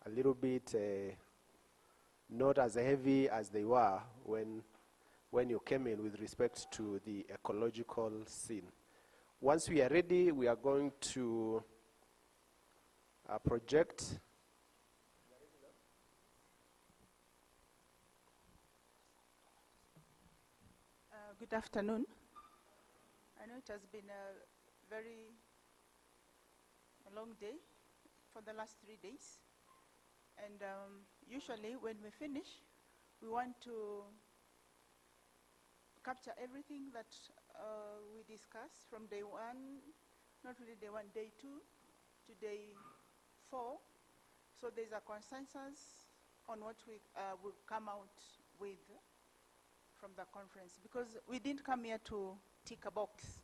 S17: a little bit not as heavy as they were when you came in with respect to the ecological scene. Once we are ready, we are going to project.
S6: Good afternoon. I know it has been a very long day for the last 3 days. And usually when we finish, we want to capture everything that we discuss from day 1, not really day 1, day 2 to day 4. So there's a consensus on what we will come out with from the conference, because we didn't come here to tick a box.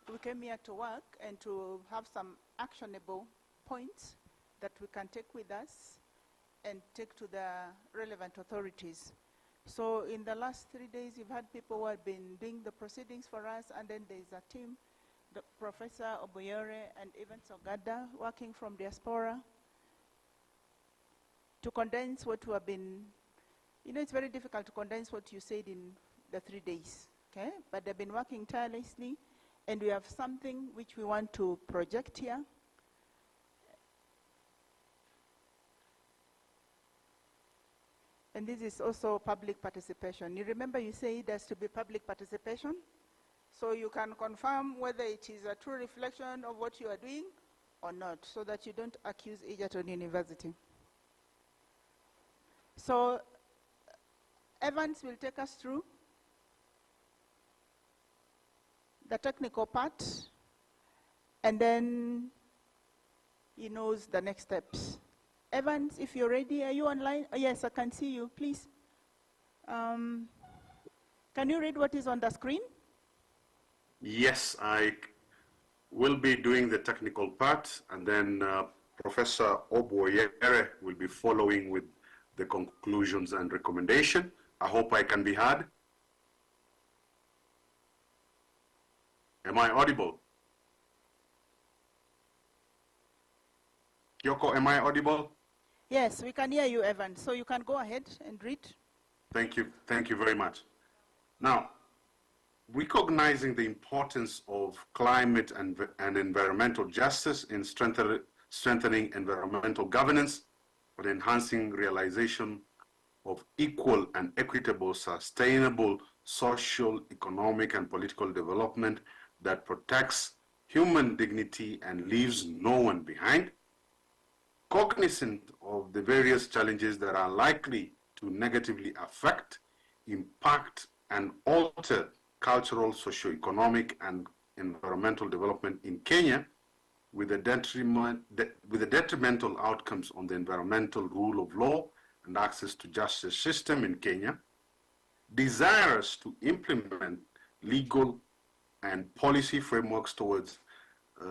S6: We came here to work and to have some actionable points that we can take with us and take to the relevant authorities. So in the last 3 days, you've had people who have been doing the proceedings for us, and then there's a team, Professor Oboyere and even Sogada, working from diaspora to condense what we have been. You know, it's very difficult to condense what you said in the 3 days, okay? But they've been working tirelessly, and we have something which we want to project here. And this is also public participation. You remember you said there's to be public participation? So you can confirm whether it is a true reflection of what you are doing or not, so that you don't accuse Egerton University. So Evans will take us through the technical part, and then he knows the next steps. Evans, if you're ready, are you online? Oh, yes, I can see you, please. Can you read what is on the screen?
S18: Yes, I will be doing the technical part, and then Professor Oboyere will be following with the conclusions and recommendation. I hope I can be heard. Am I audible? Kyoko, am I audible?
S6: Yes, we can hear you, Evans. So you can go ahead and read. Thank
S18: you very much. Now, recognizing the importance of climate and environmental justice in strengthening environmental governance and enhancing realization of equal and equitable, sustainable social, economic, and political development that protects human dignity and leaves no one behind. Cognizant of the various challenges that are likely to negatively affect, impact, and alter cultural, socio-economic, and environmental development in Kenya, with the detrimental outcomes on the environmental rule of law and access to justice system in Kenya, desirous to implement legal and policy frameworks towards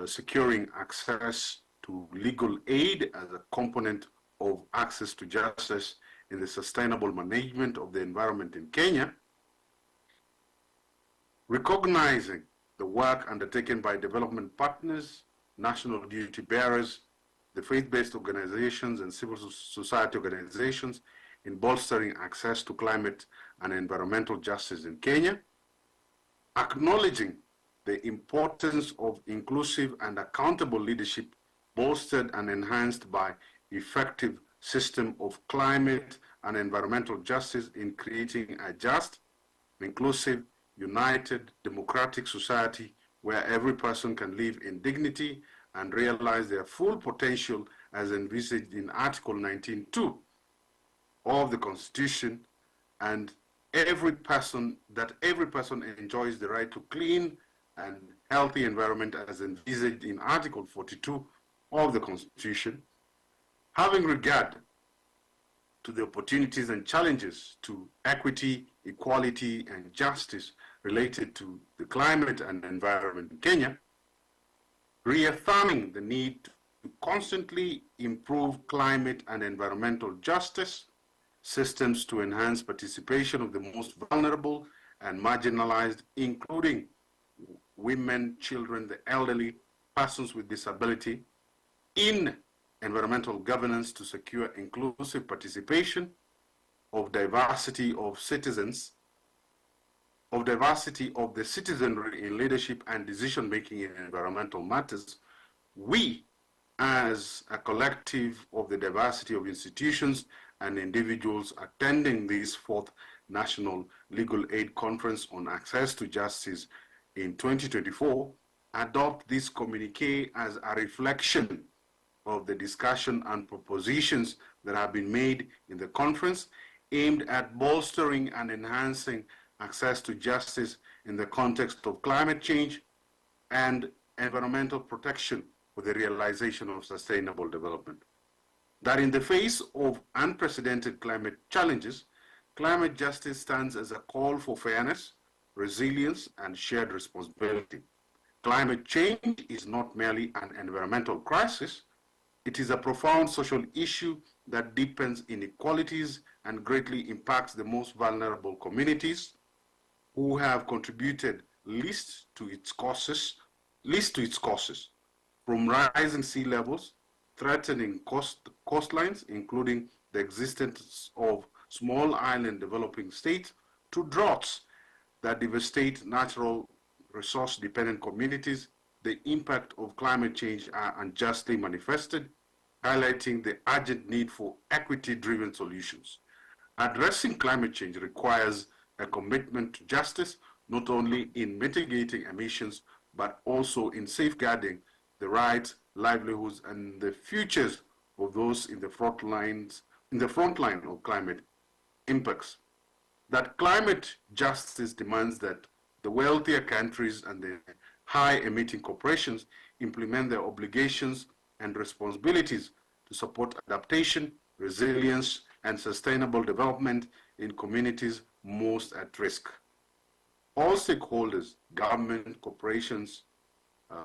S18: securing access to legal aid as a component of access to justice in the sustainable management of the environment in Kenya, recognizing the work undertaken by development partners, national duty bearers, the faith-based organizations and civil society organizations in bolstering access to climate and environmental justice in Kenya, acknowledging the importance of inclusive and accountable leadership bolstered and enhanced by effective system of climate and environmental justice in creating a just, inclusive, united, democratic society where every person can live in dignity and realize their full potential as envisaged in Article 19(2) of the Constitution, and every person enjoys the right to clean and healthy environment as envisaged in Article 42 of the Constitution, having regard to the opportunities and challenges to equity, equality, and justice related to the climate and environment in Kenya, reaffirming the need to constantly improve climate and environmental justice systems to enhance participation of the most vulnerable and marginalized, including women, children, the elderly, persons with disability, in environmental governance to secure inclusive participation of diversity of citizens, of diversity of the citizenry in leadership and decision-making in environmental matters, we, as a collective of the diversity of institutions and individuals attending this fourth National Legal Aid Conference on Access to Justice in 2024, adopt this communique as a reflection of the discussion and propositions that have been made in the conference aimed at bolstering and enhancing access to justice in the context of climate change and environmental protection for the realization of sustainable development. That in the face of unprecedented climate challenges, climate justice stands as a call for fairness, resilience, and shared responsibility. Climate change is not merely an environmental crisis, it is a profound social issue that deepens inequalities and greatly impacts the most vulnerable communities who have contributed least to its causes, from rising sea levels, threatening coastlines, including the existence of small island developing states, to droughts that devastate natural resource-dependent communities. The impact of climate change are unjustly manifested, highlighting the urgent need for equity-driven solutions. Addressing climate change requires a commitment to justice, not only in mitigating emissions, but also in safeguarding the rights, livelihoods, and the futures of those in the front line of climate impacts. That climate justice demands that the wealthier countries and the high-emitting corporations implement their obligations and responsibilities to support adaptation, resilience, and sustainable development in communities most at risk. All stakeholders, government, corporations,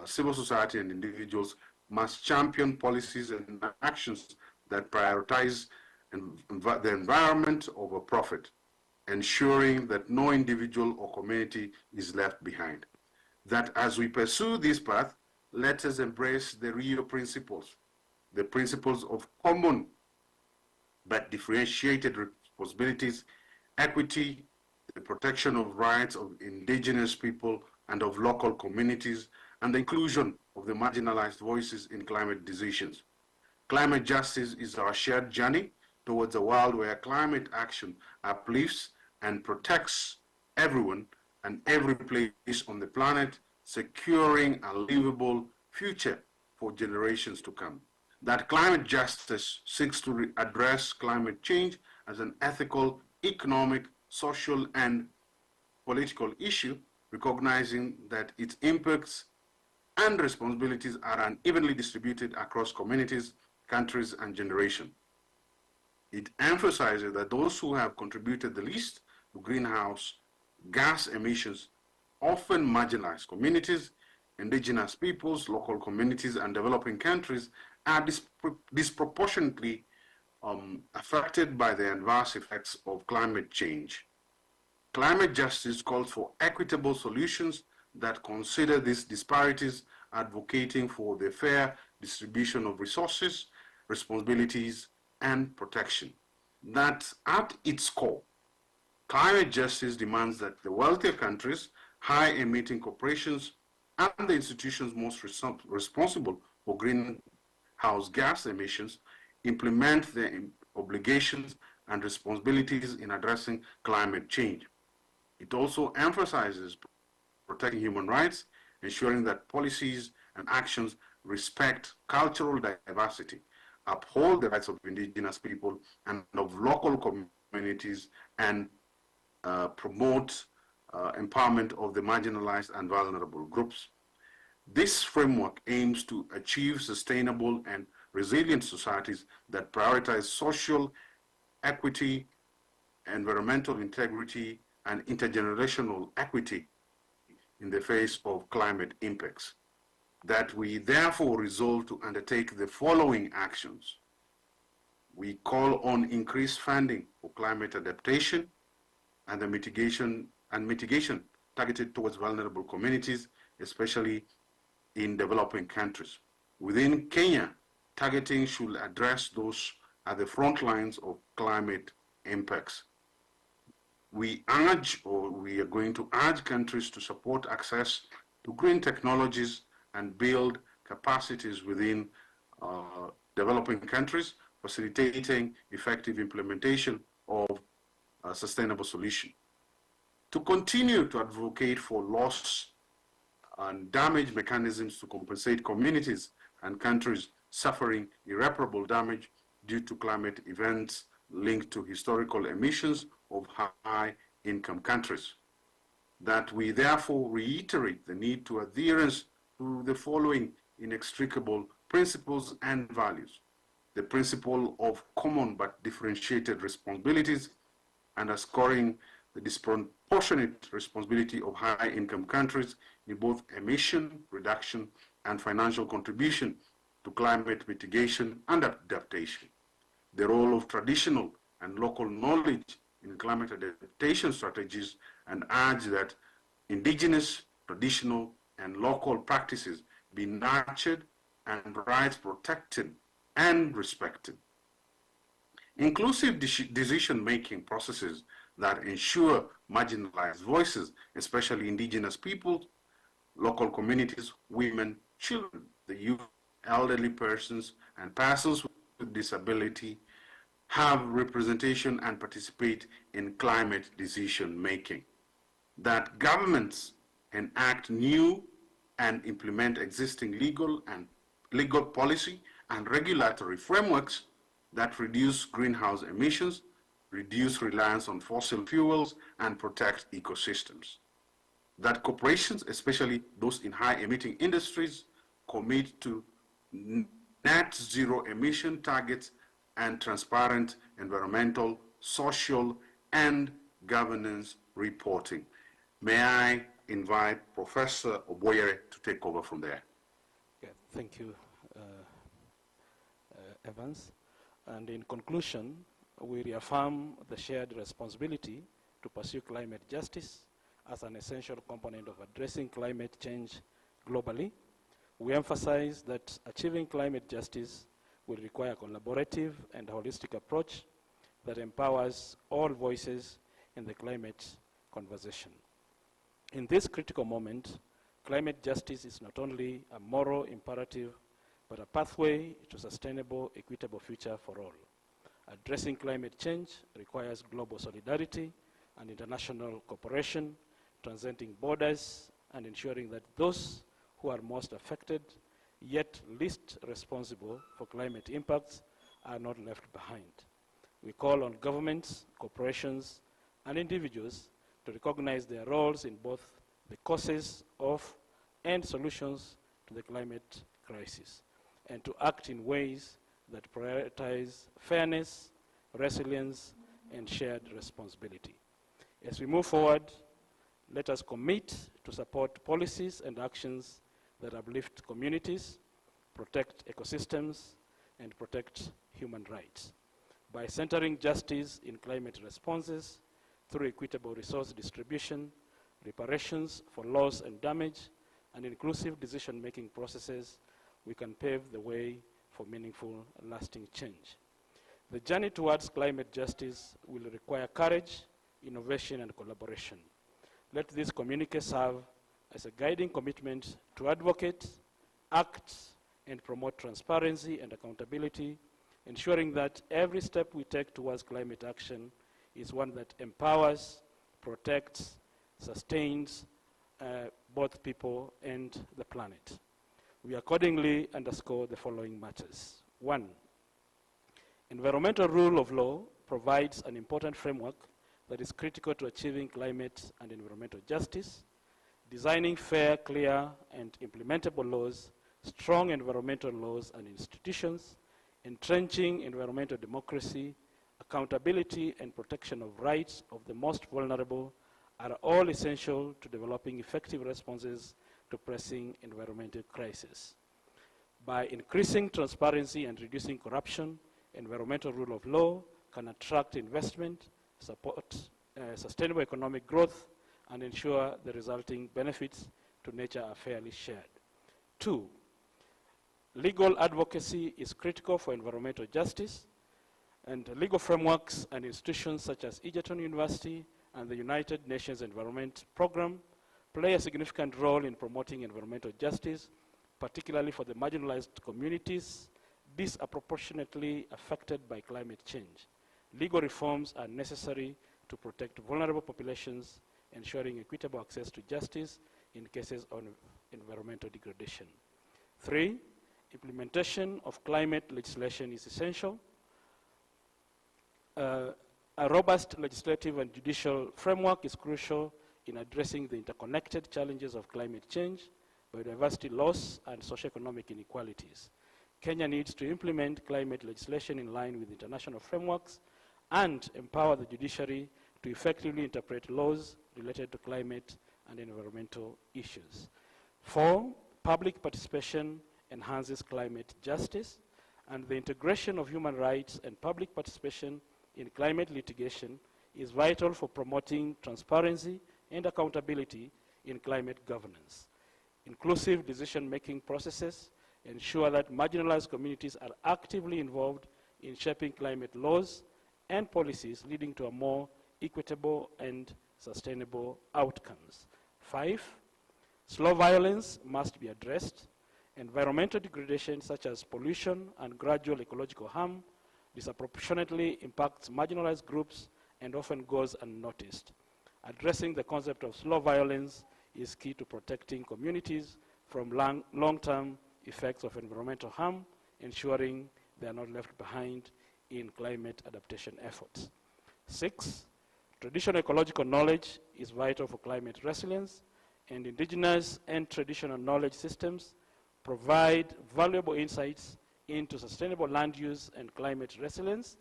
S18: civil society, and individuals must champion policies and actions that prioritize the environment over profit, ensuring that no individual or community is left behind. That as we pursue this path, let us embrace the Rio principles, the principles of common but differentiated responsibilities, equity, the protection of rights of indigenous people and of local communities, and the inclusion of the marginalized voices in climate decisions. Climate justice is our shared journey towards a world where climate action uplifts and protects everyone and every place on the planet, securing a livable future for generations to come. That climate justice seeks to address climate change as an ethical, economic, social, and political issue, recognizing that its impacts and responsibilities are unevenly distributed across communities, countries, and generations. It emphasizes that those who have contributed the least to greenhouse gas emissions, often marginalized communities, indigenous peoples, local communities, and developing countries, are disproportionately affected by the adverse effects of climate change. Climate justice calls for equitable solutions that consider these disparities, advocating for the fair distribution of resources, responsibilities, and protection. That at its core, climate justice demands that the wealthier countries, high-emitting corporations, and the institutions most responsible for greenhouse gas emissions implement their obligations and responsibilities in addressing climate change. It also emphasizes protecting human rights, ensuring that policies and actions respect cultural diversity, uphold the rights of indigenous people and of local communities, and promote empowerment of the marginalized and vulnerable groups. This framework aims to achieve sustainable and resilient societies that prioritize social equity, environmental integrity, and intergenerational equity in the face of climate impacts. That we therefore resolve to undertake the following actions. We call on increased funding for climate adaptation and the mitigation targeted towards vulnerable communities, especially in developing countries. Within Kenya, targeting should address those at the front lines of climate impacts. We urge, or we are going to urge countries to support access to green technologies and build capacities within developing countries, facilitating effective implementation of a sustainable solution. To continue to advocate for loss and damage mechanisms to compensate communities and countries suffering irreparable damage due to climate events linked to historical emissions of high-income countries. That we therefore reiterate the need to adherence to the following inextricable principles and values. The principle of common but differentiated responsibilities, underscoring the disproportionate responsibility of high-income countries in both emission reduction and financial contribution to climate mitigation and adaptation. The role of traditional and local knowledge in climate adaptation strategies, and urge that indigenous, traditional, and local practices be nurtured and rights protected and respected. Inclusive decision-making processes that ensure marginalized voices, especially indigenous peoples, local communities, women, children, the youth, elderly persons, and persons with disability have representation and participate in climate decision-making. That governments enact new and implement existing legal policy and regulatory frameworks that reduce greenhouse emissions, reduce reliance on fossil fuels, and protect ecosystems. That corporations, especially those in high-emitting industries, commit to net zero emission targets and transparent environmental, social, and governance reporting. May I invite Professor Oboyere to take over from there.
S12: Okay, thank you, Evans. And in conclusion, we reaffirm the shared responsibility to pursue climate justice as an essential component of addressing climate change globally. We emphasize that achieving climate justice will require a collaborative and holistic approach that empowers all voices in the climate conversation. In this critical moment, climate justice is not only a moral imperative, but a pathway to sustainable, equitable future for all. Addressing climate change requires global solidarity and international cooperation, transcending borders and ensuring that those who are most affected, yet least responsible for climate impacts, are not left behind. We call on governments, corporations, and individuals to recognize their roles in both the causes of and solutions to the climate crisis, and to act in ways that prioritize fairness, resilience, and shared responsibility. As we move forward, let us commit to support policies and actions that uplift communities, protect ecosystems, and protect human rights. By centering justice in climate responses through equitable resource distribution, reparations for loss and damage, and inclusive decision-making processes, we can pave the way for meaningful, lasting change. The journey towards climate justice will require courage, innovation, and collaboration. Let this communique serve as a guiding commitment to advocate, act, and promote transparency and accountability, ensuring that every step we take towards climate action is one that empowers, protects, sustains both people and the planet. We accordingly underscore the following matters. 1, environmental rule of law provides an important framework that is critical to achieving climate and environmental justice. Designing fair, clear, and implementable laws, strong environmental laws and institutions, entrenching environmental democracy, accountability, and protection of rights of the most vulnerable are all essential to developing effective responses to pressing environmental crises. By increasing transparency and reducing corruption, environmental rule of law can attract investment, support sustainable economic growth, and ensure the resulting benefits to nature are fairly shared. 2, Legal advocacy is critical for environmental justice, and legal frameworks and institutions such as Egerton University and the United Nations Environment Program play a significant role in promoting environmental justice, particularly for the marginalized communities disproportionately affected by climate change. Legal reforms are necessary to protect vulnerable populations, ensuring equitable access to justice in cases of environmental degradation. 3, implementation of climate legislation is essential. A robust legislative and judicial framework is crucial in addressing the interconnected challenges of climate change, biodiversity loss, and socioeconomic inequalities. Kenya needs to implement climate legislation in line with international frameworks and empower the judiciary to effectively interpret laws related to climate and environmental issues. 4, public participation enhances climate justice, and the integration of human rights and public participation in climate litigation is vital for promoting transparency and accountability in climate governance. Inclusive decision-making processes ensure that marginalized communities are actively involved in shaping climate laws and policies, leading to a more equitable and sustainable outcomes. 5, slow violence must be addressed. Environmental degradation such as pollution and gradual ecological harm disproportionately impacts marginalized groups and often goes unnoticed. Addressing the concept of slow violence is key to protecting communities from long-term effects of environmental harm, ensuring they are not left behind in climate adaptation efforts. 6, traditional ecological knowledge is vital for climate resilience, and indigenous and traditional knowledge systems provide valuable insights into sustainable land use and climate resilience.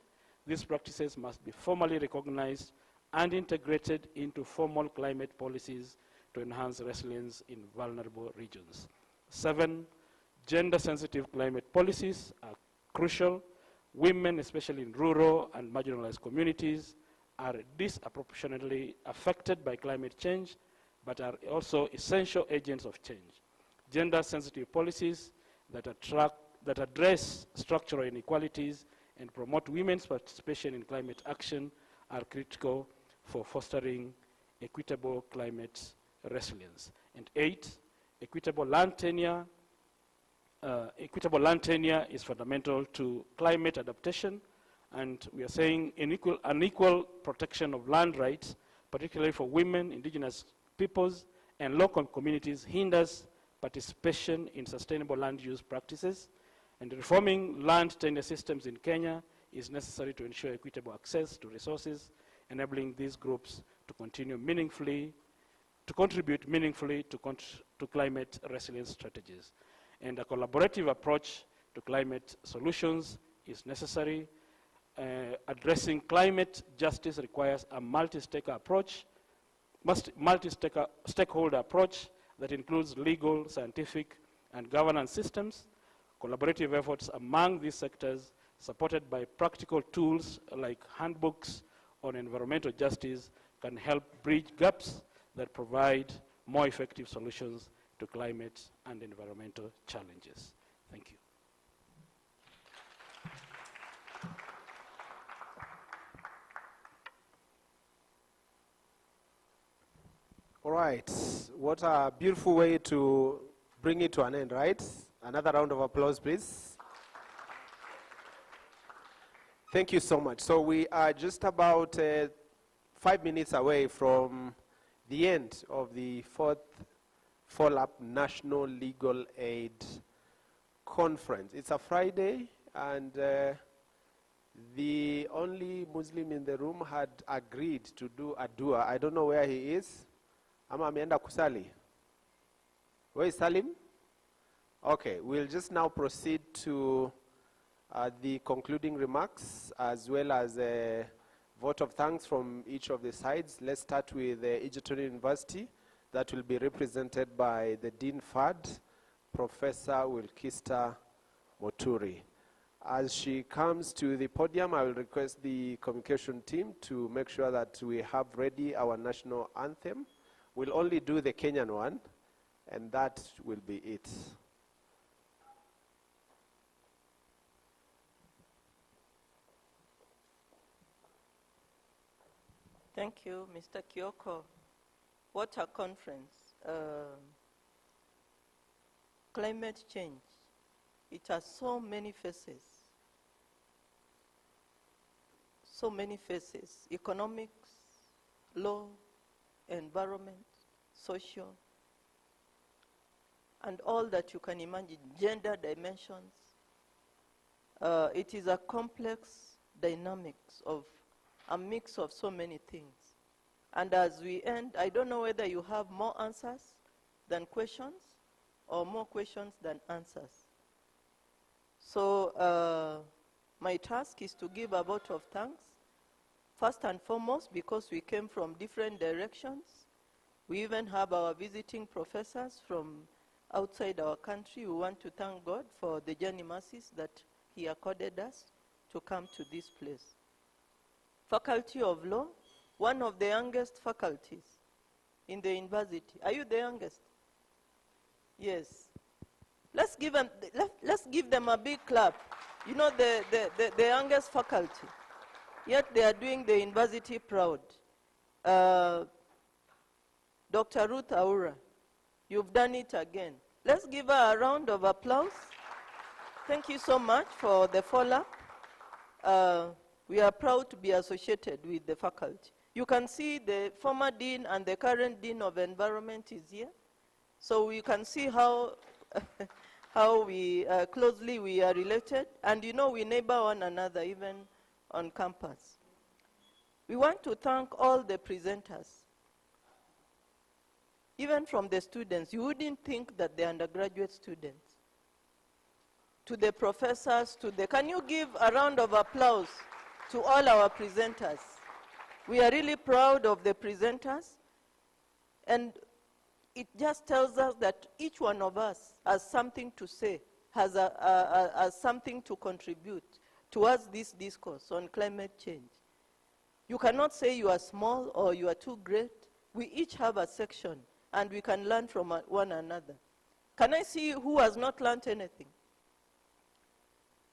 S12: These practices must be formally recognized and integrated into formal climate policies to enhance resilience in vulnerable regions. 7, gender-sensitive climate policies are crucial. Women, especially in rural and marginalized communities, are disproportionately affected by climate change, but are also essential agents of change. Gender-sensitive policies that address structural inequalities and promote women's participation in climate action are critical for fostering equitable climate resilience. And 8, equitable land tenure is fundamental to climate adaptation, and we are saying unequal protection of land rights, particularly for women, indigenous peoples, and local communities, hinders participation in sustainable land use practices. And reforming land tenure systems in Kenya is necessary to ensure equitable access to resources, enabling these groups to contribute meaningfully to climate resilience strategies. And a collaborative approach to climate solutions is necessary. Addressing climate justice requires a multi-stakeholder approach that includes legal, scientific, and governance systems. Collaborative efforts among these sectors, supported by practical tools like handbooks on environmental justice, can help bridge gaps that provide more effective solutions to climate and environmental challenges. Thank you.
S17: All right, what a beautiful way to bring it to an end, right? Another round of applause, please. Thank you so much. So we are just about 5 minutes away from the end of the 4th Follow-Up National Legal Aid Conference. It's a Friday, and the only Muslim in the room had agreed to do a dua. I don't know where he is. Ama ameenda kusali. Where is Salim? Okay, we'll just now proceed to the concluding remarks as well as a vote of thanks from each of the sides. Let's start with Egerton University. That will be represented by the Dean FAD, Professor Wilkista Muturi. As she comes to the podium, I will request the communication team to make sure that we have ready our national anthem. We'll only do the Kenyan one, and that will be it.
S3: Thank you, Mr. Kioko. What a conference. Climate change. It has so many faces. So many faces. Economics, law, environment, social, and all that you can imagine, gender dimensions. It is a complex dynamics of a mix of so many things. And as we end, I don't know whether you have more answers than questions or more questions than answers. So my task is to give a vote of thanks, first and foremost, because we came from different directions. We even have our visiting professors from outside our country. We want to thank God for the journey mercies that He accorded us to come to this place. Faculty of Law, one of the youngest faculties in the university. Are you the youngest? Yes. Let's give them a big clap. You know, the youngest faculty. Yet they are doing the university proud. Dr. Ruth Aura, you've done it again. Let's give her a round of applause. Thank you so much for the follow-up. We are proud to be associated with the faculty. You can see the former dean and the current dean of environment is here. So we can see how, how we closely we are related. And you know, we neighbor one another even on campus. We want to thank all the presenters. Even from the students, you wouldn't think that they're undergraduate students. To the professors, can you give a round of applause to all our presenters? We are really proud of the presenters, and it just tells us that each one of us has something to say, has something to contribute towards this discourse on climate change. You cannot say you are small or you are too great. We each have a section, and we can learn from one another. Can I see who has not learned anything?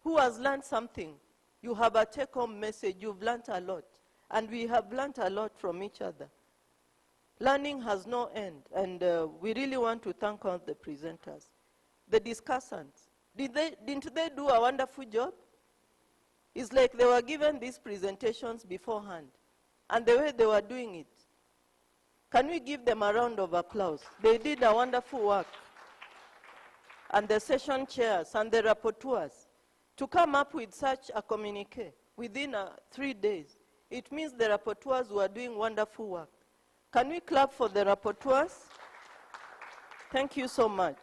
S3: Who has learned something? You have a take-home message. You've learned a lot. And we have learned a lot from each other. Learning has no end, and we really want to thank all the presenters. The discussants, didn't they do a wonderful job? It's like they were given these presentations beforehand, and the way they were doing it. Can we give them a round of applause? They did a wonderful work. And the session chairs and the rapporteurs, to come up with such a communique within 3 days, it means the rapporteurs were doing wonderful work. Can we clap for the rapporteurs? Thank you so much.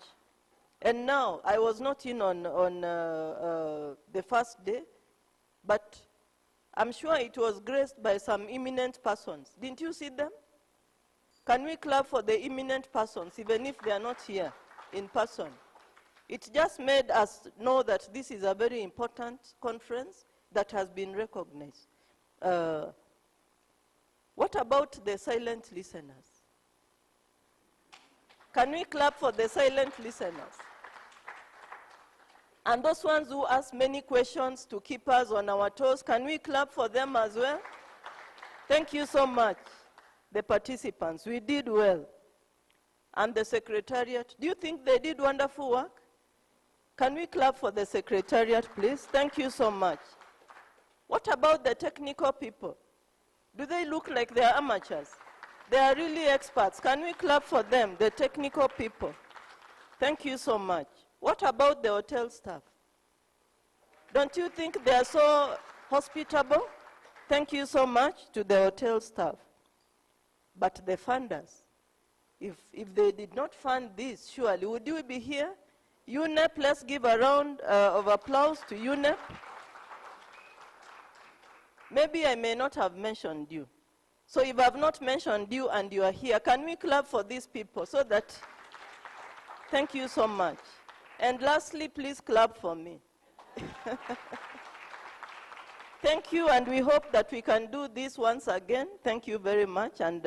S3: And now, I was not in on the first day, but I'm sure it was graced by some eminent persons. Didn't you see them? Can we clap for the eminent persons, even if they are not here in person? It just made us know that this is a very important conference that has been recognized. What about the silent listeners? Can we clap for the silent listeners? And those ones who ask many questions to keep us on our toes, can we clap for them as well? Thank you so much, the participants. We did well. And the secretariat, do you think they did wonderful work? Can we clap for the secretariat, please? Thank you so much. What about the technical people? Do they look like they are amateurs? They are really experts. Can we clap for them, the technical people? Thank you so much. What about the hotel staff? Don't you think they are so hospitable? Thank you so much to the hotel staff. But the funders, if they did not fund this, surely, would you be here? UNEP, let's give a round of applause to UNEP. Maybe I may not have mentioned you. So if I have not mentioned you and you are here, can we clap for these people so that, thank you so much. And lastly, please clap for me. Thank you, and we hope that we can do this once again. Thank you very much, and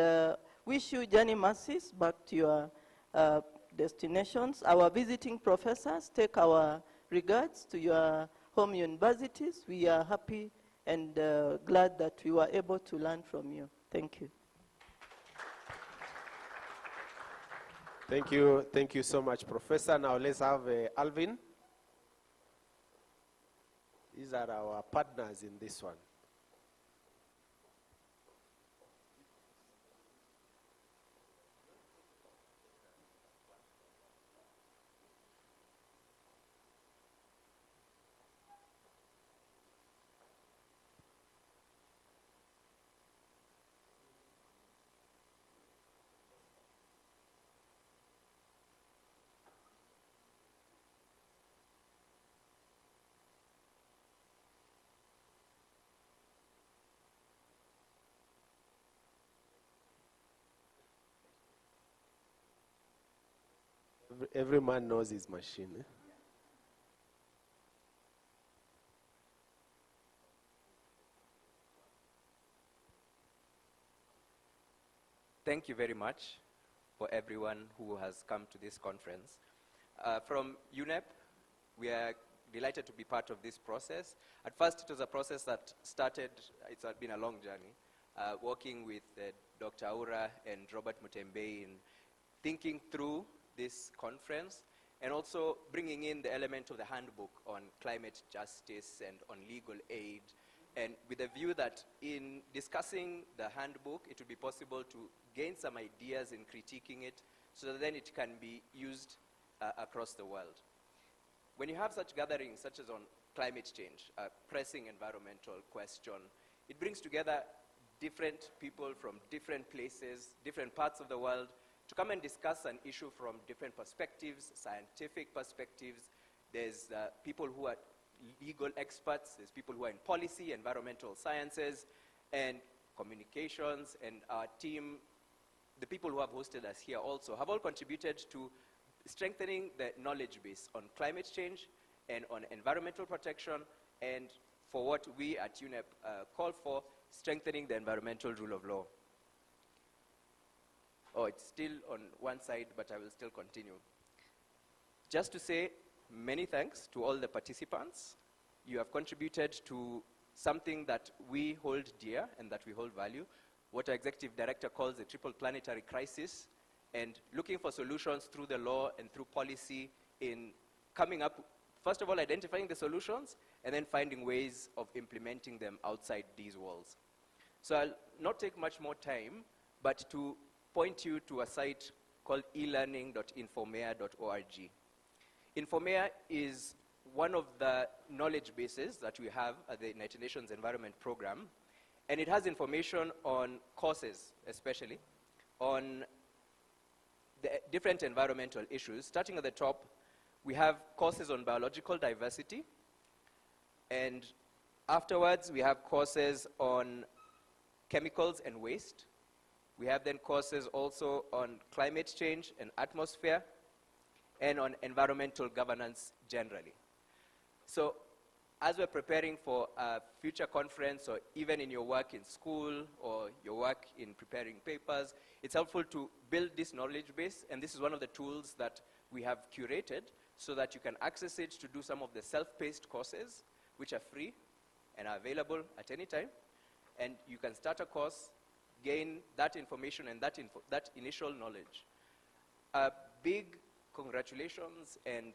S3: wish you journey mercies back to your destinations. Our visiting professors, take our regards to your home universities. We are happy and glad that we were able to learn from you. Thank you.
S17: Thank you so much, Professor. Now let's have Alvin. These are our partners in this one. Every man knows his machine. Eh?
S19: Thank you very much for everyone who has come to this conference. From UNEP, we are delighted to be part of this process. At first, it was a process that started, it's been a long journey, working with Dr. Aura and Robert Mutembe in thinking through this conference and also bringing in the element of the handbook on climate justice and on legal aid, and with a view that in discussing the handbook, it would be possible to gain some ideas in critiquing it so that then it can be used across the world. When you have such gatherings, such as on climate change, a pressing environmental question, it brings together different people from different places, different parts of the world, to come and discuss an issue from different perspectives, scientific perspectives. There's people who are legal experts, there's people who are in policy, environmental sciences, and communications, and our team, the people who have hosted us here also, have all contributed to strengthening the knowledge base on climate change and on environmental protection, and for what we at UNEP call for, strengthening the environmental rule of law. Oh, it's still on one side, but I will still continue. Just to say many thanks to all the participants. You have contributed to something that we hold dear and that we hold value, what our executive director calls the triple planetary crisis, and looking for solutions through the law and through policy in coming up, first of all, identifying the solutions, and then finding ways of implementing them outside these walls. So I'll not take much more time, but to point you to a site called elearning.informaea.org. Informaea is one of the knowledge bases that we have at the United Nations Environment Program, and it has information on courses, especially, on the different environmental issues. Starting at the top, we have courses on biological diversity, and afterwards we have courses on chemicals and waste. We have then courses also on climate change and atmosphere, and on environmental governance generally. So as we're preparing for a future conference, or even in your work in school, or your work in preparing papers, it's helpful to build this knowledge base, and this is one of the tools that we have curated so that you can access it to do some of the self-paced courses, which are free and are available at any time. And you can start a course, gain that information and that initial knowledge. A big congratulations and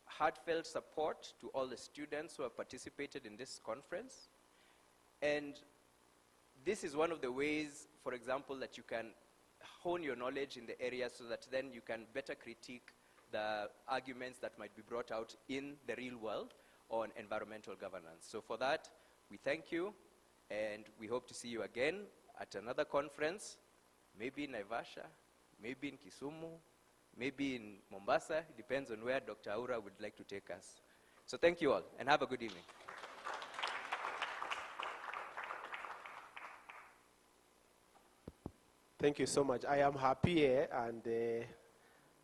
S19: heartfelt support to all the students who have participated in this conference. And this is one of the ways, for example, that you can hone your knowledge in the area so that then you can better critique the arguments that might be brought out in the real world on environmental governance. So for that, we thank you, and we hope to see you again at another conference, maybe in Naivasha, maybe in Kisumu, maybe in Mombasa. It depends on where Dr. Aura would like to take us. So thank you all, and have a good evening.
S17: Thank you so much. I am happy here, and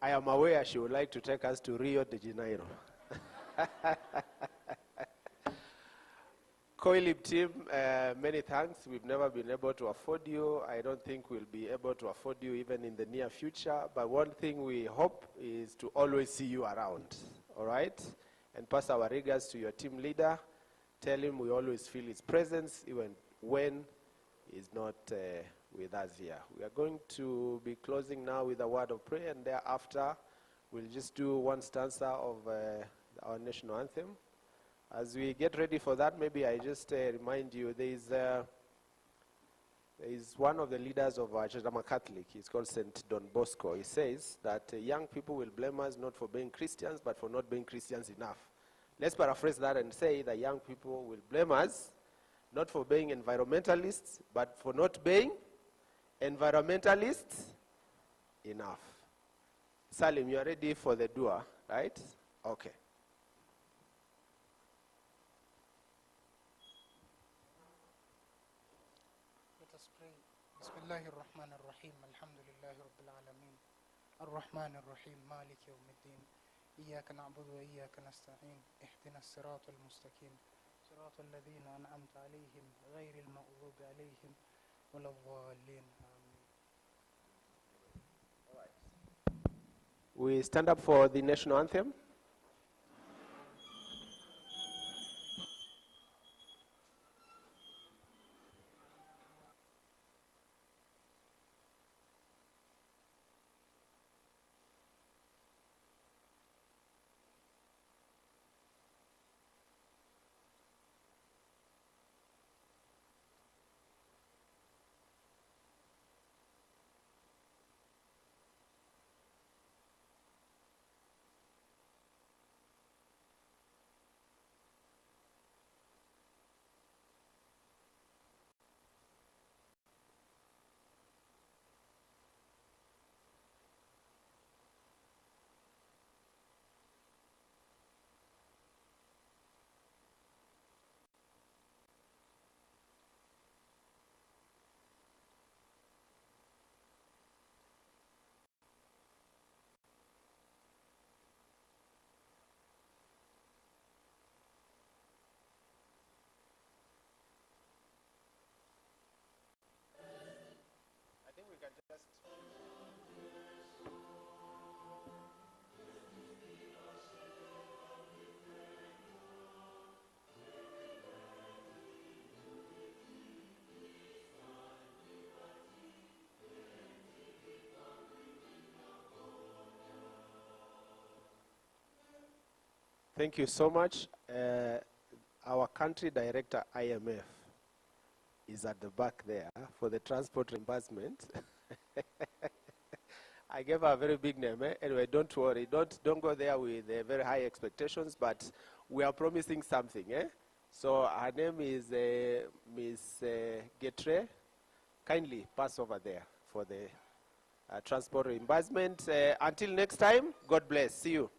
S17: I am aware she would like to take us to Rio de Janeiro. COILIB team, many thanks. We've never been able to afford you. I don't think we'll be able to afford you even in the near future. But one thing we hope is to always see you around, all right? And pass our regards to your team leader. Tell him we always feel his presence, even when is not with us here. We are going to be closing now with a word of prayer, and thereafter we'll just do one stanza of our national anthem. As we get ready for that, maybe I just remind you, there is one of the leaders of our church, I'm a Catholic, he's called St. Don Bosco. He says that young people will blame us not for being Christians, but for not being Christians enough. Let's paraphrase that and say that young people will blame us not for being environmentalists, but for not being environmentalists enough. Salim, you are ready for the dua, right? Okay.
S20: Let us pray. Bismillahir Rahmanir Rahim. Alhamdulillahi Rabbil Alameen. Ar-Rahman Ar-Rahim. Malik Yawmiddin. إياك نعبد وإياك نستعين اهدنا الصراط المستقيم صراط الذين أنعمت عليهم غير المغضوب عليهم ولا الضالين آمين.
S17: We stand up for the national anthem. Thank you so much. Our country director, IMF, is at the back there for the transport reimbursement. I gave her a very big name. Anyway, don't worry. Don't go there with very high expectations, but we are promising something. So her name is Miss Getre. Kindly pass over there for the transport reimbursement. Until next time, God bless. See you.